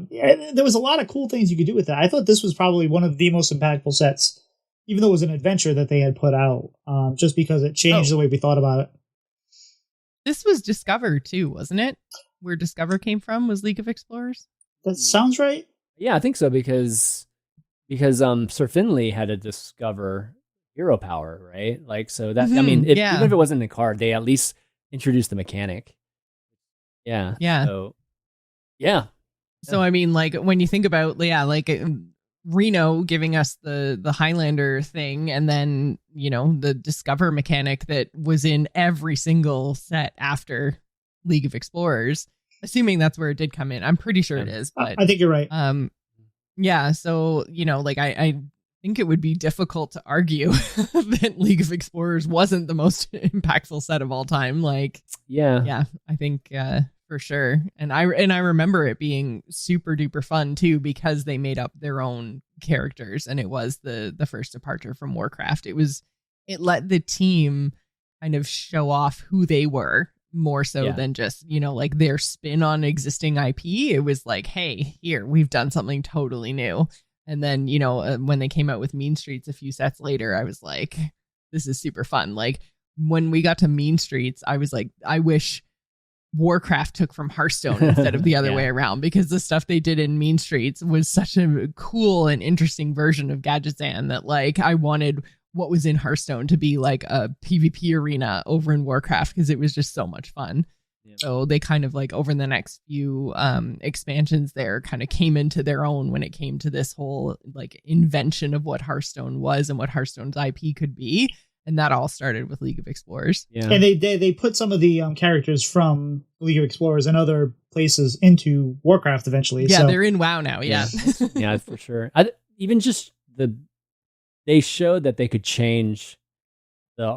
there was a lot of cool things you could do with that. I thought this was probably one of the most impactful sets, even though it was an adventure that they had put out, just because it changed the way we thought about it. This was Discover too, wasn't it? Where Discover came from was League of Explorers? That sounds right. Yeah, I think so, because Sir Finley had to discover hero power, right? Like, so that, I mean, even if it wasn't a card, they at least introduced the mechanic. Yeah. Yeah. So, yeah. So, I mean, like, when you think about, Reno giving us the Highlander thing, and then, the Discover mechanic that was in every single set after League of Explorers, assuming that's where it did come in. I'm pretty sure it is, but I think you're right. Yeah, so like I think it would be difficult to argue that League of Explorers wasn't the most impactful set of all time. Like, yeah, I think for sure. And I remember it being super duper fun too, because they made up their own characters, and it was the first departure from Warcraft. It let the team kind of show off who they were more so than just, like their spin on existing IP. It was like, hey, here, we've done something totally new. And then, when they came out with Mean Streets a few sets later, I was like, this is super fun. Like when we got to Mean Streets, I was like, I wish Warcraft took from Hearthstone instead of the other way around, because the stuff they did in Mean Streets was such a cool and interesting version of Gadgetzan that like I wanted what was in Hearthstone to be like a PvP arena over in Warcraft, because it was just so much fun. So they kind of like over the next few expansions there kind of came into their own when it came to this whole like invention of what Hearthstone was and what Hearthstone's IP could be. And that all started with League of Explorers. Yeah. And they put some of the characters from League of Explorers and other places into Warcraft eventually. Yeah, they're in WoW now. Yeah. Yeah, for sure. Even just they showed that they could change the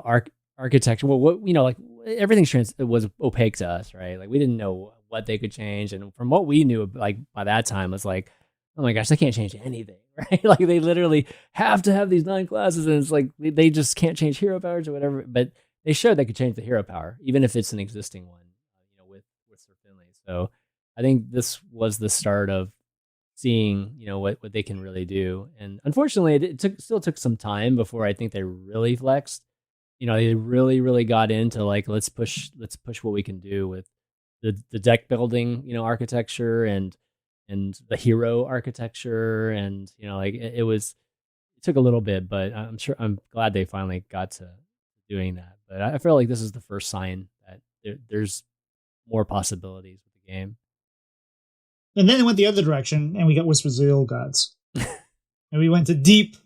architecture. Well, like everything was opaque to us, right? Like we didn't know what they could change, and from what we knew, like by that time, it's like, oh my gosh, they can't change anything, right? Like they literally have to have these 9 classes, and it's like they just can't change hero powers or whatever. But they showed they could change the hero power, even if it's an existing one, with Sir Finley. So I think this was the start of seeing, what they can really do. And unfortunately, it still took some time before I think they really flexed. They really, really got into like, let's push what we can do with the deck building, architecture and the hero architecture. And, it took a little bit, but I'm glad they finally got to doing that. But I feel like this is the first sign that there's more possibilities with the game. And then it went the other direction, and we got Whispers of the Old Gods. And we went to deep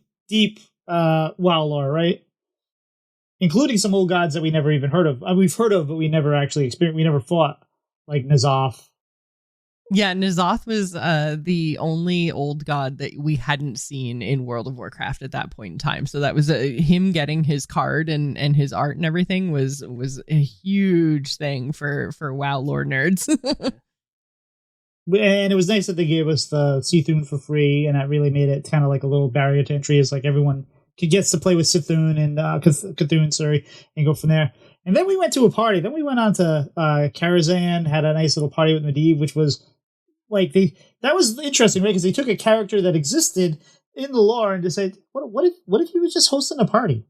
WoW lore, right? Including some old gods that we never even heard of. We've heard of, but we never actually experienced. We never fought, like N'Zoth. Yeah, N'Zoth was the only old god that we hadn't seen in World of Warcraft at that point in time. So that was him getting his card and his art and everything was a huge thing for WoW lore nerds. And it was nice that they gave us the Cthulhu for free, and that really made it kind of like a little barrier to entry. It's like everyone gets to play with Cthulhu and Cthulhu, and go from there. And then we went to a party. Then we went on to Karazhan, had a nice little party with Medivh, which was like that was interesting, right? Because they took a character that existed in the lore and decided, what if he was just hosting a party?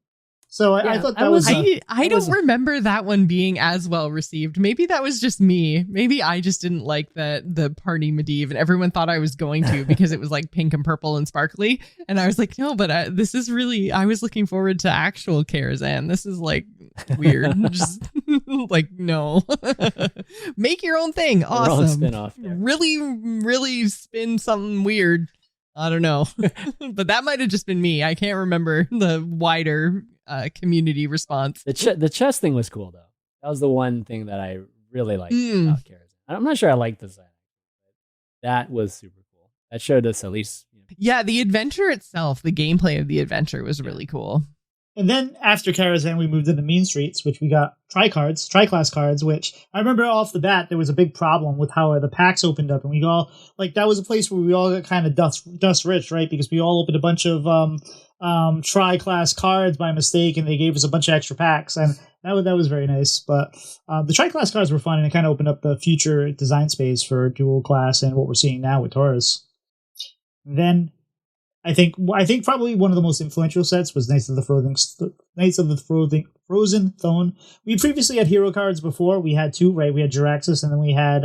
So I thought that was. I don't remember that one being as well received. Maybe that was just me. Maybe I just didn't like the party Medivh, and everyone thought I was going to because it was like pink and purple and sparkly. And I was like, no, but this is really. I was looking forward to actual Karazhan. This is like weird. Just like no, make your own thing. Awesome. Your own spin-off there. Really, really spin something weird. I don't know, but that might have just been me. I can't remember the wider community response. The chess thing was cool though. That was the one thing that I really liked about Karazhan. I'm not sure I liked the design. That was super cool. That showed us at least. Yeah, the adventure itself, the gameplay of the adventure was really cool. And then after Karazhan, we moved into Mean Streets, which we got tri-class cards, which I remember off the bat, there was a big problem with how the packs opened up. And we all, like, that was a place where we all got kind of dust rich, right? Because we all opened a bunch of tri-class cards by mistake, and they gave us a bunch of extra packs. And that was very nice. But the tri-class cards were fun, and it kind of opened up the future design space for dual class and what we're seeing now with Taurus. Then I think probably one of the most influential sets was Knights of the Frozen Throne. We previously had hero cards before. We had 2, right? We had Jiraxxus, and then we had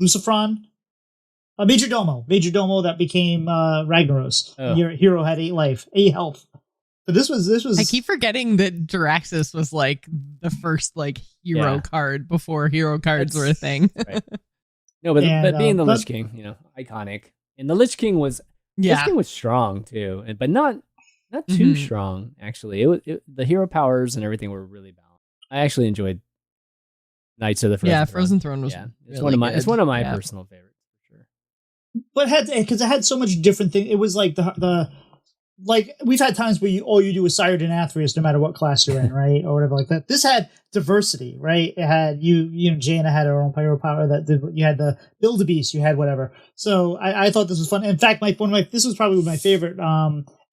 Lucifron. Major Domo that became Ragnaros. Oh. Your hero had 8 life, 8 health. But this was. I keep forgetting that Jiraxxus was like the first like hero card before hero cards were a thing. Right. No, but being the Lich King, iconic, and the Lich King was strong too, but not too strong actually. The hero powers and everything were really balanced. I actually enjoyed Knights of the Frozen Throne. Frozen Throne was it's one of my good. personal favorites for sure. But because it had so much different thing. It was like the like we've had times where all you do is Sire Denathrius, no matter what class you're in, right, or whatever like that. This had diversity, right? It had Jaina had her own pyro power. You had the Build-A-Beast, you had whatever. So I thought this was fun. In fact, this was probably my favorite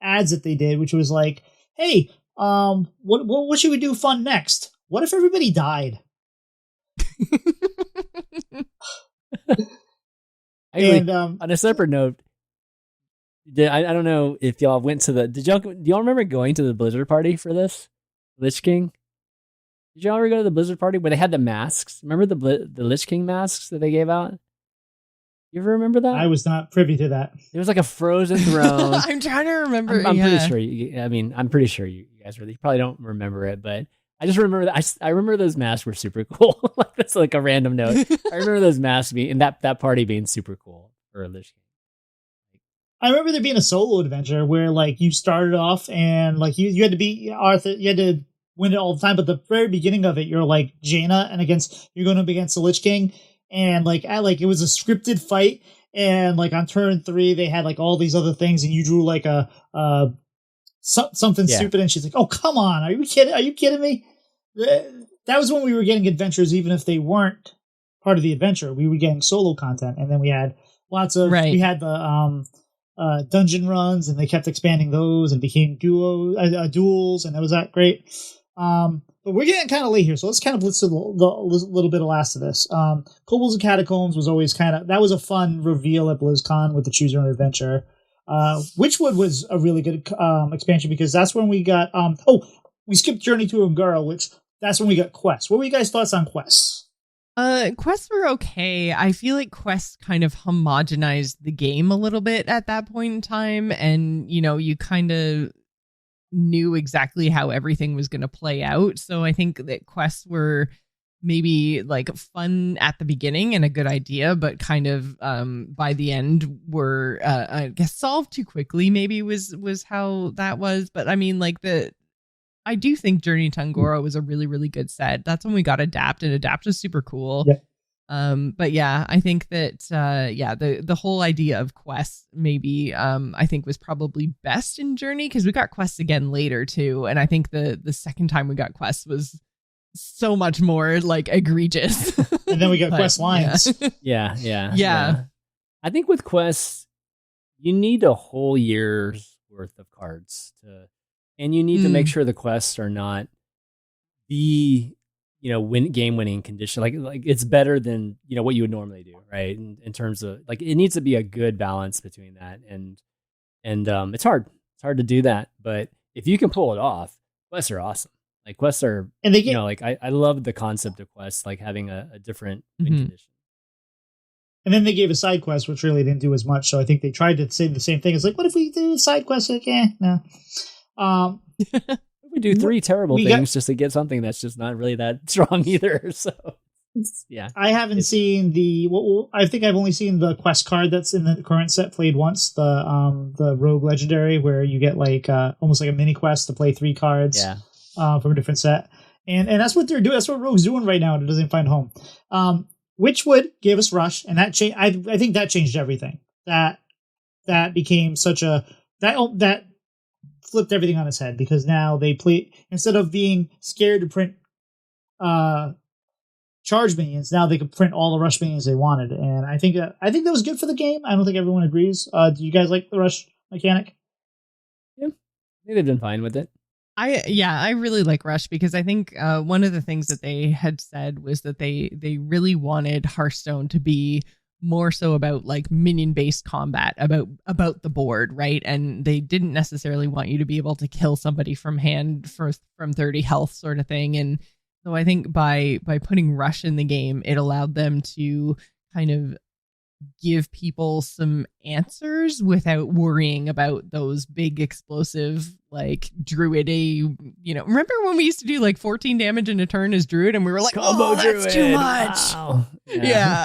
ads that they did, which was like, hey, what should we do fun next? What if everybody died? On a separate note, I don't know if y'all went to do y'all remember going to the Blizzard party for this Lich King? Did y'all ever go to the Blizzard party where they had the masks? Remember the Lich King masks that they gave out? You ever remember that? I was not privy to that. It was like a frozen throne. I'm trying to remember. I'm pretty sure. I'm pretty sure you guys really probably don't remember it, but I just remember that. I remember those masks were super cool. Like that's like a random note. I remember those masks being and that party being super cool for a Lich King. I remember there being a solo adventure where like you started off and like you had to be Arthur, you had to win it all the time, but the very beginning of it, you're like Jaina and you're going up against the Lich King, and it was a scripted fight, and like on turn 3 they had like all these other things, and you drew like something stupid, and she's like, "Oh come on, are you kidding me?" That was when we were getting adventures, even if they weren't part of the adventure. We were getting solo content, and then we had lots of we had the dungeon runs, and they kept expanding those and became duels, and that was great. But we're getting kind of late here, so let's kind of blitz to the little bit of last of this. Kobolds and Catacombs was always that was a fun reveal at BlizzCon with the Choose Your Own Adventure. Witchwood was a really good expansion because that's when we got we skipped Journey to Ungara, that's when we got quests. What were you guys' thoughts on quests? Quests were okay. I feel like quests kind of homogenized the game a little bit at that point in time, and you kind of knew exactly how everything was going to play out. So I think that quests were maybe like fun at the beginning and a good idea, but kind of by the end were I guess solved too quickly. Maybe was how that was. But I mean, I do think Journey to Ungora was a really, really good set. That's when we got Adapt, and Adapt was super cool. Yeah. But yeah, I think that the whole idea of quests maybe I think was probably best in Journey, because we got quests again later too, and I think the second time we got quests was so much more like egregious. And then we got quest lines. Yeah. I think with quests, you need a whole year's worth of cards and you need to make sure the quests are not the game winning condition. Like it's better than what you would normally do, right? In terms of like it needs to be a good balance between that and it's hard. It's hard to do that, but if you can pull it off, quests are awesome. Like quests are, and they get, I love the concept of quests, like having a different win condition. And then they gave a side quest, which really didn't do as much. So I think they tried to say the same thing. It's like, what if we do a side quest? Like, no. We do 3 terrible things just to get something that's just not really that strong either. So yeah, I haven't seen I think I've only seen the quest card that's in the current set played once. The Rogue Legendary, where you get like almost like a mini quest to play 3 cards. Yeah. From a different set, and that's what they're doing. That's what Rogue's doing right now, and it doesn't find home. Witchwood gave us Rush, and that changed. I think that changed everything. That became such a that flipped everything on its head, because now they play, instead of being scared to print charge minions, now they could print all the Rush minions they wanted, and I think that was good for the game. I don't think everyone agrees. Do you guys like the Rush mechanic? Yeah, I think they've been fine with it. I really like Rush, because I think one of the things that they had said was that they really wanted Hearthstone to be more so about like minion based combat, about the board, right? And they didn't necessarily want you to be able to kill somebody from hand from 30 health sort of thing. And so I think by putting Rush in the game, it allowed them to kind of give people some answers without worrying about those big explosive like druidy, remember when we used to do like 14 damage in a turn as druid, and we were like, combo druid, that's too much. Wow. Yeah.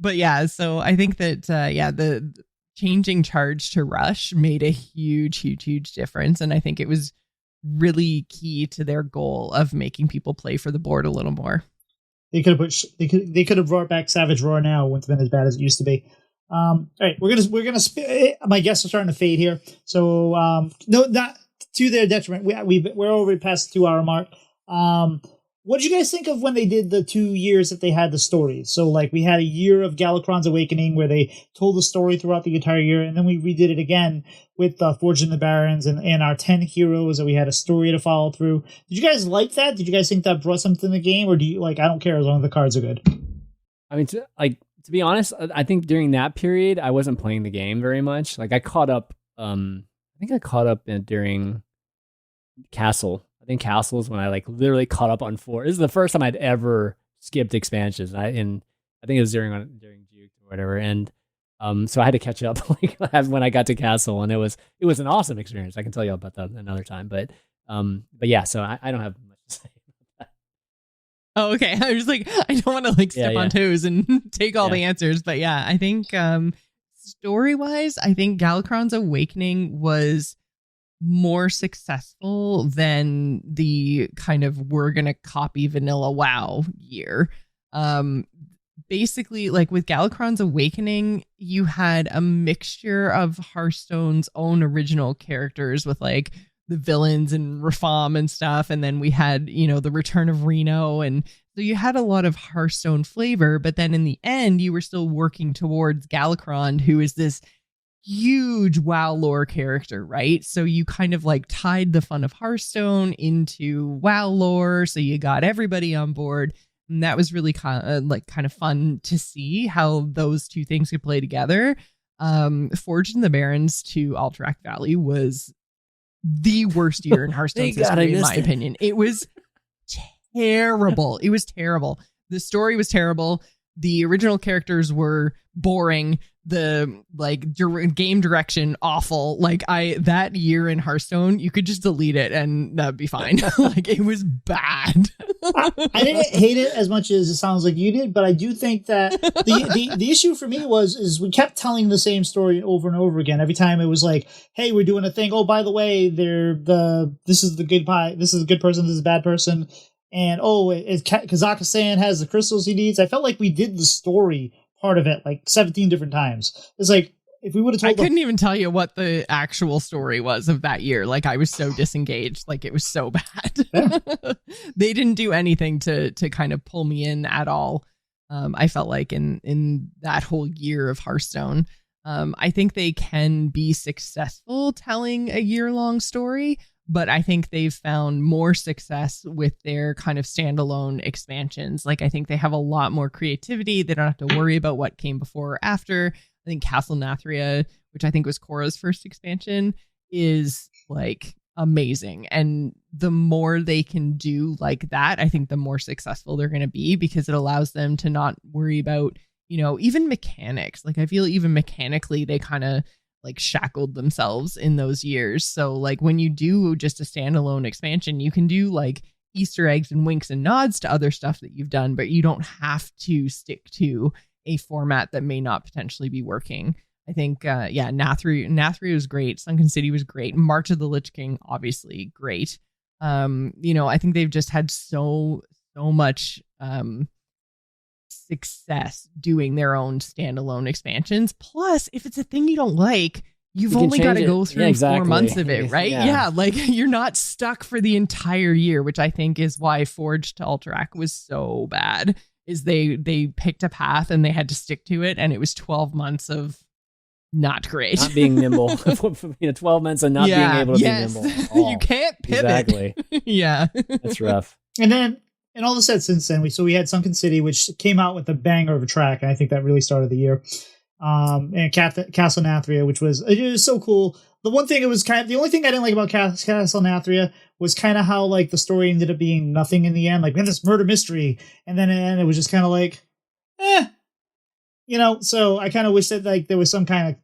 But yeah, so I think that the changing charge to Rush made a huge difference, and I think it was really key to their goal of making people play for the board a little more. They could have they could have brought back Savage Roar now. It wouldn't have been as bad as it used to be. All right, we're gonna my guests are starting to fade here, so no, not to their detriment. We're over past the 2-hour mark. What did you guys think of when they did the 2 years that they had the stories? So, like, we had a year of Galakron's Awakening where they told the story throughout the entire year, and then we redid it again with Forging the Barons and our 10 heroes, and we had a story to follow through. Did you guys like that? Did you guys think that brought something to the game, or do you, like, I don't care as long as the cards are good? I mean, to be honest, I think during that period, I wasn't playing the game very much. Like, I caught up, during Castle. I think Castle is when I like literally caught up on 4. This is the first time I'd ever skipped expansions. I think it was during Juke or whatever. And so I had to catch up like when I got to Castle, and it was an awesome experience. I can tell you about that another time. But yeah, so I don't have much to say about that. Oh, okay. I was like, I don't want to like step on toes and take all the answers. But yeah, I think story-wise, I think Galakron's Awakening was more successful than the kind of we're gonna copy vanilla WoW year. Basically, like with Galakron's Awakening, you had a mixture of Hearthstone's own original characters with like the villains and Rafam and stuff, and then we had, you know, the return of Reno, and so you had a lot of Hearthstone flavor, but then in the end you were still working towards Galakron, who is this huge WoW lore character, right? So you kind of like tied the fun of Hearthstone into WoW lore, so you got everybody on board, and that was really kind of fun to see how those two things could play together. Forging the Barons to Alterac Valley was the worst year in Hearthstone's history, in my opinion. It was terrible. It was terrible. The story was terrible. The original characters were boring. The like game direction awful. Like that year in Hearthstone, you could just delete it and that'd be fine. Like it was bad. I didn't hate it as much as it sounds like you did, but I do think that the issue for me is we kept telling the same story over and over again. Every time it was like, hey, we're doing a thing. Oh, by the way, this is the good pie. This is a good person. This is a bad person. And Kazakhstan has the crystals he needs. I felt like we did the story part of it like 17 different times. It's like, if we would have told I couldn't even tell you what the actual story was of that year. Like I was so disengaged. Like it was so bad. Yeah. They didn't do anything to kind of pull me in at all. I felt like in that whole year of Hearthstone. I think they can be successful telling a year-long story, but I think they've found more success with their kind of standalone expansions. Like, I think they have a lot more creativity. They don't have to worry about what came before or after. I think Castle Nathria, which I think was Korra's first expansion, is like amazing. And the more they can do like that, I think the more successful they're going to be, because it allows them to not worry about, you know, even mechanics. Like, I feel even mechanically, they kind of like shackled themselves in those years. So like when you do just a standalone expansion, you can do like Easter eggs and winks and nods to other stuff that you've done, but you don't have to stick to a format that may not potentially be working. I think, Nathria was great. Sunken City was great. March of the Lich King, obviously great. You know, I think they've just had so much success doing their own standalone expansions. Plus, if it's a thing you don't like, you've only got to go through 4 months of it, right? Yeah, like you're not stuck for the entire year, which I think is why Forged to Alterac was so bad. Is they picked a path and they had to stick to it, and it was 12 months of not great, not being nimble. 12 months of not being able to be nimble. You can't pivot. Exactly. Yeah, that's rough. And all the sets since then, we had Sunken City, which came out with a banger of a track, and I think that really started the year. And Castle Nathria, which was so cool. The only thing I didn't like about Castle Nathria was kind of how like the story ended up being nothing in the end. Like, we had this murder mystery, and then it was just kind of like, you know. So I kind of wish that like there was some kind of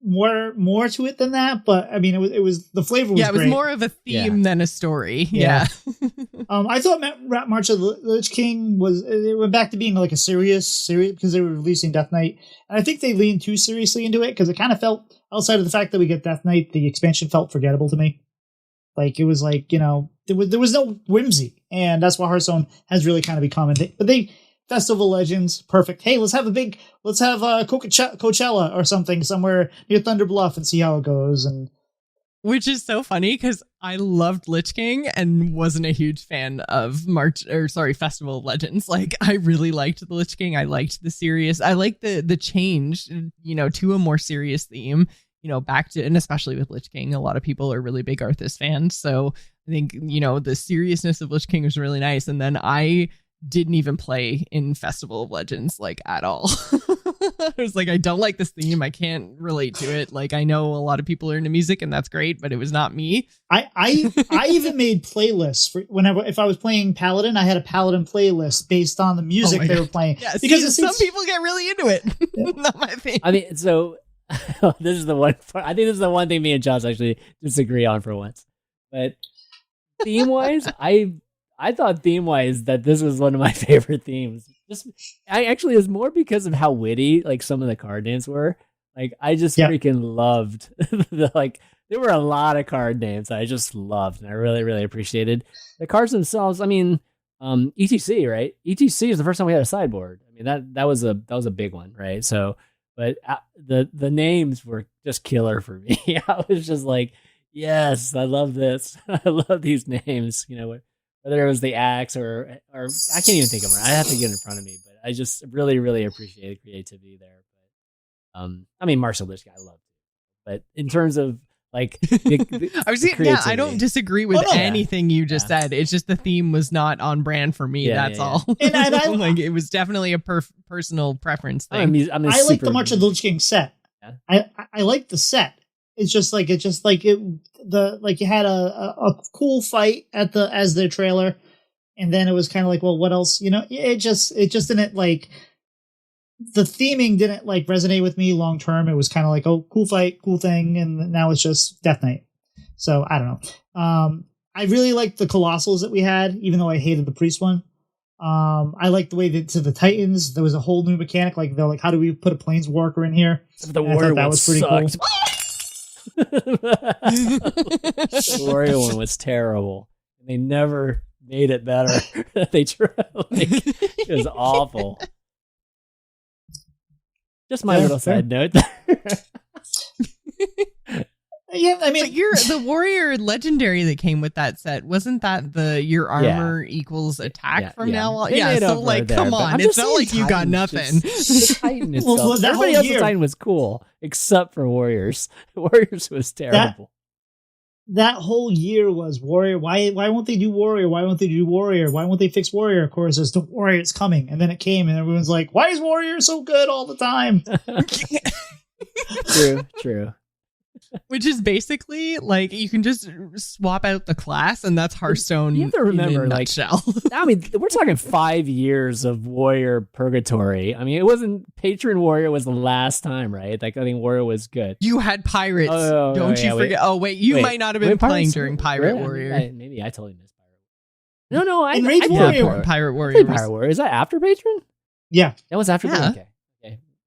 more to it than that. But I mean, it was the flavor was it was great. more of a theme than a story. Yeah. I thought March of the Lich King it went back to being like a serious because they were releasing Death Knight, and I think they leaned too seriously into it because it kind of felt, outside of the fact that we get Death Knight, the expansion felt forgettable to me. Like it was like, there was no whimsy, and that's why Hearthstone has really kind of become. But Festival of Legends, perfect. Hey, let's have Coachella or something somewhere near Thunder Bluff and see how it goes. And which is so funny because I loved Lich King and wasn't a huge fan of Festival of Legends. Like I really liked the Lich King. I liked the serious. I liked the change, to a more serious theme. Back to, and especially with Lich King, a lot of people are really big Arthas fans. So I think, the seriousness of Lich King was really nice. And then I didn't even play in Festival of Legends, like, at all. I was like, I don't like this theme. I can't relate to it. Like, I know a lot of people are into music and that's great, but it was not me. I even made playlists for if I was playing Paladin, I had a Paladin playlist based on the music they were playing. Yeah, because some people get really into it. Yeah. Not my thing. I mean, so this is the one. I think this is the one thing me and Josh actually disagree on for once. But theme wise, I thought theme wise that this was one of my favorite themes. It was more because of how witty like some of the card names were. Like I just freaking loved there were a lot of card names I just loved and I really, really appreciated. The cards themselves, I mean, ETC, right? ETC is the first time we had a sideboard. I mean that was a big one, right? So but the names were just killer for me. I was just like, yes, I love this. I love these names. Whether it was the axe or I can't even think of them. I have to get in front of me, but I just really, really appreciate the creativity there. But I mean, Marshall Lich, I love it. But in terms of like, I don't disagree with anything you just said. It's just the theme was not on brand for me. That's all. And I like it was definitely a personal preference thing. I like the March of the Lich King set. Yeah. I like the set. You had a cool fight as the trailer, and then it was kind of like, well, what else? It just didn't like the theming didn't like resonate with me long term. It was kind of like, oh, cool fight, cool thing, and now it's just Death Knight. So I don't know. I really liked the Colossals that we had, even though I hated the Priest one. I liked the way that to the Titans there was a whole new mechanic. Like they're like, how do we put a Planeswalker in here? The Warrior that was pretty cool. The Warrior one was terrible. They never made it better. They tried. It was awful. Just my little side note there. Yeah, I mean, the warrior legendary that came with that set, wasn't that your armor equals attack from now on? Yeah, so like, come on, it's not like you got nothing. The Titan itself, everybody else's Titan was cool, except for Warriors. Warriors was terrible. That whole year was Warrior. Why won't they do Warrior? Why won't they do Warrior? Why won't they fix Warrior? Of course, there's the Warrior, it's coming. And then it came, and everyone's like, why is Warrior so good all the time? True. Which is basically like you can just swap out the class, and that's Hearthstone. You have to remember, in a nutshell. I mean, we're talking 5 years of Warrior purgatory. I mean, it wasn't Patron Warrior was the last time, right? Like I think Warrior was good. You had Pirates. Don't you forget? Wait, you might not have been playing during Pirate Warrior. Maybe I totally missed Pirate Warrior. No, I Warrior. Pirate Warrior. Pirate Warrior. Is that after Patron? Yeah, that was after. Yeah. Okay.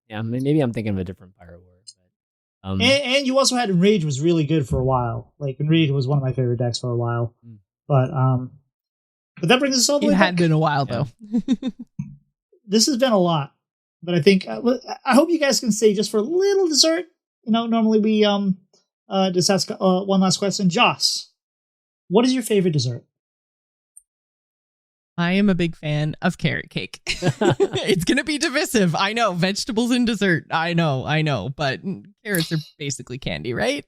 Yeah, maybe I'm thinking of a different Pirate Warrior. And you also had Enrage was really good for a while. Like Enrage was one of my favorite decks for a while. But that brings us all the way back. It had been a while though. This has been a lot, but I think I hope you guys can stay just for a little dessert. Normally we just ask one last question. Joce, what is your favorite dessert? I am a big fan of carrot cake. It's going to be divisive. I know. Vegetables and dessert. I know. But carrots are basically candy, right?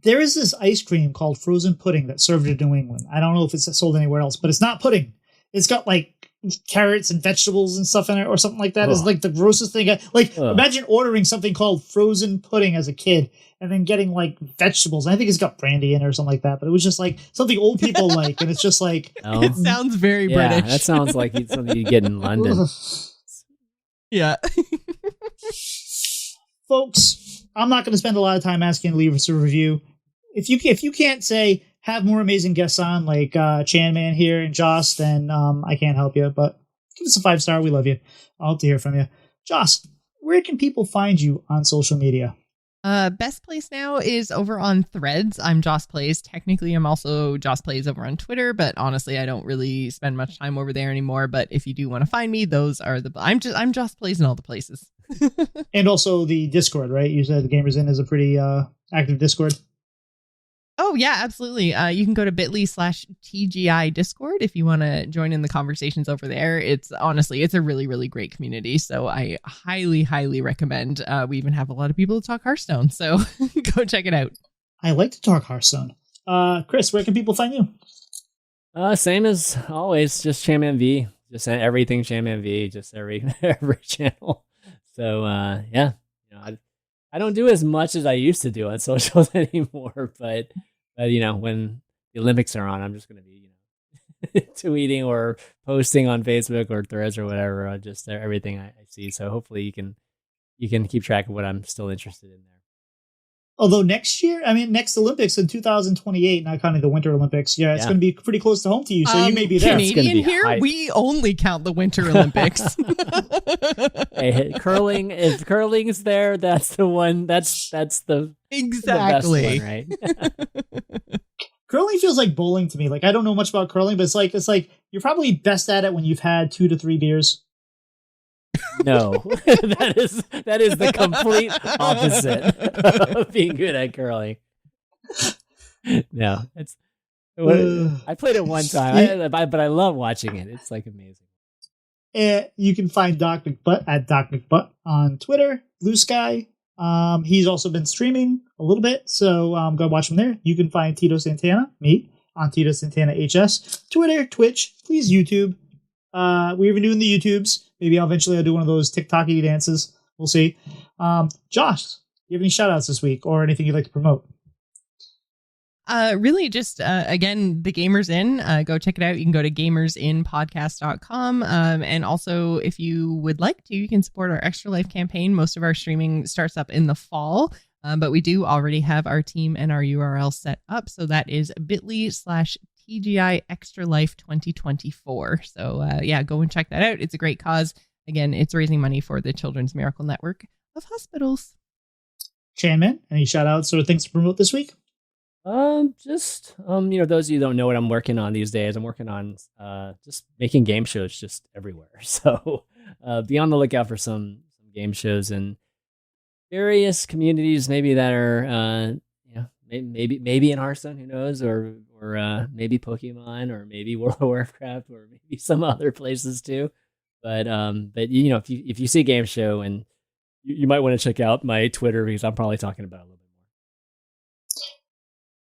There is this ice cream called frozen pudding that's served in New England. I don't know if it's sold anywhere else, but it's not pudding. It's got like carrots and vegetables and stuff in it or something like that. It's like the grossest thing. Imagine ordering something called frozen pudding as a kid and then getting like vegetables. I think it's got brandy in it or something like that, but it was just like something old people like, and it's just like... It sounds very British. That sounds like something you get in London. Yeah. Folks, I'm not going to spend a lot of time asking to leave us a review. If you can't say... have more amazing guests on like Chanman here and Joce, then I can't help you. But give us a 5-star. We love you. I'll hope to hear from you. Joce, where can people find you on social media? Best place now is over on Threads. I'm Joce Plays. Technically, I'm also Joce Plays over on Twitter, but honestly, I don't really spend much time over there anymore. But if you do want to find me, those are I'm Joce Plays in all the places. And also the Discord, right? You said the Gamers Inn is a pretty active Discord. Oh, yeah, absolutely. You can go to bit.ly/TGI Discord if you want to join in the conversations over there. It's a really, really great community. So I highly, highly recommend. We even have a lot of people to talk Hearthstone. So go check it out. I like to talk Hearthstone. Chris, where can people find you? Same as always, just ChanmanV. Just everything ChanmanV, just every channel. So, yeah. I don't do as much as I used to do on socials anymore, but when the Olympics are on, I'm just going to be, tweeting or posting on Facebook or Threads or whatever, just everything I see. So hopefully you can keep track of what I'm still interested in there. Although next Olympics in 2028, not counting the Winter Olympics, it's going to be pretty close to home to you, so you may be there. Canadian here, we only count the Winter Olympics. Hey, curling, if curling's there, that's the one. That's the exactly the best one, right? Curling feels like bowling to me. Like I don't know much about curling, but it's like you're probably best at it when you've had 2 to 3 beers. No, that is the complete opposite of being good at curling. No, I played it one time, but I love watching it. It's like amazing. And you can find Doc McButt at Doc McButt on Twitter, Blue Sky. He's also been streaming a little bit, so go watch him there. You can find Tito Santana, me, on Tito Santana HS, Twitter, Twitch, please YouTube. We're even doing the YouTubes. Maybe I'll do one of those TikTok-y dances. We'll see. Josh, do you have any shout-outs this week or anything you'd like to promote? Really just, again, the Gamers Inn. Go check it out. You can go to gamersinpodcast.com. And also, if you would like to, you can support our Extra Life campaign. Most of our streaming starts up in the fall. But we do already have our team and our URL set up. So that is bit.ly/TGI Extra Life 2024. So go and check that out. It's a great cause. Again, it's raising money for the Children's Miracle Network of Hospitals. Chanman, any shout outs or things to promote this week? Just those of you who don't know what I'm working on these days, I'm working on just making game shows just everywhere. So be on the lookout for some game shows in various communities, maybe that are maybe in Hearthstone, who knows, or maybe Pokemon, or maybe World of Warcraft, or maybe some other places too. But if you see a game show, and you might want to check out my Twitter, because I'm probably talking about it a little bit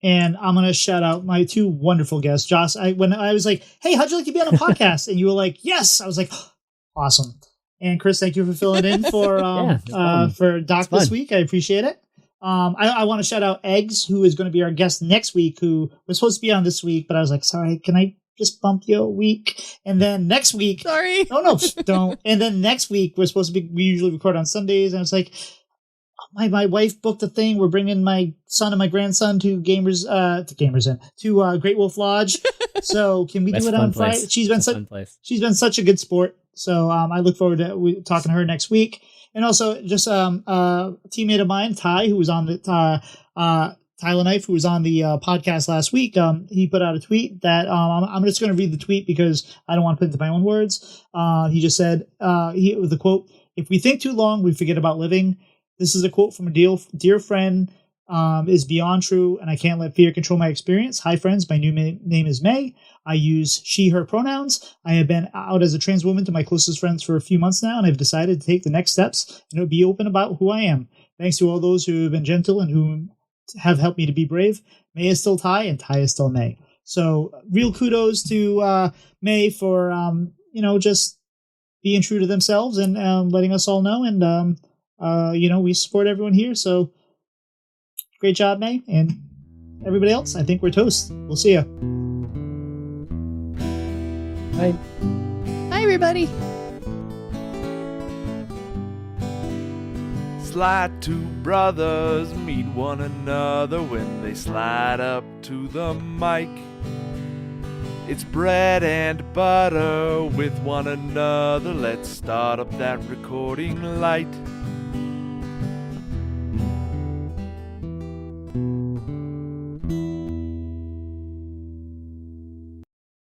more. And I'm going to shout out my 2 wonderful guests. Josh, when I was like, hey, how'd you like to be on a podcast? And you were like, yes. I was like, awesome. And Chris, thank you for filling in for Doc this week. I appreciate it. I want to shout out Eggs, who is going to be our guest next week, who was supposed to be on this week, but I was like, sorry, can I just bump you a week? And then next week, sorry. No, don't. And then next week, we usually record on Sundays. And I was like, my wife booked a thing. We're bringing my son and my grandson to Great Wolf Lodge. So can we do it on Friday? She's been such a good sport. So I look forward to talking to her next week. And also just a teammate of mine, Ty, who was on the Tyler Knife, who was on the podcast last week. He put out a tweet that I'm just going to read the tweet because I don't want to put it into my own words. He just said, with the quote, "If we think too long, we forget about living." This is a quote from a dear friend, is beyond true, and I can't let fear control my experience. Hi, friends. My new name is May. I use she, her pronouns. I have been out as a trans woman to my closest friends for a few months now, and I've decided to take the next steps and be open about who I am. Thanks to all those who have been gentle and who have helped me to be brave. May is still Ty, and Ty is still May. So real kudos to May for, just being true to themselves and letting us all know. And, we support everyone here. So great job, May. And everybody else, I think we're toast. We'll see ya. Bye. Bye, everybody. Slide 2 brothers meet one another when they slide up to the mic. It's bread and butter with one another. Let's start up that recording light.